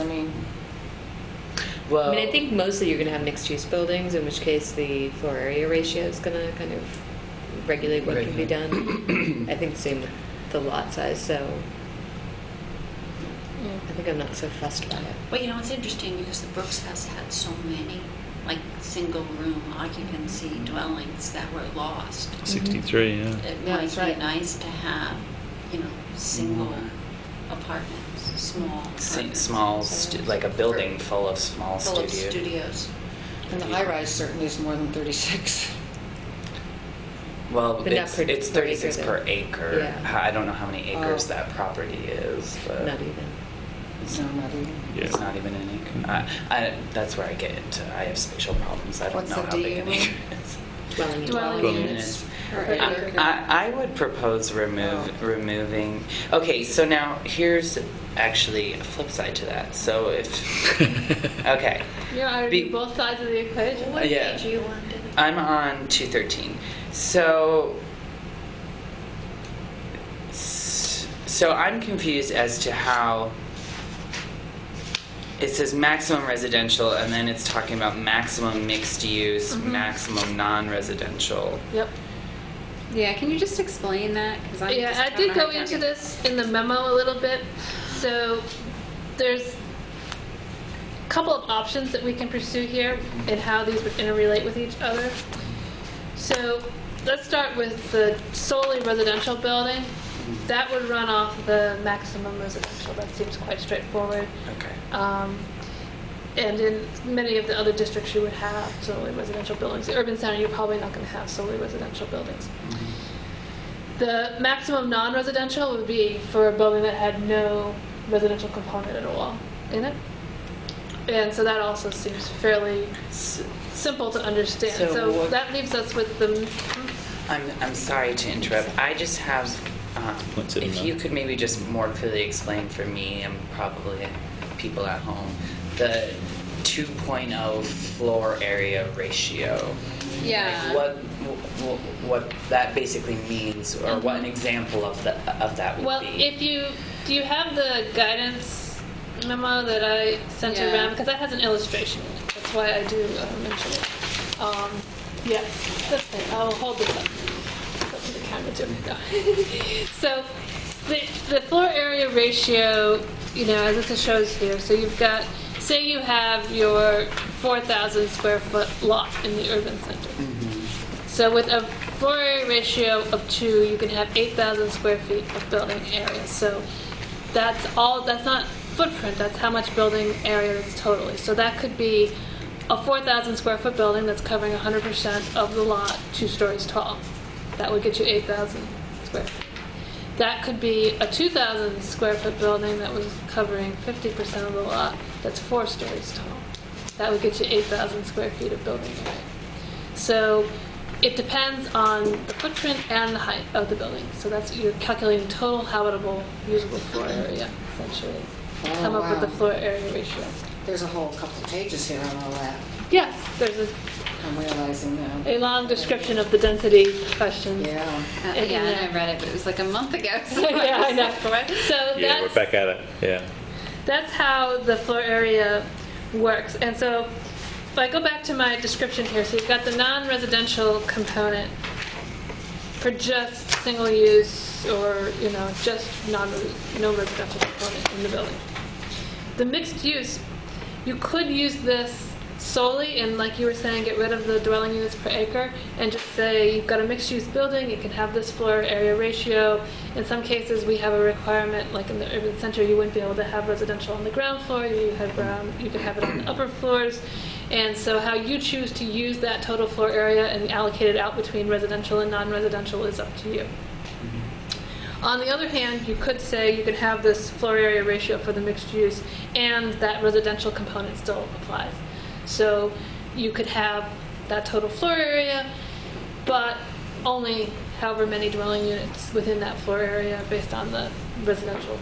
Well, I think mostly you're going to have mixed-use buildings, in which case the floor area ratio is going to kind of regulate what can be done. I think the same with the lot size, so I think I'm not so fussed by it. Well, it's interesting because the Brooks has had so many, like, single-room occupancy dwellings that were lost. 63, yeah. It Yeah, might that's be right. nice to have, single apartments, small apartments. like a building full of small full of studios. studios. And the high-rise certainly is more than 36. Well, But not it's, per- it's per 36 acre, per though. acre. Yeah. I don't know how many acres Oh. that property is, but Not even. it's, No, not even. it's Yeah. not even an acre. That's where I get into. I have spatial problems. I don't What's know the how big an DU? acre is. Dwelling Dwelling units. units. Per acre. I would propose removing. Okay, so now here's actually a flip side to that. So if okay, You're already Be- both sides of the equation. What yeah. page are you on, Debbie? I'm on 213. So I'm confused as to how it says maximum residential and then it's talking about maximum mixed use, maximum non-residential. Yep. Yeah, can you just explain that? Because I did go into this in the memo a little bit. So there's a couple of options that we can pursue here and how these would interrelate with each other. So let's start with the solely residential building. That would run off the maximum residential. That seems quite straightforward. Okay. And in many of the other districts, you would have solely residential buildings. The urban center, you're probably not going to have solely residential buildings. The maximum non-residential would be for a building that had no residential component at all in it. And so that also seems fairly simple to understand. So So what- that leaves us with the... I'm sorry to interrupt. I just have, What's it if about? you could maybe just more clearly explain for me and probably people at home, the 2.0 floor area ratio. Yeah. Like what that basically means, or what an example of that would Well, be. do you have the guidance memo that I sent Yeah. around? Because that has an illustration in it. That's why I do mention it. Yeah, that's it. I'll hold this up. Go to the camera too. No. So the floor area ratio as this shows here, so you've got, say you have your 4,000 square foot lot in the urban center. So with a floor area ratio of 2, you can have 8,000 square feet of building area. So that's not footprint, that's how much building area that's totally. So that could be a 4,000 square foot building that's covering 100% of the lot, 2 stories tall. That would get you 8,000 square feet. That could be a 2,000 square foot building that was covering 50% of the lot that's 4 stories tall. That would get you 8,000 square feet of building area. So it depends on the footprint and the height of the building. So you're calculating total habitable usable floor area, essentially. Come up with the floor area ratio. There's a whole couple of pages here on all that. Yes, there's I'm realizing now. a long description of the density questions. Yeah. Yeah, I read it, but it was like a month ago. So Yeah, I know. So Yeah, we're back at it. Yeah. that's how the floor area works. And so if I go back to my description here, so you've got the non-residential component for just single use or, just no residential component in the building. The mixed use, you could use this solely and, like you were saying, get rid of the dwelling units per acre and just say you've got a mixed use building, you can have this floor area ratio. In some cases we have a requirement, like in the urban center, you wouldn't be able to have residential on the ground floor, you can have it on the upper floors. And so how you choose to use that total floor area and allocate it out between residential and non-residential is up to you. On the other hand, you could say you could have this floor area ratio for the mixed use and that residential component still applies. So you could have that total floor area, but only however many dwelling units within that floor area based on the residential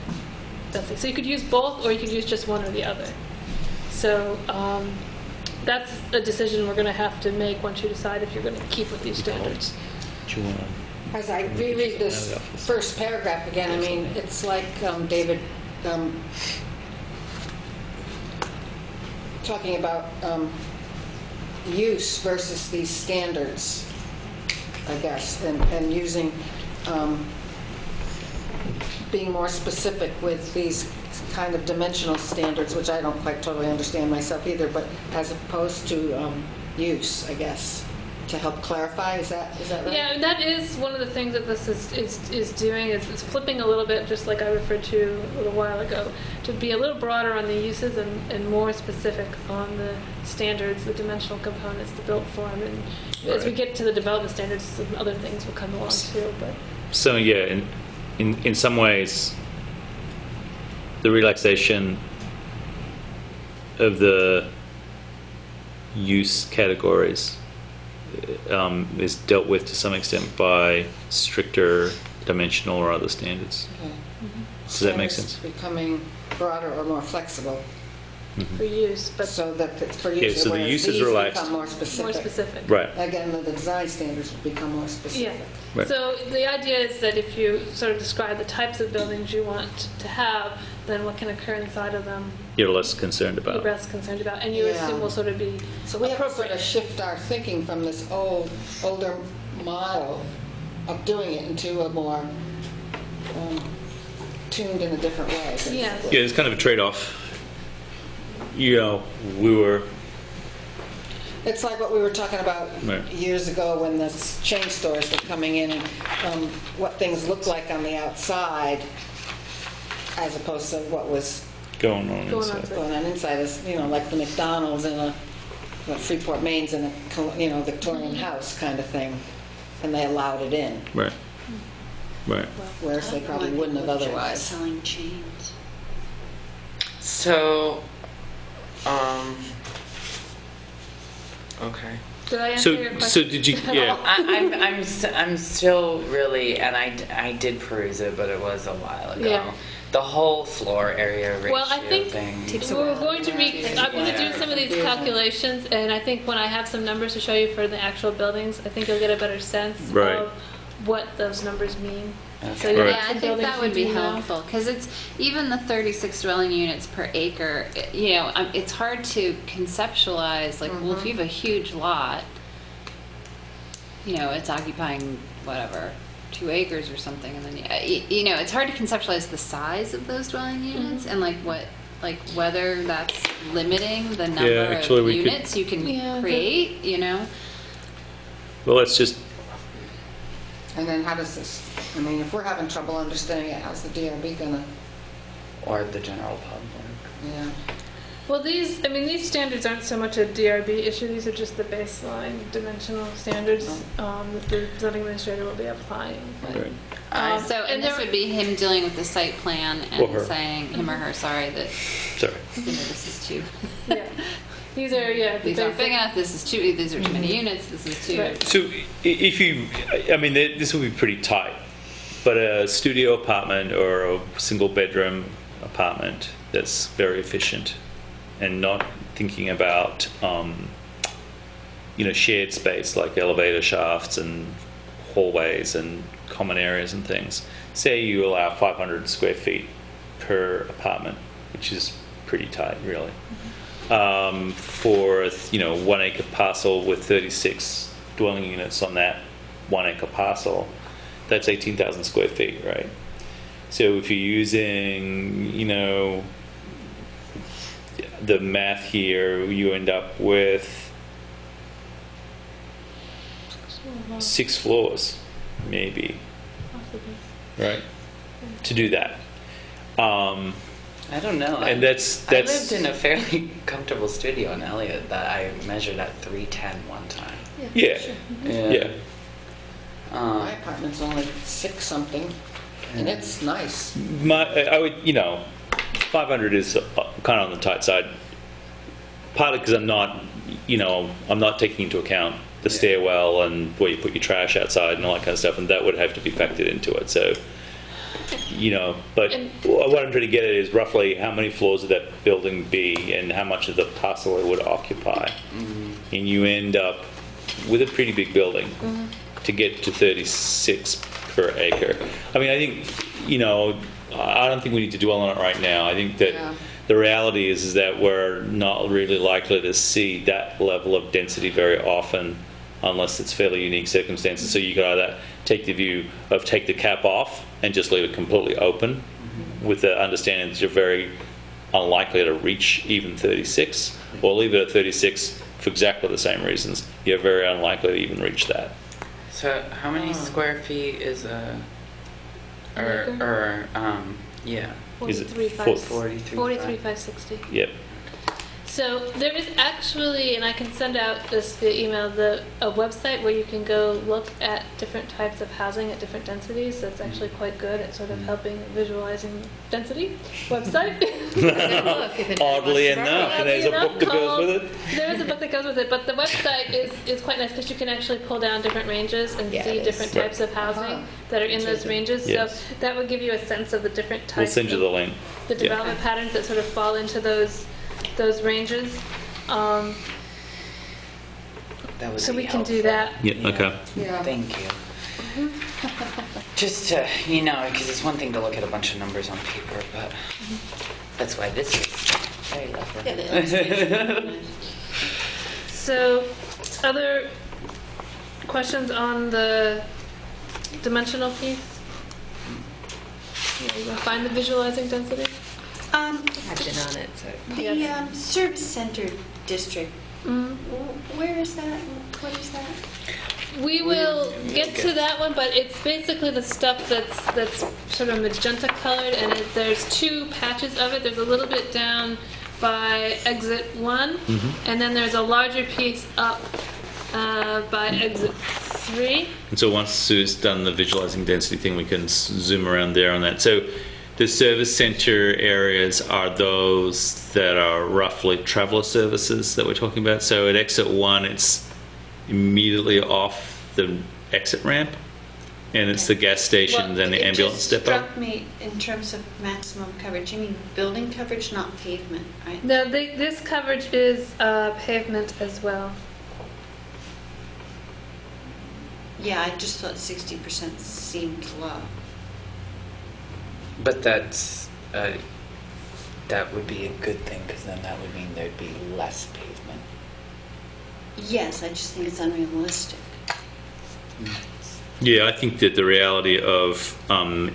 density. So you could use both, or you could use just one or the other. So that's a decision we're going to have to make once you decide if you're going to keep with these standards. Do you want to? As I reread this first paragraph again, I mean, it's like David talking about use versus these standards, I guess, and using, being more specific with these kind of dimensional standards, which I don't quite totally understand myself either, but as opposed to use, I guess, to help clarify. Is that right? Yeah, that is one of the things that this is doing, is flipping a little bit, just like I referred to a little while ago, to be a little broader on the uses and more specific on the standards, the dimensional components, the built form, and as we get to the development standards, some other things will come along too. But So yeah, in some ways, the relaxation of the use categories is dealt with to some extent by stricter dimensional or other standards. Okay. Does that make sense? Becoming broader or more flexible, for use, but so that it's for use. so the whereas use is these relaxed. become more specific. more specific. Right. Again, the design standards will become more specific. Yeah. Right. So the idea is that if you sort of describe the types of buildings you want to have, then what can occur inside of them You're less concerned you're about. less concerned about, and you Yeah. assume will sort of be So we have to sort appropriate. of shift our thinking from this older model of doing it into a more tuned in a different way. basically. Yeah. Yeah, it's kind of a trade-off. We were. It's like what we were talking about Right. years ago when the chain stores were coming in and what things looked like on the outside as opposed to what was Going on Going inside. on. going on inside, as like the McDonald's in the Freeport, Maine's in a Victorian house kind of thing, and they allowed it in, Right. Right. whereas they probably wouldn't have otherwise. Selling chains. So, okay. Did I answer your So question? did you? Yeah. I'm still really, and I did peruse it, but it was a while ago. Yeah. The whole floor area ratio Well, I think thing. we're going to I'm going to do some of these Yeah. calculations, and I think when I have some numbers to show you for the actual buildings, I think you'll get a better sense Right. of what those numbers mean. Okay. So you'll Right. have Yeah, I some think buildings that would you be do know. helpful, because it's even the 36 dwelling units per acre, it's hard to conceptualize, like, well, if you have a huge lot, it's occupying whatever, 2 acres or something, and then you know, it's hard to conceptualize the size of those dwelling units and like whether that's limiting the number actually, of we could- units you can create. You know. Well, let's just, And then how does this, I mean, if we're having trouble understanding it, how's the DRB gonna, Or the general public. yeah. Well, these standards aren't so much a DRB issue. These are just the baseline dimensional standards that the zoning administrator will be applying. right. So, and this would be him dealing with the site plan Or and her. saying, him or her, sorry, that, Sorry. you know, this is too, Yeah. These are, these aren't big enough, this is too, these are too many units, this is too. Right. So if you, I mean, this will be pretty tight, but a studio apartment or a single bedroom apartment that's very efficient and not thinking about, shared space like elevator shafts and hallways and common areas and things. Say you allow 500 square feet per apartment, which is pretty tight, really. For 1 acre parcel with 36 dwelling units on that 1 acre parcel, that's 18,000 square feet, right? So if you're using, the math here, you end up with 6 floors, maybe, right? To do that. I don't know. And that's I lived in a fairly comfortable studio in Elliott that I measured at 310 one time. yeah. My apartment's only 6 something, and it's nice. I would, 500 is kind of on the tight side. Partly because I'm not taking into account the stairwell and where you put your trash outside and all that kind of stuff, and that would have to be factored into it. So, but what I'm trying to get at is roughly how many floors would that building be and how much of the parcel it would occupy. And you end up with a pretty big building to get to 36 per acre. I mean, I think, I don't think we need to dwell on it right now. I think that the reality is that we're not really likely to see that level of density very often unless it's fairly unique circumstances. So you could either take the view of take the cap off and just leave it completely open with the understanding that you're very unlikely to reach even 36, or leave it at 36 for exactly the same reasons. You're very unlikely to even reach that. So how many square feet is a, yeah. Is it 43,560. Yep. So there is actually, and I can send out this via email, a website where you can go look at different types of housing at different densities. That's actually quite good at sort of helping visualizing density website. Oddly enough, and there's a book that goes with it. There is a book that goes with it, but the website is quite nice because you can actually pull down different ranges and see different types of housing that are in those ranges. Yes. So that would give you a sense of the different types. We'll send you the link. The development patterns that sort of fall into those ranges. That would So be we can helpful. do that. Yeah, okay. Yeah. Thank you. Just to, because it's one thing to look at a bunch of numbers on paper, but that's why this is very lovely. So, other questions on the dimensional piece? You want to find the visualizing density? I've been on it, so. The service center district, where is that? What is that? We will get to that one, but it's basically the stuff that's sort of magenta colored, and there's 2 patches of it. There's a little bit down by exit 1, and then there's a larger piece up by exit 3. And so once Sue's done the visualizing density thing, we can zoom around there on that. So the service center areas are those that are roughly traveler services that we're talking about. So at exit 1, it's immediately off the exit ramp, and it's the gas station, then the ambulance depot. It just struck me in terms of maximum coverage. You mean building coverage, not pavement, right? No, this coverage is pavement as well. Yeah, I just thought 60% seemed low. But that would be a good thing, because then that would mean there'd be less pavement. Yes, I just think it's unrealistic. Yeah, I think that the reality of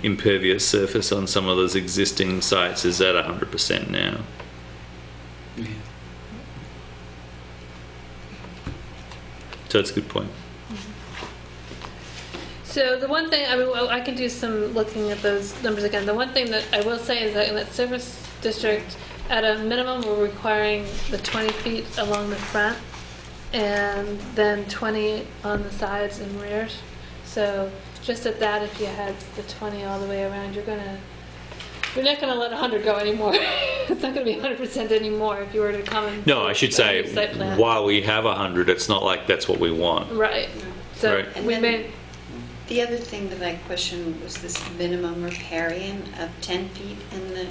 impervious surface on some of those existing sites is at 100% now. Yeah. So that's a good point. So the one thing, I mean, well, I can do some looking at those numbers again. The one thing that I will say is that in that service district, at a minimum, we're requiring the 20 feet along the front and then 20 on the sides and rears. So just at that, if you had the 20 all the way around, you're not going to let 100 go anymore. It's not going to be 100% anymore if you were to come and No, I should say, site plan. while we have 100, it's not like that's what we want. Right. So Right. And we then made. the other thing that I questioned was this minimum riparian of 10 feet in the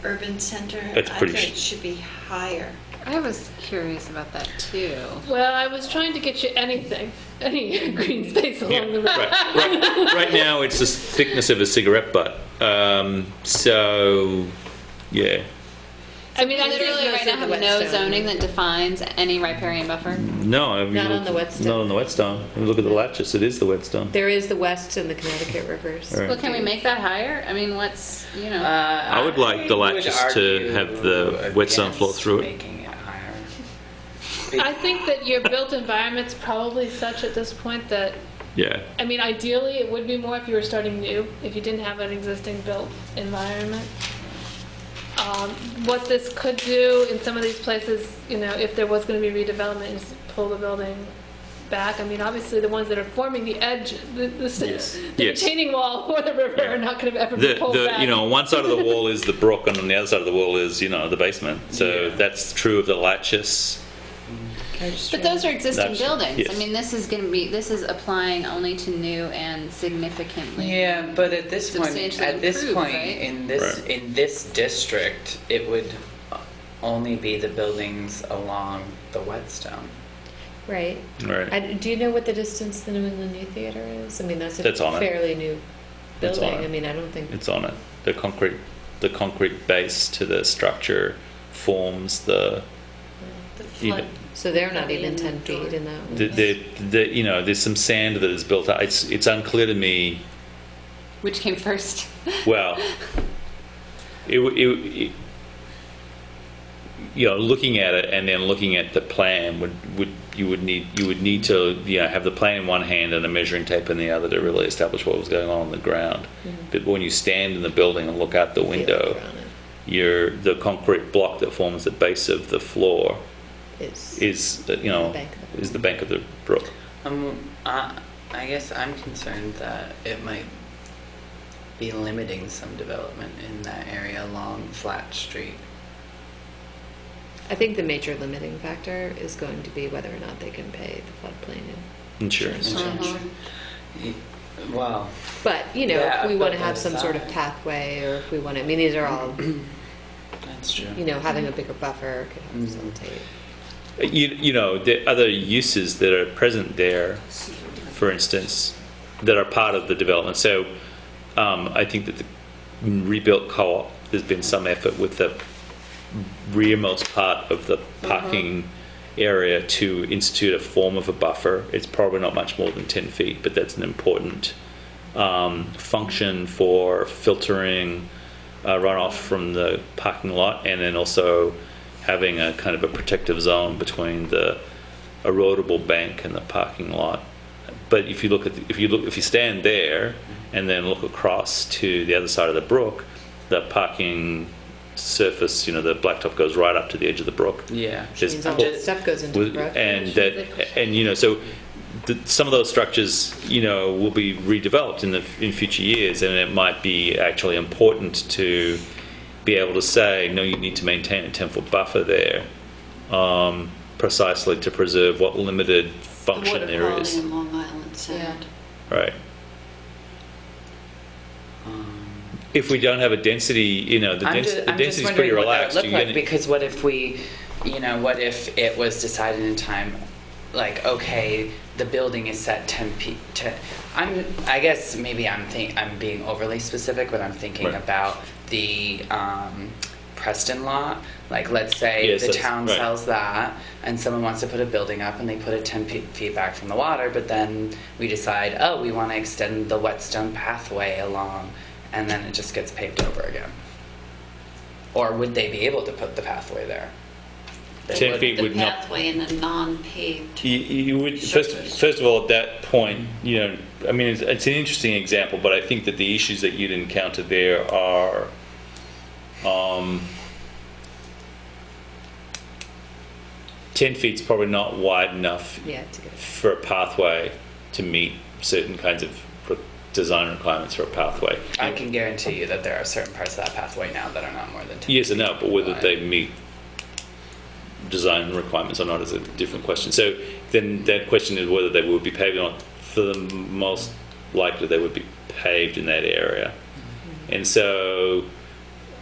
urban center. That's pretty I thought it should be higher. I was curious about that too. Well, I was trying to get you anything, any green space along the road. Right now, it's the thickness of a cigarette butt. So, yeah. I mean, I Literally think right now have no zoning that defines any riparian buffer. No, I mean, Not on the whetstone. Not on the whetstone. If you look at the latches, it is the whetstone. There is the West and the Connecticut rivers. Right. Well, can we make that higher? I mean, what's, you know. I would like the would latches to argue have the whetstone flow against through it. Making it higher. I think that your built environment's probably such at this point that, Yeah. I mean, ideally, it would be more if you were starting new, if you didn't have an existing built environment. What this could do in some of these places, you know, if there was going to be redevelopment, is pull the building back. I mean, obviously, the ones that are forming the edge, the Yes. retaining wall or the river are not going to ever be pulled back. You know, on one side of the wall is the brook, and on the other side of the wall is, you know, the basement. So Yeah. that's true of the latches. But those are existing That's- buildings. yes. I mean, this is applying only to new and significantly. Yeah, but at this point, Substantially improved, right? Right. in this district, it would only be the buildings along the whetstone. Right. Right. Do you know what the distance to the New England New Theater is? I mean, that's a That's on it. fairly new That's on building. it. I mean, I don't think. It's on it. The concrete base to the structure forms the. Even, So they're not even 10 feet in that one. you know, there's some sand that is built up. It's unclear to me. Which came first? Well, it you know, looking at it and then looking at the plan you would need to, you know, have the plan in one hand and a measuring tape in the other to really establish what was going on the ground. But when you stand in the building and look out the window, the concrete block that forms the base of the floor is you know, is the bank of the brook. I guess I'm concerned that it might be limiting some development in that area along Flat Street. I think the major limiting factor is going to be whether or not they can pay the floodplain Insurance. Well, But, you know, Yeah, if we want to but have some sort of aside. pathway, or if we want to, I mean, these are all, that's true. you know, having a bigger buffer could help facilitate. You know, the other uses that are present there, for instance, that are part of the development. So I think that the rebuilt co-op, there's been some effort with the rearmost part of the parking area to institute a form of a buffer. It's probably not much more than 10 feet, but that's an important function for filtering runoff from the parking lot, and then also having a kind of a protective zone between the erodible bank and the parking lot. But if you look at if you stand there and then look across to the other side of the brook, the parking surface, you know, the blacktop goes right up to the edge of the brook. Yeah. Which means all that stuff goes into the brook. And you know, so some of those structures, you know, will be redeveloped in future years, and it might be actually important to be able to say, no, you need to maintain a 10-foot buffer there, precisely to preserve what limited function there is. The water quality in Long Island Sound. Right. If we don't have a density, you know, the density is pretty relaxed. What that would look like, because what if we, you know, what if it was decided in time, like, okay, the building is set 10 feet. I guess maybe I'm being overly specific, but I'm thinking Right. about the Preston lot. Like, let's say Yes, the that's town right. sells that, and someone wants to put a building up, and they put it 10 feet back from the water, but then we decide, oh, we want to extend the whetstone pathway along, and then it just gets paved over again. Or would they be able to put the pathway there? 10 feet The would not. pathway in a non-paved. You would Surface. first of all, at that point, I mean, it's an interesting example, but I think that the issues that you'd encounter there are, 10 feet's probably not wide enough Yeah, to get for a pathway to meet certain kinds of design requirements for a pathway. I can guarantee you that there are certain parts of that pathway now that are not more than 10 Yes and no, but whether wide. they meet design requirements or not is a different question. So then that question is whether they would be paved or not. For the most likely, they would be paved in that area. And so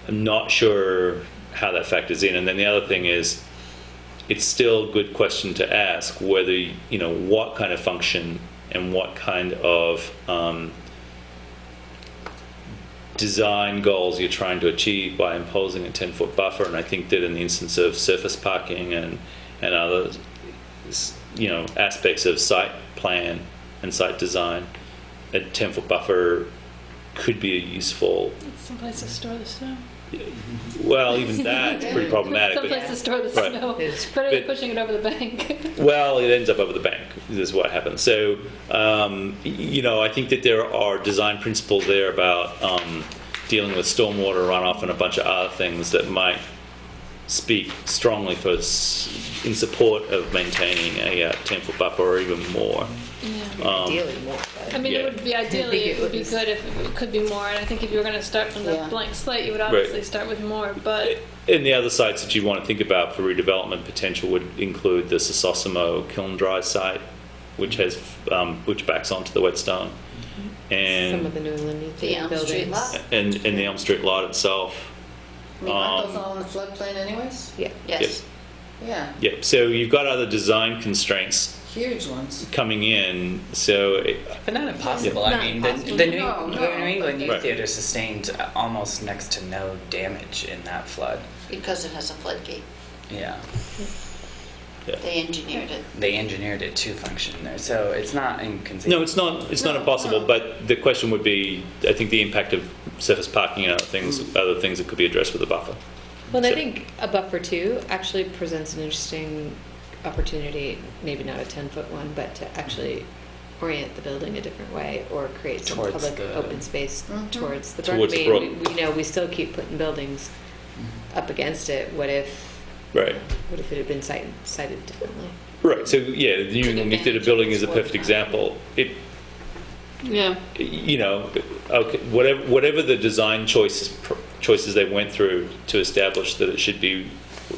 I'm not sure how that factors in. And then the other thing is, it's still a good question to ask whether, what kind of function and what kind of design goals you're trying to achieve by imposing a 10-foot buffer. And I think that in the instance of surface parking and other aspects of site plan and site design, a 10-foot buffer could be a useful. Someplace to store the snow. Well, even that's pretty problematic. Someplace to store the Right. snow. It's- Better than but- pushing it over the bank. Well, it ends up over the bank. This is what happens. So, I think that there are design principles there about dealing with stormwater runoff and a bunch of other things that might speak strongly in support of maintaining a 10-foot buffer or even more. ideally more. But I mean, Yeah. it would be ideally, it would be good if it could be more, and I think if you were going to start from the Yeah. blank slate, you would obviously start with more, but And the other sites that you want to think about for redevelopment potential would include the Sosimo kiln dry site, which has which backs onto the whetstone, some of and the New England Youth The Elm Street buildings. lot? and the Elm Street lot itself. I mean, aren't those all in the floodplain anyways? Yeah. Yes. Yeah, Yeah, so you've got other design constraints huge ones. coming in. So But not impossible. Yeah. I mean, Not the New No, England Youth Right. Theater sustained almost next to no damage in that flood. Because it has a floodgate. Yeah. They engineered it. They engineered it to function there, so it's not inconceivable. no, it's not. It's not impossible. But the question would be, I think, the impact of surface parking and other things that could be addressed with a buffer. Well, and I So- think a buffer too actually presents an interesting opportunity, maybe not a 10-foot one, but to actually orient the building a different way or create some Towards public the- open space towards the Towards the brook. brook. We still keep putting buildings up against it. What if Right. it had been cited differently? Right. So yeah, the New England Youth Theater building is a perfect example. It, yeah. okay, whatever the design choices they went through to establish that it should be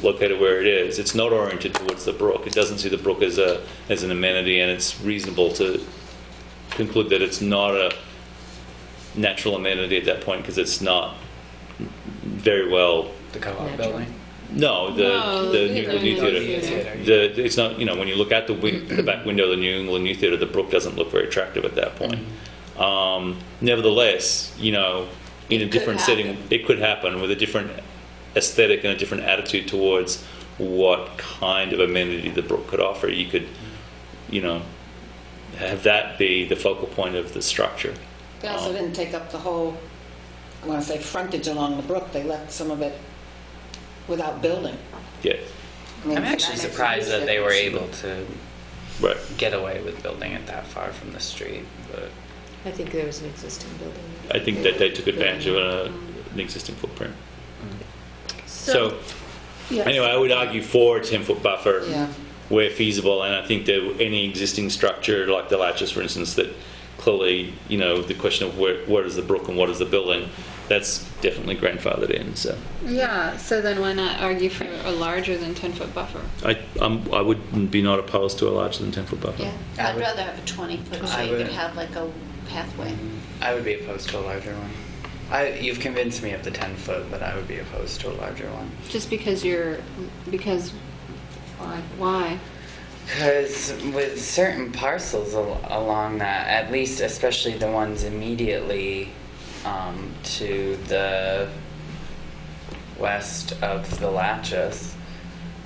located where it is, it's not oriented towards the brook. It doesn't see the brook as an amenity, and it's reasonable to conclude that it's not a natural amenity at that point because it's not very well. The co-op Natural. building. No, No, the the New England Youth New Theater. England Youth Theater. It's not, when you look out the back window of the New England Youth Theater, the brook doesn't look very attractive at that point. Nevertheless, in a It different could setting, happen. it could happen with a different aesthetic and a different attitude towards what kind of amenity the brook could offer. You could, have that be the focal point of the structure. They also didn't take up the whole, I want to say frontage along the brook. They left some of it without building. Yeah, I mean, I'm that actually makes a surprised huge that they were difference. able to right. get away with building it that far from the street, but I think there was an existing building. I think that they took advantage of an existing footprint. So, Yes. anyway, I would argue for a 10-foot buffer Yeah. where feasible, and I think that any existing structure, like the latches, for instance, that clearly, the question of where is the brook and what is the building, that's definitely grandfathered in. So, Yeah, so then why not argue for a larger than 10-foot buffer? I would be not opposed to a larger than 10-foot buffer. Yeah. I'd rather have a 20-foot so I you could would- have like a pathway. I would be opposed to a larger one. You've convinced me of the 10-foot, but I would be opposed to a larger one. Just because why? Because with certain parcels along that, at least especially the ones immediately to the west of the Latches,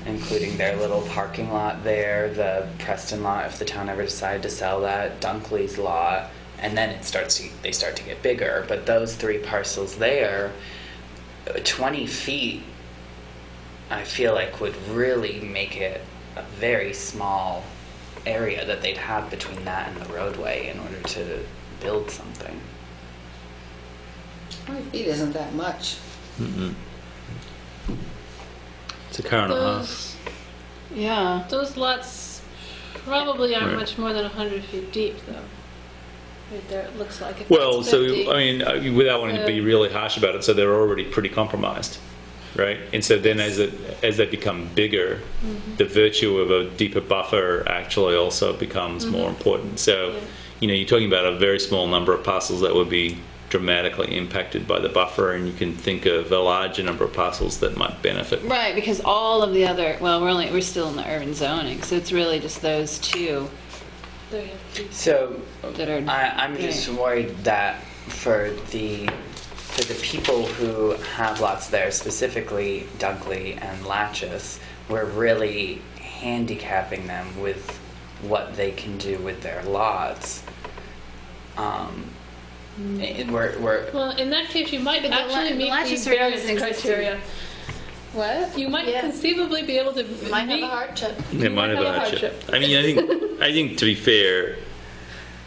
including their little parking lot there, the Preston lot if the town ever decided to sell that, Dunkley's lot, and then they start to get bigger. But those 3 parcels there, 20 feet, I feel like would really make it a very small area that they'd have between that and the roadway in order to build something. 20 feet isn't that much. It's a car and a half. Yeah. Those lots probably aren't much more than 100 feet deep, though. Right there, it looks like. If Well, it's so 50. I mean, without wanting to be really harsh about it, so they're already pretty compromised, right? And so then, as they become bigger, the virtue of a deeper buffer actually also becomes more important. So, you're talking about a very small number of parcels that would be dramatically impacted by the buffer, and you can think of a larger number of parcels that might benefit. Right, because all of the other, well, we're still in the urban zoning, so it's really just those 2 There you have to- So that are. I'm just worried that for the people who have lots there, specifically Dunkley and Latches, we're really handicapping them with what they can do with their lots. Well, in that case, you might But the actually la- meet latches the are variance existing. criteria. What? You might Yeah. conceivably be able to Might have meet. a hardship. They might have a hardship. I mean, I think to be fair,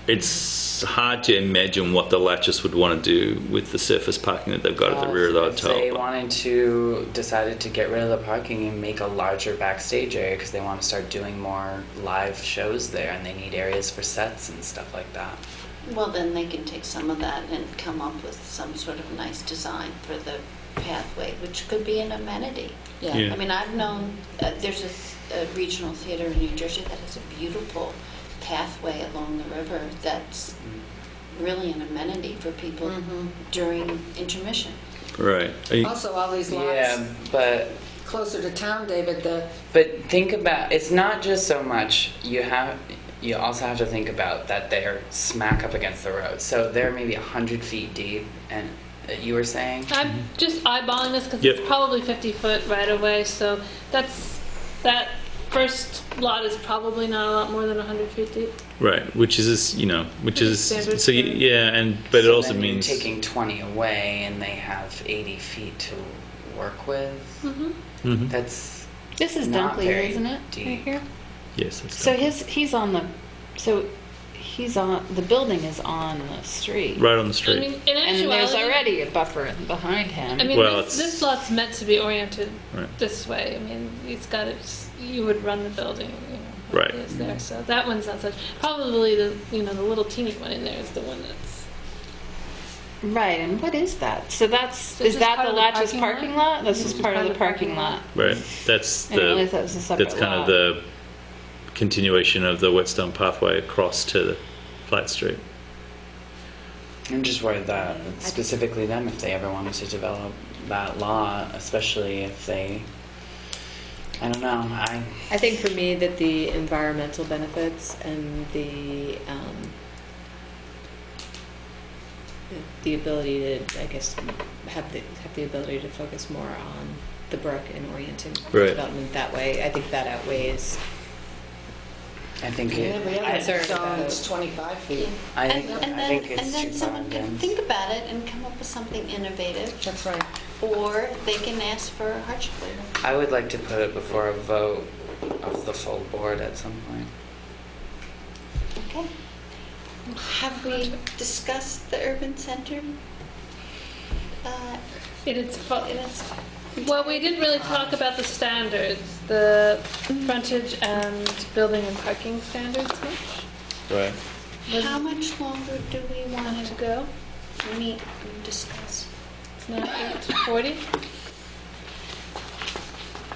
it's hard to imagine what the Latches would want to do with the surface parking that they've got at the rear of the If they hotel. decided to get rid of the parking and make a larger backstage area because they want to start doing more live shows there and they need areas for sets and stuff like that. Well, then they can take some of that and come up with some sort of nice design for the pathway, which could be an amenity. Yeah. Yeah. I mean, I've known, there's a regional theater in New Jersey that has a beautiful pathway along the river that's really an amenity for people during intermission. Right. Also, all these lots Yeah, but closer to town, David, think about, it's not just so much you also have to think about that they're smack up against the road. So they're maybe 100 feet deep, and you were saying? I'm just eyeballing this because Yep. it's probably 50 foot right away, so that first lot is probably not a lot more than 100 feet deep. Right, which is standard so for- yeah, but it So also then you're means taking 20 away, and they have 80 feet to work with. Mhm. That's This is not Dunkley, very isn't it? deep. Right here? yes, that's So Dunkley. he's on, the building is on the street. Right on the I street. mean, in And then there's actuality, already a buffer behind him. I mean, Well, this lot's meant to be oriented Right. this way. I mean, you would run the building, Right. It is there. So that one's not such. Probably the little teeny one in there is the one that's. Right, and what is that? So This is is that part the of the Latches parking parking lot? lot? This is part of the parking lot. Right. That's I didn't realize the that was a separate that's kind lot. of the continuation of the Whetstone pathway across to the flat street. I'm just worried that specifically them, if they ever wanted to develop that lot, especially if they, I don't know, I think for me that the environmental benefits and the ability to, I guess, have the ability to focus more on the brook and orienting Right. development that way, I think that outweighs. I think every it, other concerned zone about- is 25 feet. I And think then it's too far someone can against. think about it and come up with something innovative, That's right. or they can ask for a hardship waiver. I would like to put it before a vote of the full board at some point. Okay. Have we discussed the urban center? In its In its Well, we didn't really talk about the standards, the frontage and building and parking standards much. Right. How much longer do we want To to go. meet and discuss? It's now 8:40.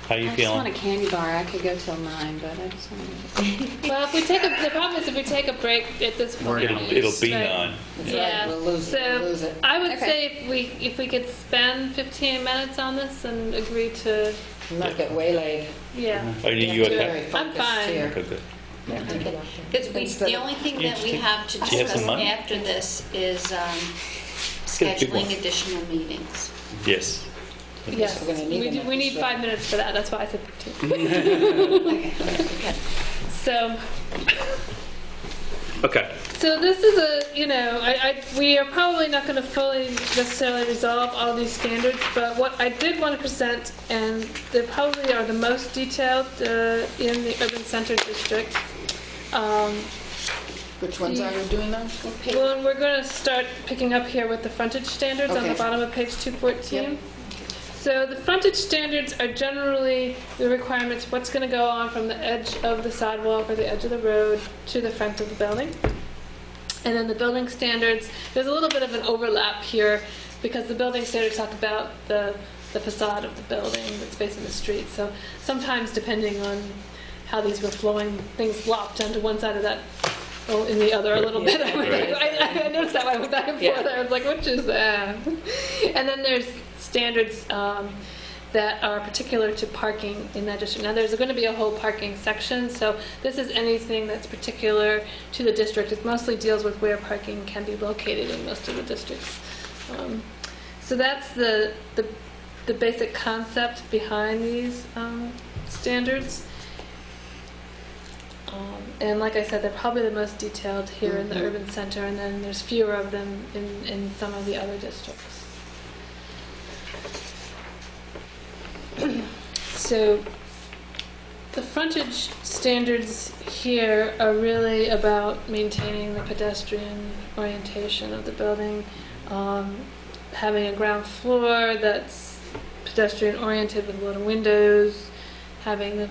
How you I just want a feeling? candy bar. I could go till 9, but I just want to. Well, the problem is if we take a break at this point. It'll be Right. 9. That's Yeah. right. We'll lose it. I would Okay. say if we could spend 15 minutes on this and agree to, Not get waylaid. yeah. Are you We're okay? very I'm focused fine. here. Okay, good. Because the only thing that we have to Do you have some discuss money? after this is get a big one. scheduling additional meetings. Yes. Yes, We're gonna need enough we need to 5 minutes for that, that's why I said 15. Okay. So, Okay. so this is we are probably not going to fully necessarily resolve all these standards, but what I did want to present, and they probably are the most detailed in the urban center district. Which ones are you doing now? Well, and we're going to start picking up here with the frontage standards on the Okay. bottom of page 214. Yep. So the frontage standards are generally the requirements, what's going to go on from the edge of the sidewalk or the edge of the road to the front of the building. And then the building standards, there's a little bit of an overlap here because the building standards talk about the facade of the building that's facing the street. So sometimes depending on how these were flowing, things flopped onto one side of that, in the other a little bit. I noticed that when I went back and forth. I was like, which is that? And then there's standards that are particular to parking in that district. Now there's going to be a whole parking section, so this is anything that's particular to the district. It mostly deals with where parking can be located in most of the districts. So that's the basic concept behind these standards. And like I said, they're probably the most detailed here in the urban center, and then there's fewer of them in some of the other districts. So the frontage standards here are really about maintaining the pedestrian orientation of the building, having a ground floor that's pedestrian oriented with little windows, having the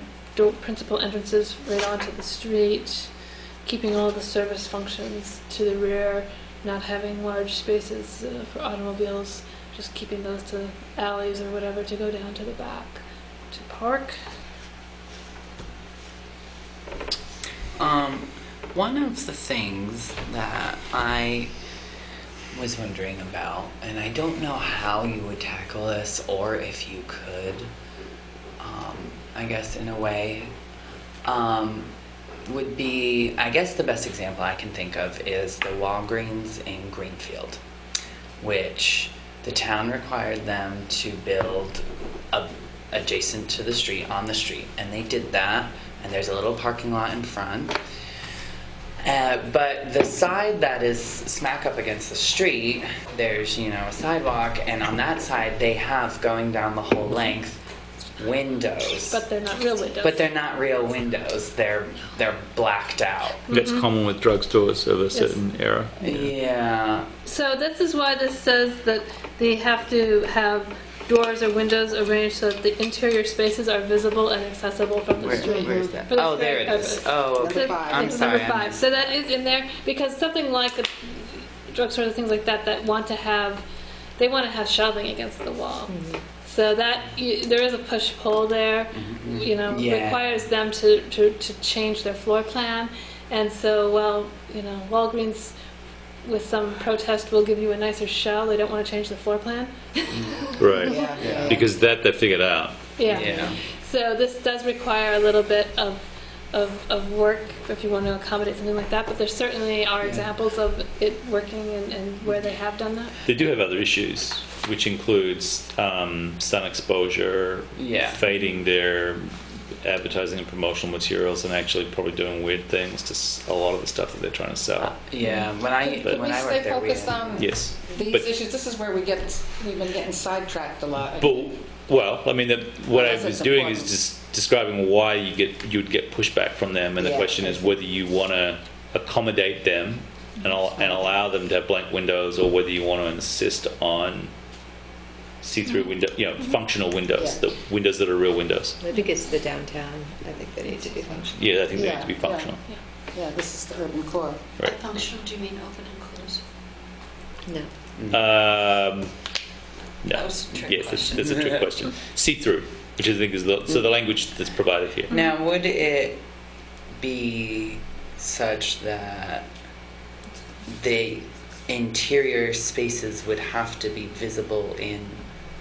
principal entrances right onto the street, keeping all the service functions to the rear, not having large spaces for automobiles, just keeping those to alleys or whatever to go down to the back to park. One of the things that I was wondering about, and I don't know how you would tackle this or if you could, I guess in a way, would be, I guess the best example I can think of is the Walgreens in Greenfield, which the town required them to build adjacent to the street, on the street, and they did that, and there's a little parking lot in front. But the side that is smack up against the street, there's, a sidewalk, and on that side they have, going down the whole length, windows. But they're not real windows. But they're not real windows. They're blacked out. That's common with drugstores of a certain era. Yeah. So this is why this says that they have to have doors or windows arranged so that the interior spaces are visible and accessible from the street. Where is that? For this Oh, there very it is. purpose. Oh, okay. So I'm it's sorry. Number 5. So that is in there because something like a drugstore and things like that they want to have shelving against the wall. Mm-hmm. So that there is a push-pull there, requires them to change their floor plan. And so, Walgreens, with some protest, will give you a nicer shell. They don't want to change the floor plan. Right. Yeah. Because that they figured out. Yeah. So this does require a little bit of work if you want to accommodate something like that, but there certainly are examples of it working and where they have done that. They do have other issues, which includes sun exposure, fading their advertising and promotional materials, and actually probably doing weird things to a lot of the stuff that they're trying to sell. When I worked there, focused on Yes. these But- issues. This is where we've been getting sidetracked a lot. What I Unless was it's doing important. is just describing why you'd get pushback from them, and the Yeah. question is whether you want to accommodate them and allow them to have blank windows, or whether you want to insist on see-through functional windows, Yeah. the windows that are real windows. I think it's the downtown. I think they need to be functional. Yeah, I think they Yeah, need to be yeah. functional. Yeah, this is the urban core. Right. By functional, do you mean open and closed? No. No. That was a trick Yes, question. that's a trick question. See-through, which I think is the language that's provided here. Now, would it be such that the interior spaces would have to be visible in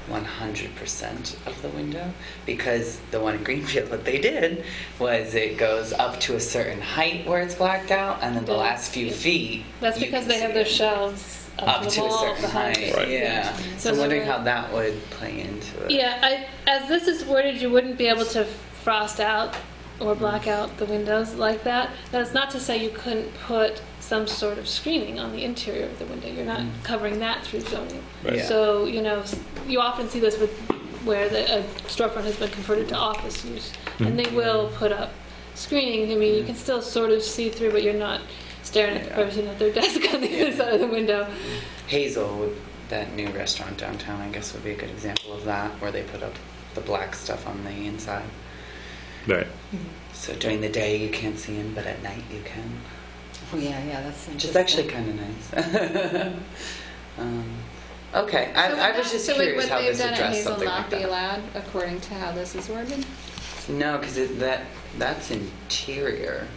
100% of the window? Because the one in Greenfield, what they did was it goes up to a certain height where it's blacked out, and then the last few feet. That's you because can they have see their it. shelves up the to a wall, certain behind height. it. Right. Yeah. So I'm wondering how that would play into it. Yeah, as this is worded, you wouldn't be able to frost out or black out the windows like that. That's not to say you couldn't put some sort of screening on the interior of the window. You're not covering that through zoning. Right. Yeah. So, you often see this with where a storefront has been converted to office use, and they will put up screening. I mean, you can still sort of see through, but you're not staring at the person at their desk on the other side of the window. Hazel, that new restaurant downtown, I guess would be a good example of that, where they put up the black stuff on the inside. Right. So during the day you can't see them, but at night you can. Oh, yeah, that's Which is actually kind of nice. Okay, I was just curious how this addressed something like Would what they've done at Hazel not be that. allowed according to how this is worded? No, because that's interior.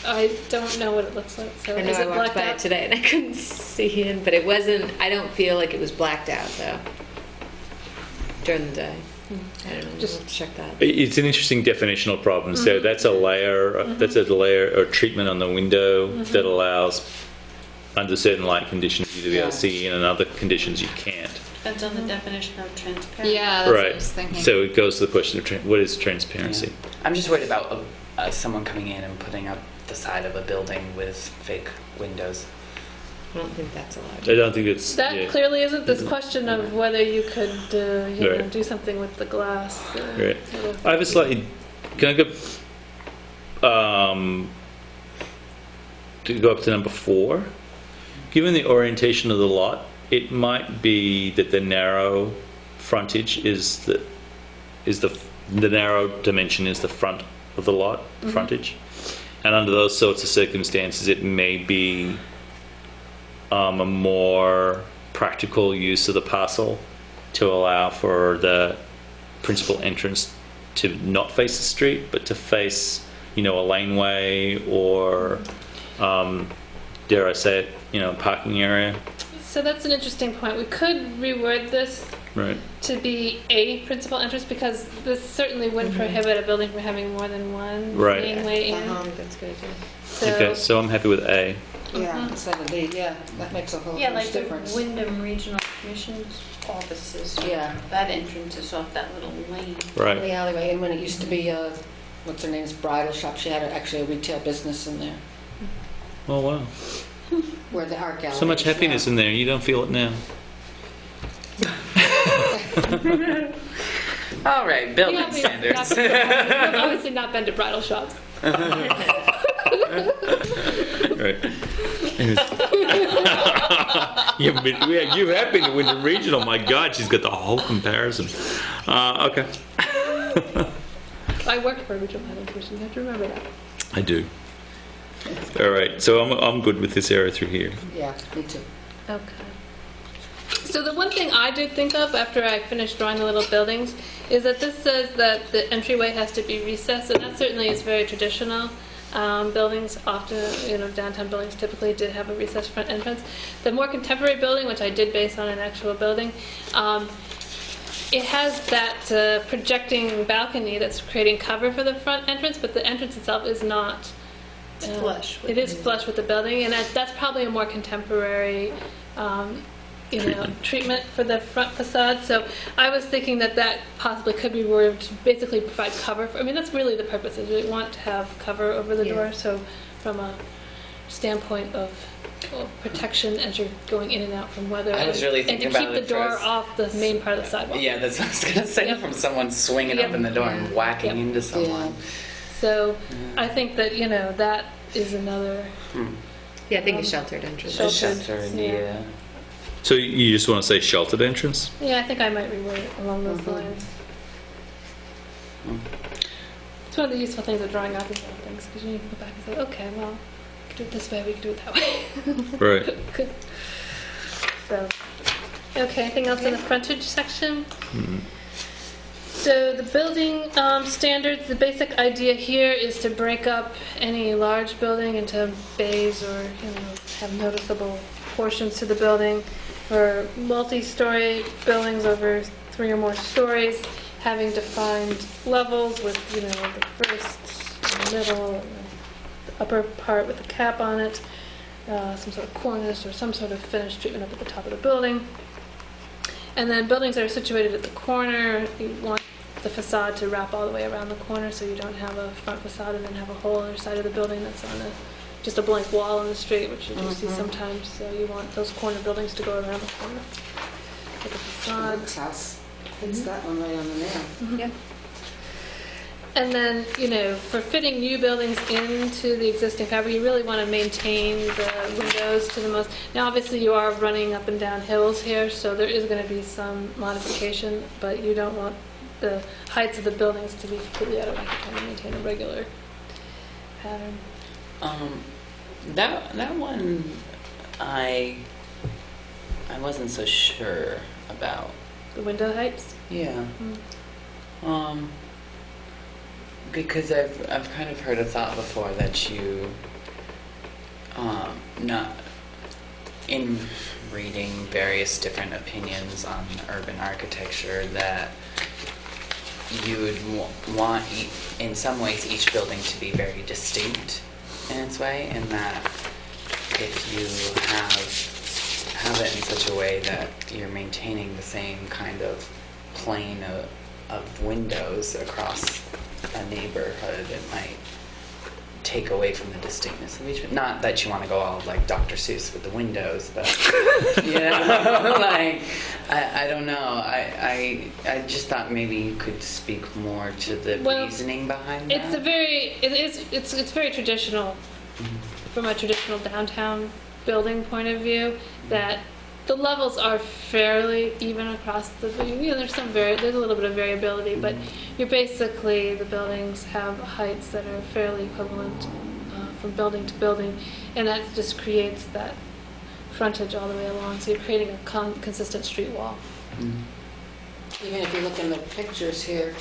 I don't know what it looks like. So I know is I it walked blacked by out? it today and I couldn't see in, but it wasn't, I don't feel like it was blacked out though. During the day. I don't know, just check that. It's an interesting definitional problem. So that's a layer, that's a layer or treatment on the window that allows, under certain light conditions, you to be able to see in, and other conditions you can't. Depends on the definition of transparent. Yeah, that's what I Right. was thinking. So it goes to the question of what is transparency. Yeah. I'm just worried about someone coming in and putting up the side of a building with fake windows. I don't think that's allowed. I don't think it's That yeah. clearly isn't this question of whether you could Right. do something with the glass. Right. sort of- I have a slightly. Can I go? To go up to number 4. Given the orientation of the lot, it might be that the narrow frontage is the narrow dimension is the front of the lot frontage, and under those sorts of circumstances, it may be a more practical use of the parcel to allow for the principal entrance to not face the street, but to face, a laneway or, dare I say it, parking area. So that's an interesting point. We could reword this Right. to be a principal entrance because this certainly wouldn't prohibit a building from having more than one Right. laneway in. I think that's good, yeah. So, Okay, so I'm happy with A. Yeah, instead of D, yeah, that makes a whole Yeah, huge like the difference. Wyndham Regional Commission's offices. Yeah. That entrance is off that little lane. Right. The alleyway, and when it used to be, what's her name's bridal shop, she had actually a retail business in there, Oh wow. where the art gallery So much is happiness now. in there. You don't feel it now. All right, building Yeah, standards. I've obviously not been to bridal shops. Right. you have been to Wyndham Regional. My God, she's got the whole comparison. Okay. I worked for a regional planning commission. You have to remember that. I do. All right. So I'm good with this area through here. Yeah, me too. Okay. So the one thing I did think of after I finished drawing the little buildings is that this says that the entryway has to be recessed, and that certainly is very traditional. Buildings often, downtown buildings typically did have a recessed front entrance. The more contemporary building, which I did base on an actual building, it has that projecting balcony that's creating cover for the front entrance, but the entrance itself is not. It's flush with It is flush with the building, and that's probably a more contemporary, treatment for the front facade. So I was thinking that possibly could be worded to basically provide cover. That's really the purpose. Is we want to have cover over the door. So from a standpoint of protection as you're going in and out from weather, I was really and thinking to keep about the it door first. off the main part of the sidewalk. Yeah, that's what I was going to say, Yep. from someone swinging up Yep. in the door and whacking Yep. into someone. So I think that that is another. Yeah, I think a sheltered entrance. The Sheltered, shelter, yeah. yeah. So you just want to say sheltered entrance? Yeah, I think I might reword it along those lines. It's one of the useful things of drawing out these little things, because you can go back and say, okay, well, we could do it this way, we could do it that way. Right. Good. So, okay, anything else in the frontage section? So the building standards, the basic idea here is to break up any large building into bays or, have noticeable portions to the building. For multi-story buildings over 3 or more stories, having defined levels with, the first, and the middle, and the upper part with a cap on it. some sort of cornice or some sort of finish treatment up at the top of the building. And then buildings that are situated at the corner, you want the facade to wrap all the way around the corner so you don't have a front facade and then have a whole other side of the building that's on just a blank wall in the street, which you do see sometimes. So you want those corner buildings to go around the corner with the facade. Luke's house. It's that one right on the nail. Yeah. And then, for fitting new buildings into the existing fabric, you really want to maintain the windows to the most. Now, obviously, you are running up and down hills here, so there is going to be some modification, but you don't want the heights of the buildings to be completely out of whack. You kind of maintain a regular pattern. That one, I wasn't so sure about. The window heights? Yeah. Because I've kind of heard a thought before that you, not in reading various different opinions on urban architecture, that you would want, in some ways, each building to be very distinct in its way, and that if you have it in such a way that you're maintaining the same kind of plane of windows across a neighborhood, it might take away from the distinctness of each. Not that you want to go all like Dr. Seuss with the windows, but like I don't know. I just thought maybe you could speak more to the reasoning behind that. It's very traditional from a traditional downtown building point of view that the levels are fairly even across the building. There's a little bit of variability, but you're basically, the buildings have heights that are fairly equivalent from building to building, and that just creates that frontage all the way along. So you're creating a consistent street wall. Even if you look in the pictures here,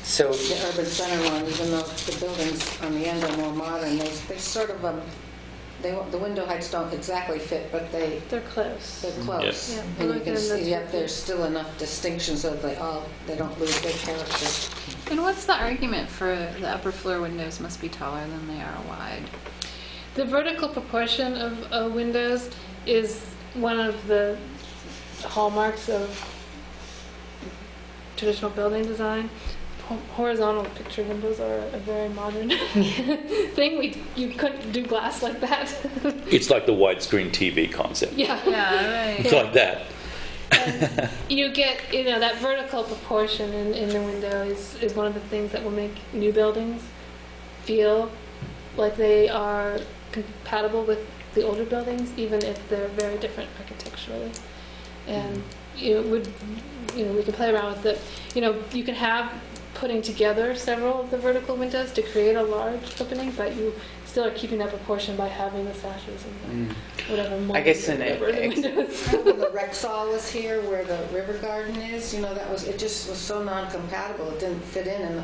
so the urban center one, even though the buildings on the end are more modern, they sort of the window heights don't exactly fit, but they're close. They're close, Yeah. and you can see yet there's still enough distinction so that they don't lose their character. And what's the argument for the upper floor windows must be taller than they are wide? The vertical proportion of windows is one of the hallmarks of traditional building design. Horizontal picture windows are a very modern thing. You couldn't do glass like that. It's like the widescreen TV concept. Yeah, right. It's like that. And you get, that vertical proportion in the window is one of the things that will make new buildings feel like they are compatible with the older buildings, even if they're very different architecturally. And we can play around with it. You can have putting together several of the vertical windows to create a large opening, but you still are keeping that proportion by having the sashes and whatever. I guess the windows. When the Rexall was here, where the river garden is, it just was so non-compatible. It didn't fit in, and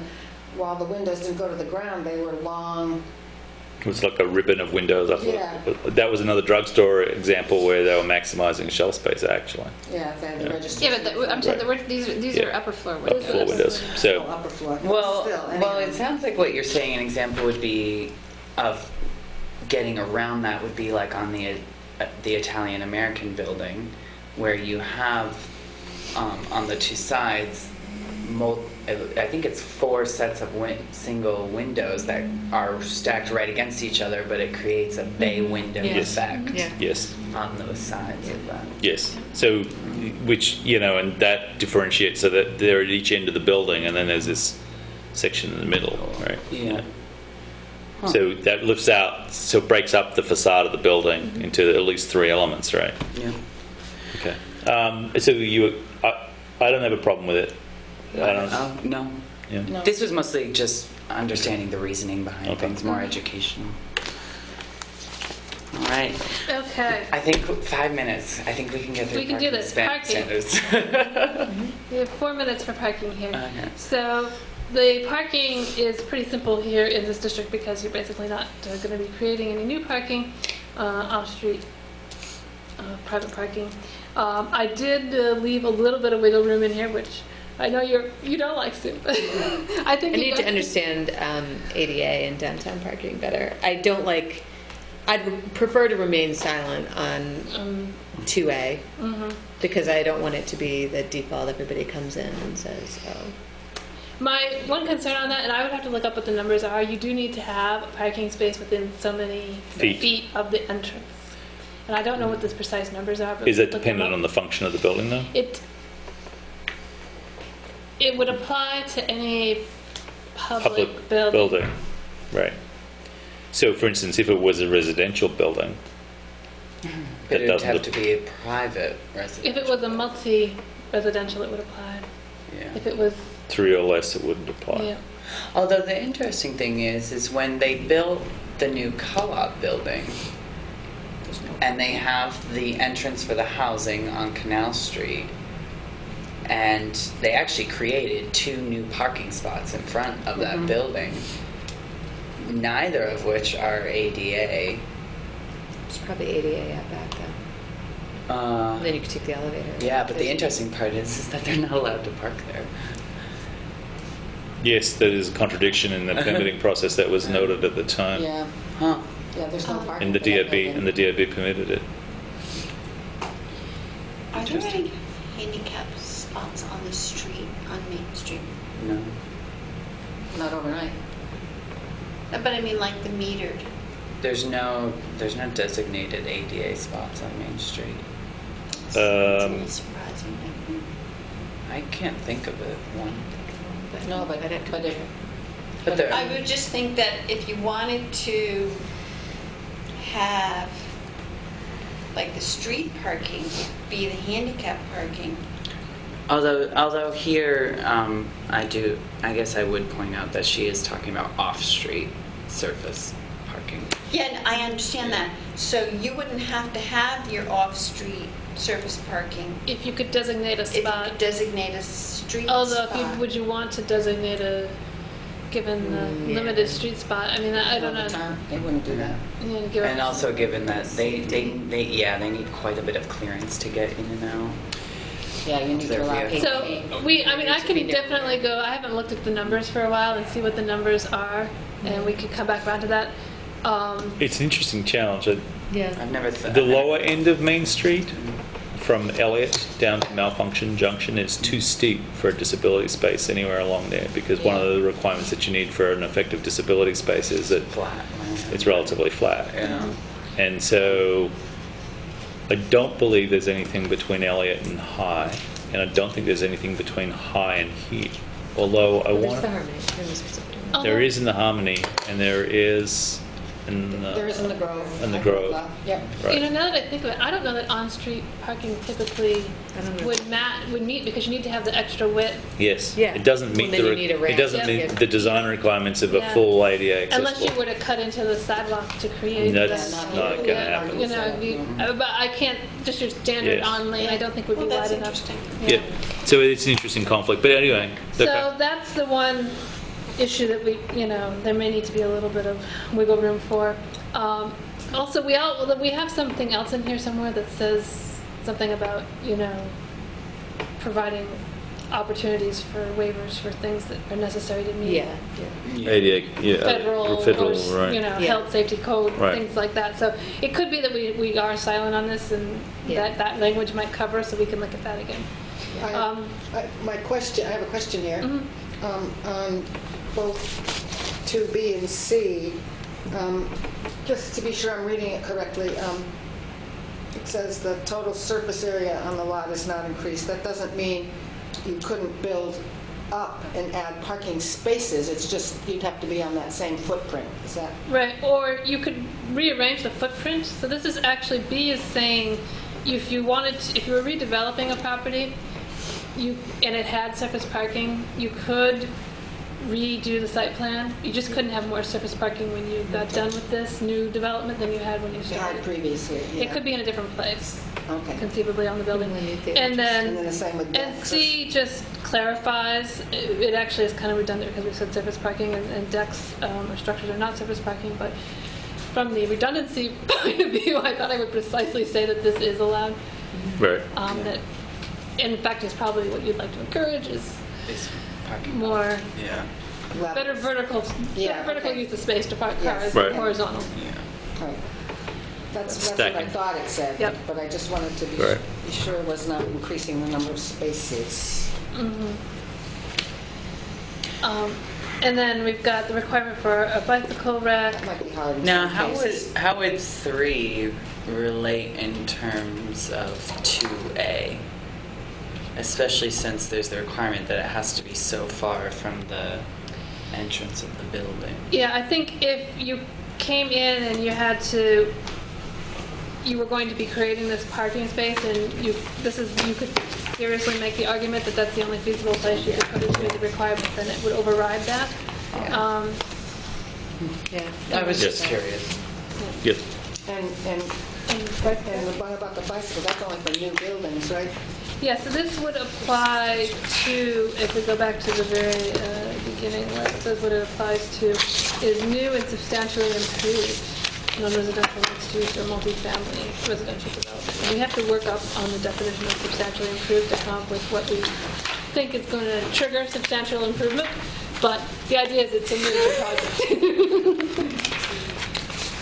while the windows didn't go to the ground, they were long. It was like a ribbon of windows up. Yeah. That was another drugstore example where they were maximizing shelf space, actually. Yeah, they had the register. Yeah, but I'm saying these are upper floor windows. Upper floor windows. So, Upper floor. Well, it sounds like what you're saying an example would be of getting around that would be like on the Italian American building, where you have on the two sides, I think it's 4 sets of single windows that are stacked right against each other, but it creates a bay window effect. yes. On those sides of that. Yes. So, which, and that differentiates so that they're at each end of the building, and then there's this section in the middle, right? Yeah. Huh. So that lifts out, so it breaks up the facade of the building into at least 3 elements, right? Yeah. Okay. So I don't have a problem with it. No. Yeah. No. This was mostly just understanding the reasoning behind things, more educational. All right. Okay. I think 5 minutes. I think we can get through. We can do this. Parking. Standards. We have 4 minutes for parking here. Okay. So the parking is pretty simple here in this district because you're basically not going to be creating any new parking off-street private parking. I did leave a little bit of wiggle room in here, which I know you don't like, Sue. I need to understand ADA and downtown parking better. I don't like I'd prefer to remain silent on 2A because I don't want it to be the default. Everybody comes in and says, "Oh." My one concern on that, and I would have to look up what the numbers are, you do need to have a parking space within so many feet of the entrance. And I don't know what the precise numbers are. But Is it dependent on the function of the building, though? It would apply to any public building. Right. So, for instance, if it was a residential building, But it would have to be a private residential. If it was a multi-residential, it would apply. Yeah. If it was... 3 or less, it wouldn't apply. Yeah. Although the interesting thing is when they built the new co-op building, and they have the entrance for the housing on Canal Street, and they actually created 2 new parking spots in front of that building, neither of which are ADA. It's probably ADA out back though. Then you could take the elevator. Yeah, but the interesting part is that they're not allowed to park there. Yes, that is a contradiction in the permitting process that was noted at the time. Yeah, Huh. yeah, there's no parking. And the for that DOB building. permitted it. Are there any handicap spots on the street, on Main Street? No. Not overnight. But I mean, like the metered. There's no designated ADA spots on Main Street. It's really surprising. I can't think of it. One. No, but But there. I would just think that if you wanted to have, like, the street parking be the handicap parking. Although here, I guess I would point out that she is talking about off-street surface parking. Yeah, and I understand that. So you wouldn't have to have your off-street surface parking If you could designate a if you spot. could designate a street Although, spot. would you want to designate given the limited street spot? I mean, I don't know. They wouldn't do that. Yeah, give And up- also given that they need quite a bit of clearance to get in and out. Yeah, you need to allow So, 8 So feet. I can definitely go. I haven't looked at the numbers for a while and see what the numbers are, and we could come back around to that. It's an interesting challenge. Yeah. I've never thought. The lower end of Main Street, from Elliott down to Malfunction Junction, is too steep for a disability space anywhere along there, because one of the requirements that you need for an effective disability space is that Flat. it's relatively flat. Yeah. And so I don't believe there's anything between Elliott and High, and I don't think there's anything between High and here. Although I Well, there's want the Harmony. There must be something. there is in the Harmony, and there is in There is in the Grove. in the Grove. Yep. You know, Right. now that I think of it, I don't know that on-street parking typically I don't know. would meet because you need to have the extra width. Yes. Yeah. It doesn't meet Well, then the you need a ramp. it doesn't Yeah. meet the design requirements of a Yeah. full ADA accessible. Unless you were to cut into the sidewalk to create That's the- not going to happen. You know, but I can't, just your standard Yes. on lane, I don't think would be Well, wide that's enough. interesting. Yeah. So it's an interesting conflict. But anyway, So that's the one issue that there may need to be a little bit of wiggle room for. Also, we have something else in here somewhere that says something about, providing opportunities for waivers for things that are necessary to meet Yeah. ADA, federal, or, right. Yeah. health safety code, Right. things like that. So it could be that we are silent on this, and Yeah. that language might cover, so we can look at that again. I have a question here. On both 2B and C, just to be sure I'm reading it correctly, it says the total surface area on the lot is not increased. That doesn't mean you couldn't build up and add parking spaces. It's just you'd have to be on that same footprint. Is that? Right, or you could rearrange the footprint. So this is actually, B is saying, if you were redeveloping a property, and it had surface parking, you could redo the site plan. You just couldn't have more surface parking when you got done with this new development than you had when you You started. had previously. It Yeah. could be in a different place, Okay. conceivably on the building. And then you think- And And then the same with and decks. C just clarifies, it actually is kind of redundant because we said surface parking and decks or structures are not surface parking, but from the redundancy point of view, I thought I would precisely say that this is allowed. Right. That, in fact, is probably what you'd like to encourage is This parking. more, Yeah. better vertical Yeah, okay. use of space to park Yes. cars Right. than horizontal. Yeah. Right. That's what Stacking. I thought it said. Yep. But I just wanted to be Right. be sure it was not increasing the number of spaces. And then we've got the requirement for a bicycle rack. That might be hard in Now, some cases. how would 3 relate in terms of 2A? Especially since there's the requirement that it has to be so far from the entrance of the building. Yeah, I think if you came in and you were going to be creating this parking space, and you could seriously make the argument that that's the only feasible place you could put it to the requirement, then it would override that. Yeah. I was Yes. just curious. Yes. And what about the bicycle? That's only for new buildings, right? Yeah, so this would apply to, if we go back to the very beginning, where it says what it applies to is new and substantially improved non-residential mixed-use or multifamily residential development. And we have to work up on the definition of substantially improved to come up with what we think is going to trigger substantial improvement. But the idea is it's a major project.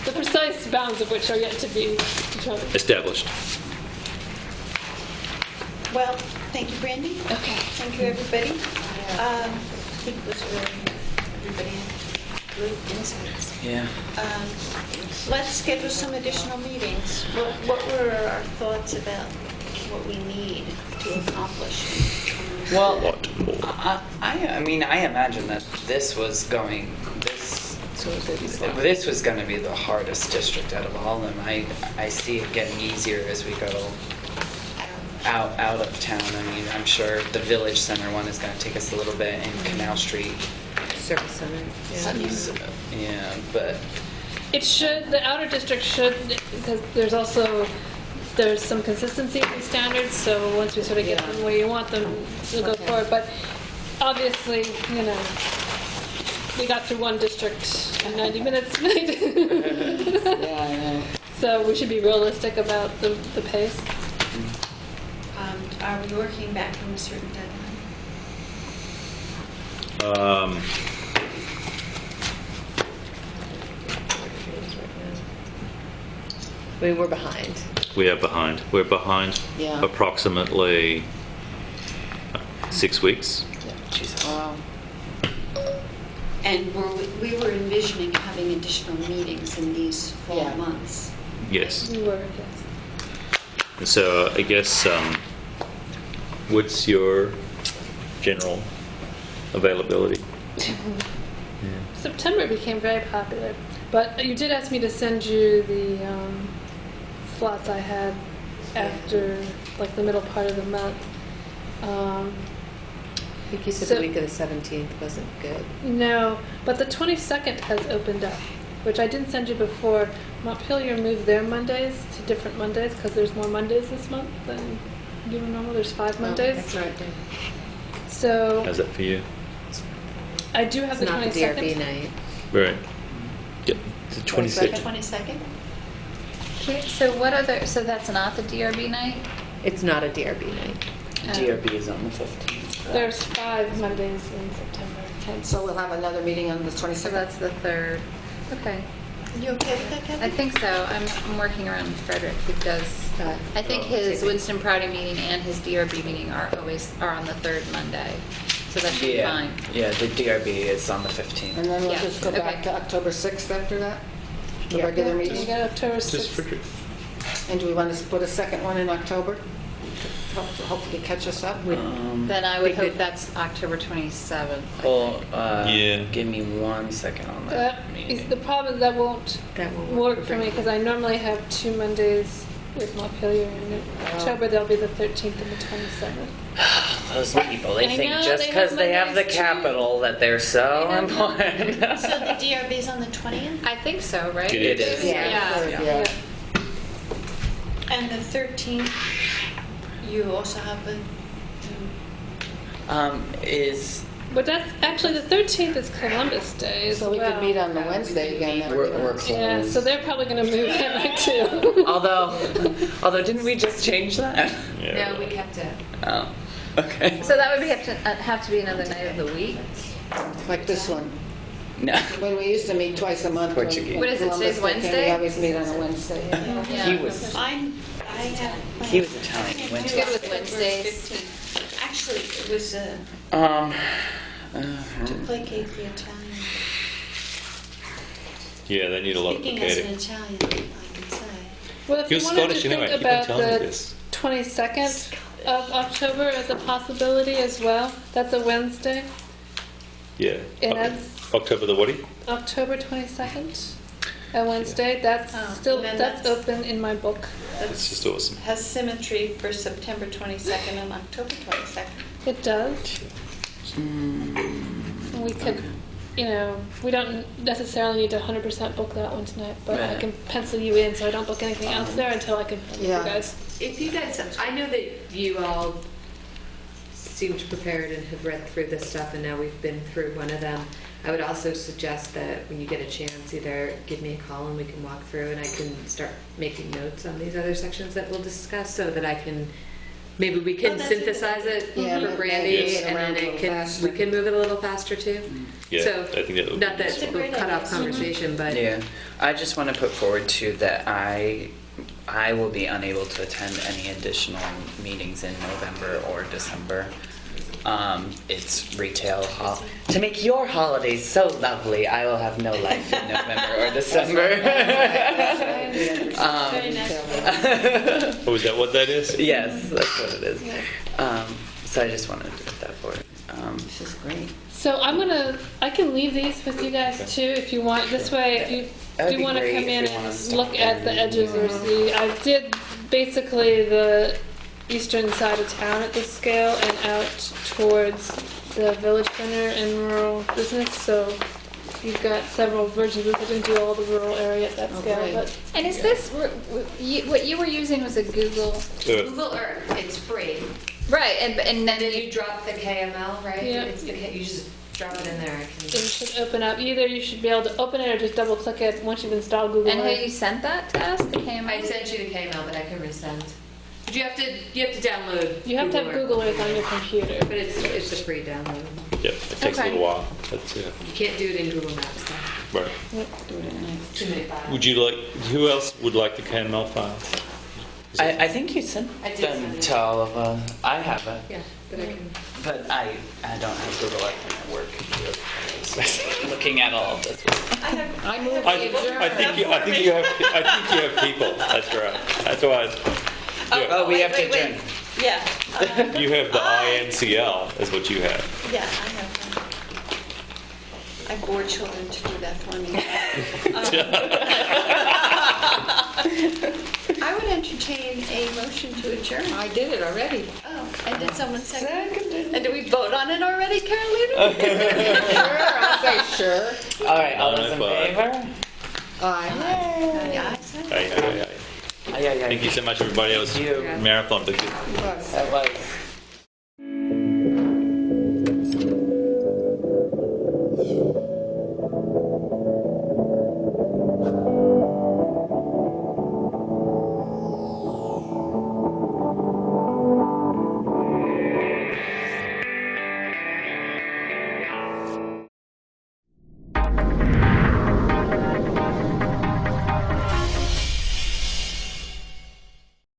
The precise bounds of which are yet to be determined. Established. Well, thank you, Brandy. Okay. Thank you, everybody. I think it was really, everybody had good insights. Yeah. Let's schedule some additional meetings. What were our thoughts about what we need to accomplish? Well, Lot more. I mean, I imagine that this was going to be the hardest district out of all of them. I see it getting easier as we go out of town. I mean, I'm sure the Village Center one is going to take us a little bit, and Canal Street. Service center. Yeah. So, yeah, but It should, the outer district should, because there's some consistency in these standards, so once we sort of get them where you want them, we'll go forward. But obviously, we got through one district in 90 minutes tonight. Yeah, I know. So we should be realistic about the pace. Are we working back from a certain deadline? I mean, we're behind. We are behind. We're behind Yeah. approximately 6 weeks. Wow. And we were envisioning having additional meetings in these fall Yeah. months. Yes. We were, yes. So I guess, what's your general availability? September became very popular, but you did ask me to send you the slots I had after, like, the middle part of the month. I think you said So- the week of the 17th wasn't good. No, but the 22nd has opened up, which I didn't send you before. Montpelier moved their Mondays to different Mondays because there's more Mondays this month than normal. There's 5 Mondays. That's right. So How's that for you? I do have It's the not the 22nd. DRB night. Right. Yep. The 26th. 22nd? Okay, so that's not the DRB night? It's not a DRB night. DRB is on the 15th. There's 5 Mondays in September. And so we'll have another meeting on the So 22nd? that's the 3rd. Okay. You okay with that, Kathy? I think so. I'm working around Frederick because I think his Winston Prouty meeting and his DRB meeting are on the 3rd Monday. So that should be fine. Yeah, the DRB is on the 15th. And then we'll Yeah, just go back okay. to October 6th after that? The Yeah. regular You meeting? got October Just 6th. Frederick. And do we want to put a second one in October? Hopefully catch us up? Then I would hope that's October 27th. Well, Yeah. give me 1 second on That that is meeting. the problem. That won't work for me because I normally have 2 Mondays with Montpelier, and in October there'll be the 13th and the 27th. Those people, they I think know, just they because have they have the Mondays too. capital that they're so They have important. So the DRB's on the 20th? I think so, right? It is. Yeah. Yeah. And the 13th, you also have a... Is But that's actually the 13th is Columbus Day as So we well. could meet on the Wednesday again. that would we're work. closed. Yeah, so they're probably going to move that night too. although didn't we just change that? Yeah. No, we kept it. Oh, okay. So that would have to be another night of the week. Like this one. No. When we used to meet twice a month. when- Portuguese. when What is it, Columbus today's Day came, Wednesday? We always meet on a Wednesday. Yeah. Yeah. He was I have plans. he was Italian. He went I'm good to with Wednesdays. 15th. Actually, it was to placate the Italian. Yeah, they need a lot of Speaking as an placating. Italian, I can say. Well, if You're you wanted Scottish to anyway, think keep on about telling me the this. 22nd of October as a possibility as well, that's a Wednesday. Yeah. And that's October the what? October 22nd, a Wednesday. That's Oh, still and then that's that's- open in my book. It's just awesome. Has symmetry for September 22nd and October 22nd. It does. We could, we don't necessarily need to 100% book that one tonight, but I Right. can pencil you in so I don't book anything else there until I can book Yeah. you guys. If you guys, I know that you all seemed prepared and have read through this stuff, and now we've been through one of them. I would also suggest that when you get a chance, either give me a call and we can walk through, and I can start making notes on these other sections that we'll discuss, so that I can, maybe we can that's a good synthesize it Yeah, for maybe Brandy, yes. and Around then a it little can, faster. we can move it a little faster too. Yeah, So, I think that would be not That's a that we'll great cut idea. off conversation, but Yeah, I just want to put forward too that I will be unable to attend any additional meetings in November or December. It's retail to make your holidays so lovely. I will have no life in November or December. Very nice. Oh, is that what that is? Yes, that's what it is. So I just wanted to put that forward. This is great. So I can leave these with you guys too if you want. This way, if you That would do be want to great come in if you wanna and stop look at the in. edges or see, I did basically the eastern side of town at this scale and out towards the village center and rural business. So you've got several versions of this. I didn't do all the rural area at that scale, great. but And is this, what you were using was a Google? Google Earth, it's free. Right, and then And then you drop the KML, right? Yeah. It's you just drop it in there. it should open up. Either you should be able to open it or just double click it once you've installed Google And have Earth. you sent that to us, the KML? I sent you the KML, but I can resend. But you have to download. You have to have Earth. Google Earth on your computer. But it's a free download. Yep, it takes a Okay. little while. That's, yeah. You can't do it in Google Maps though. Right. Too many files. Would you like, who else would like the KML files? I think you sent I did them send it. to all of us. I have it, Yeah, but I can. but I don't have Google Earth on my work computer. Looking at all of this. I move I we adjourn. think you have people. That's right. That's why. Oh, we have to adjourn. Yeah, You have the INCL is what you have. yeah, I have one. I bore children to do that for me. I would entertain a motion to adjourn. I did it already. Oh, and did someone second? And did we vote on it already, Carolina? Sure, I'll say sure. All right, all those in 9:05. favor? Aye. Yeah, I said. Aye, aye, aye. Aye, aye, aye. Thank you so much, everybody. It was Thank you. marathon, but good. Plus. That was.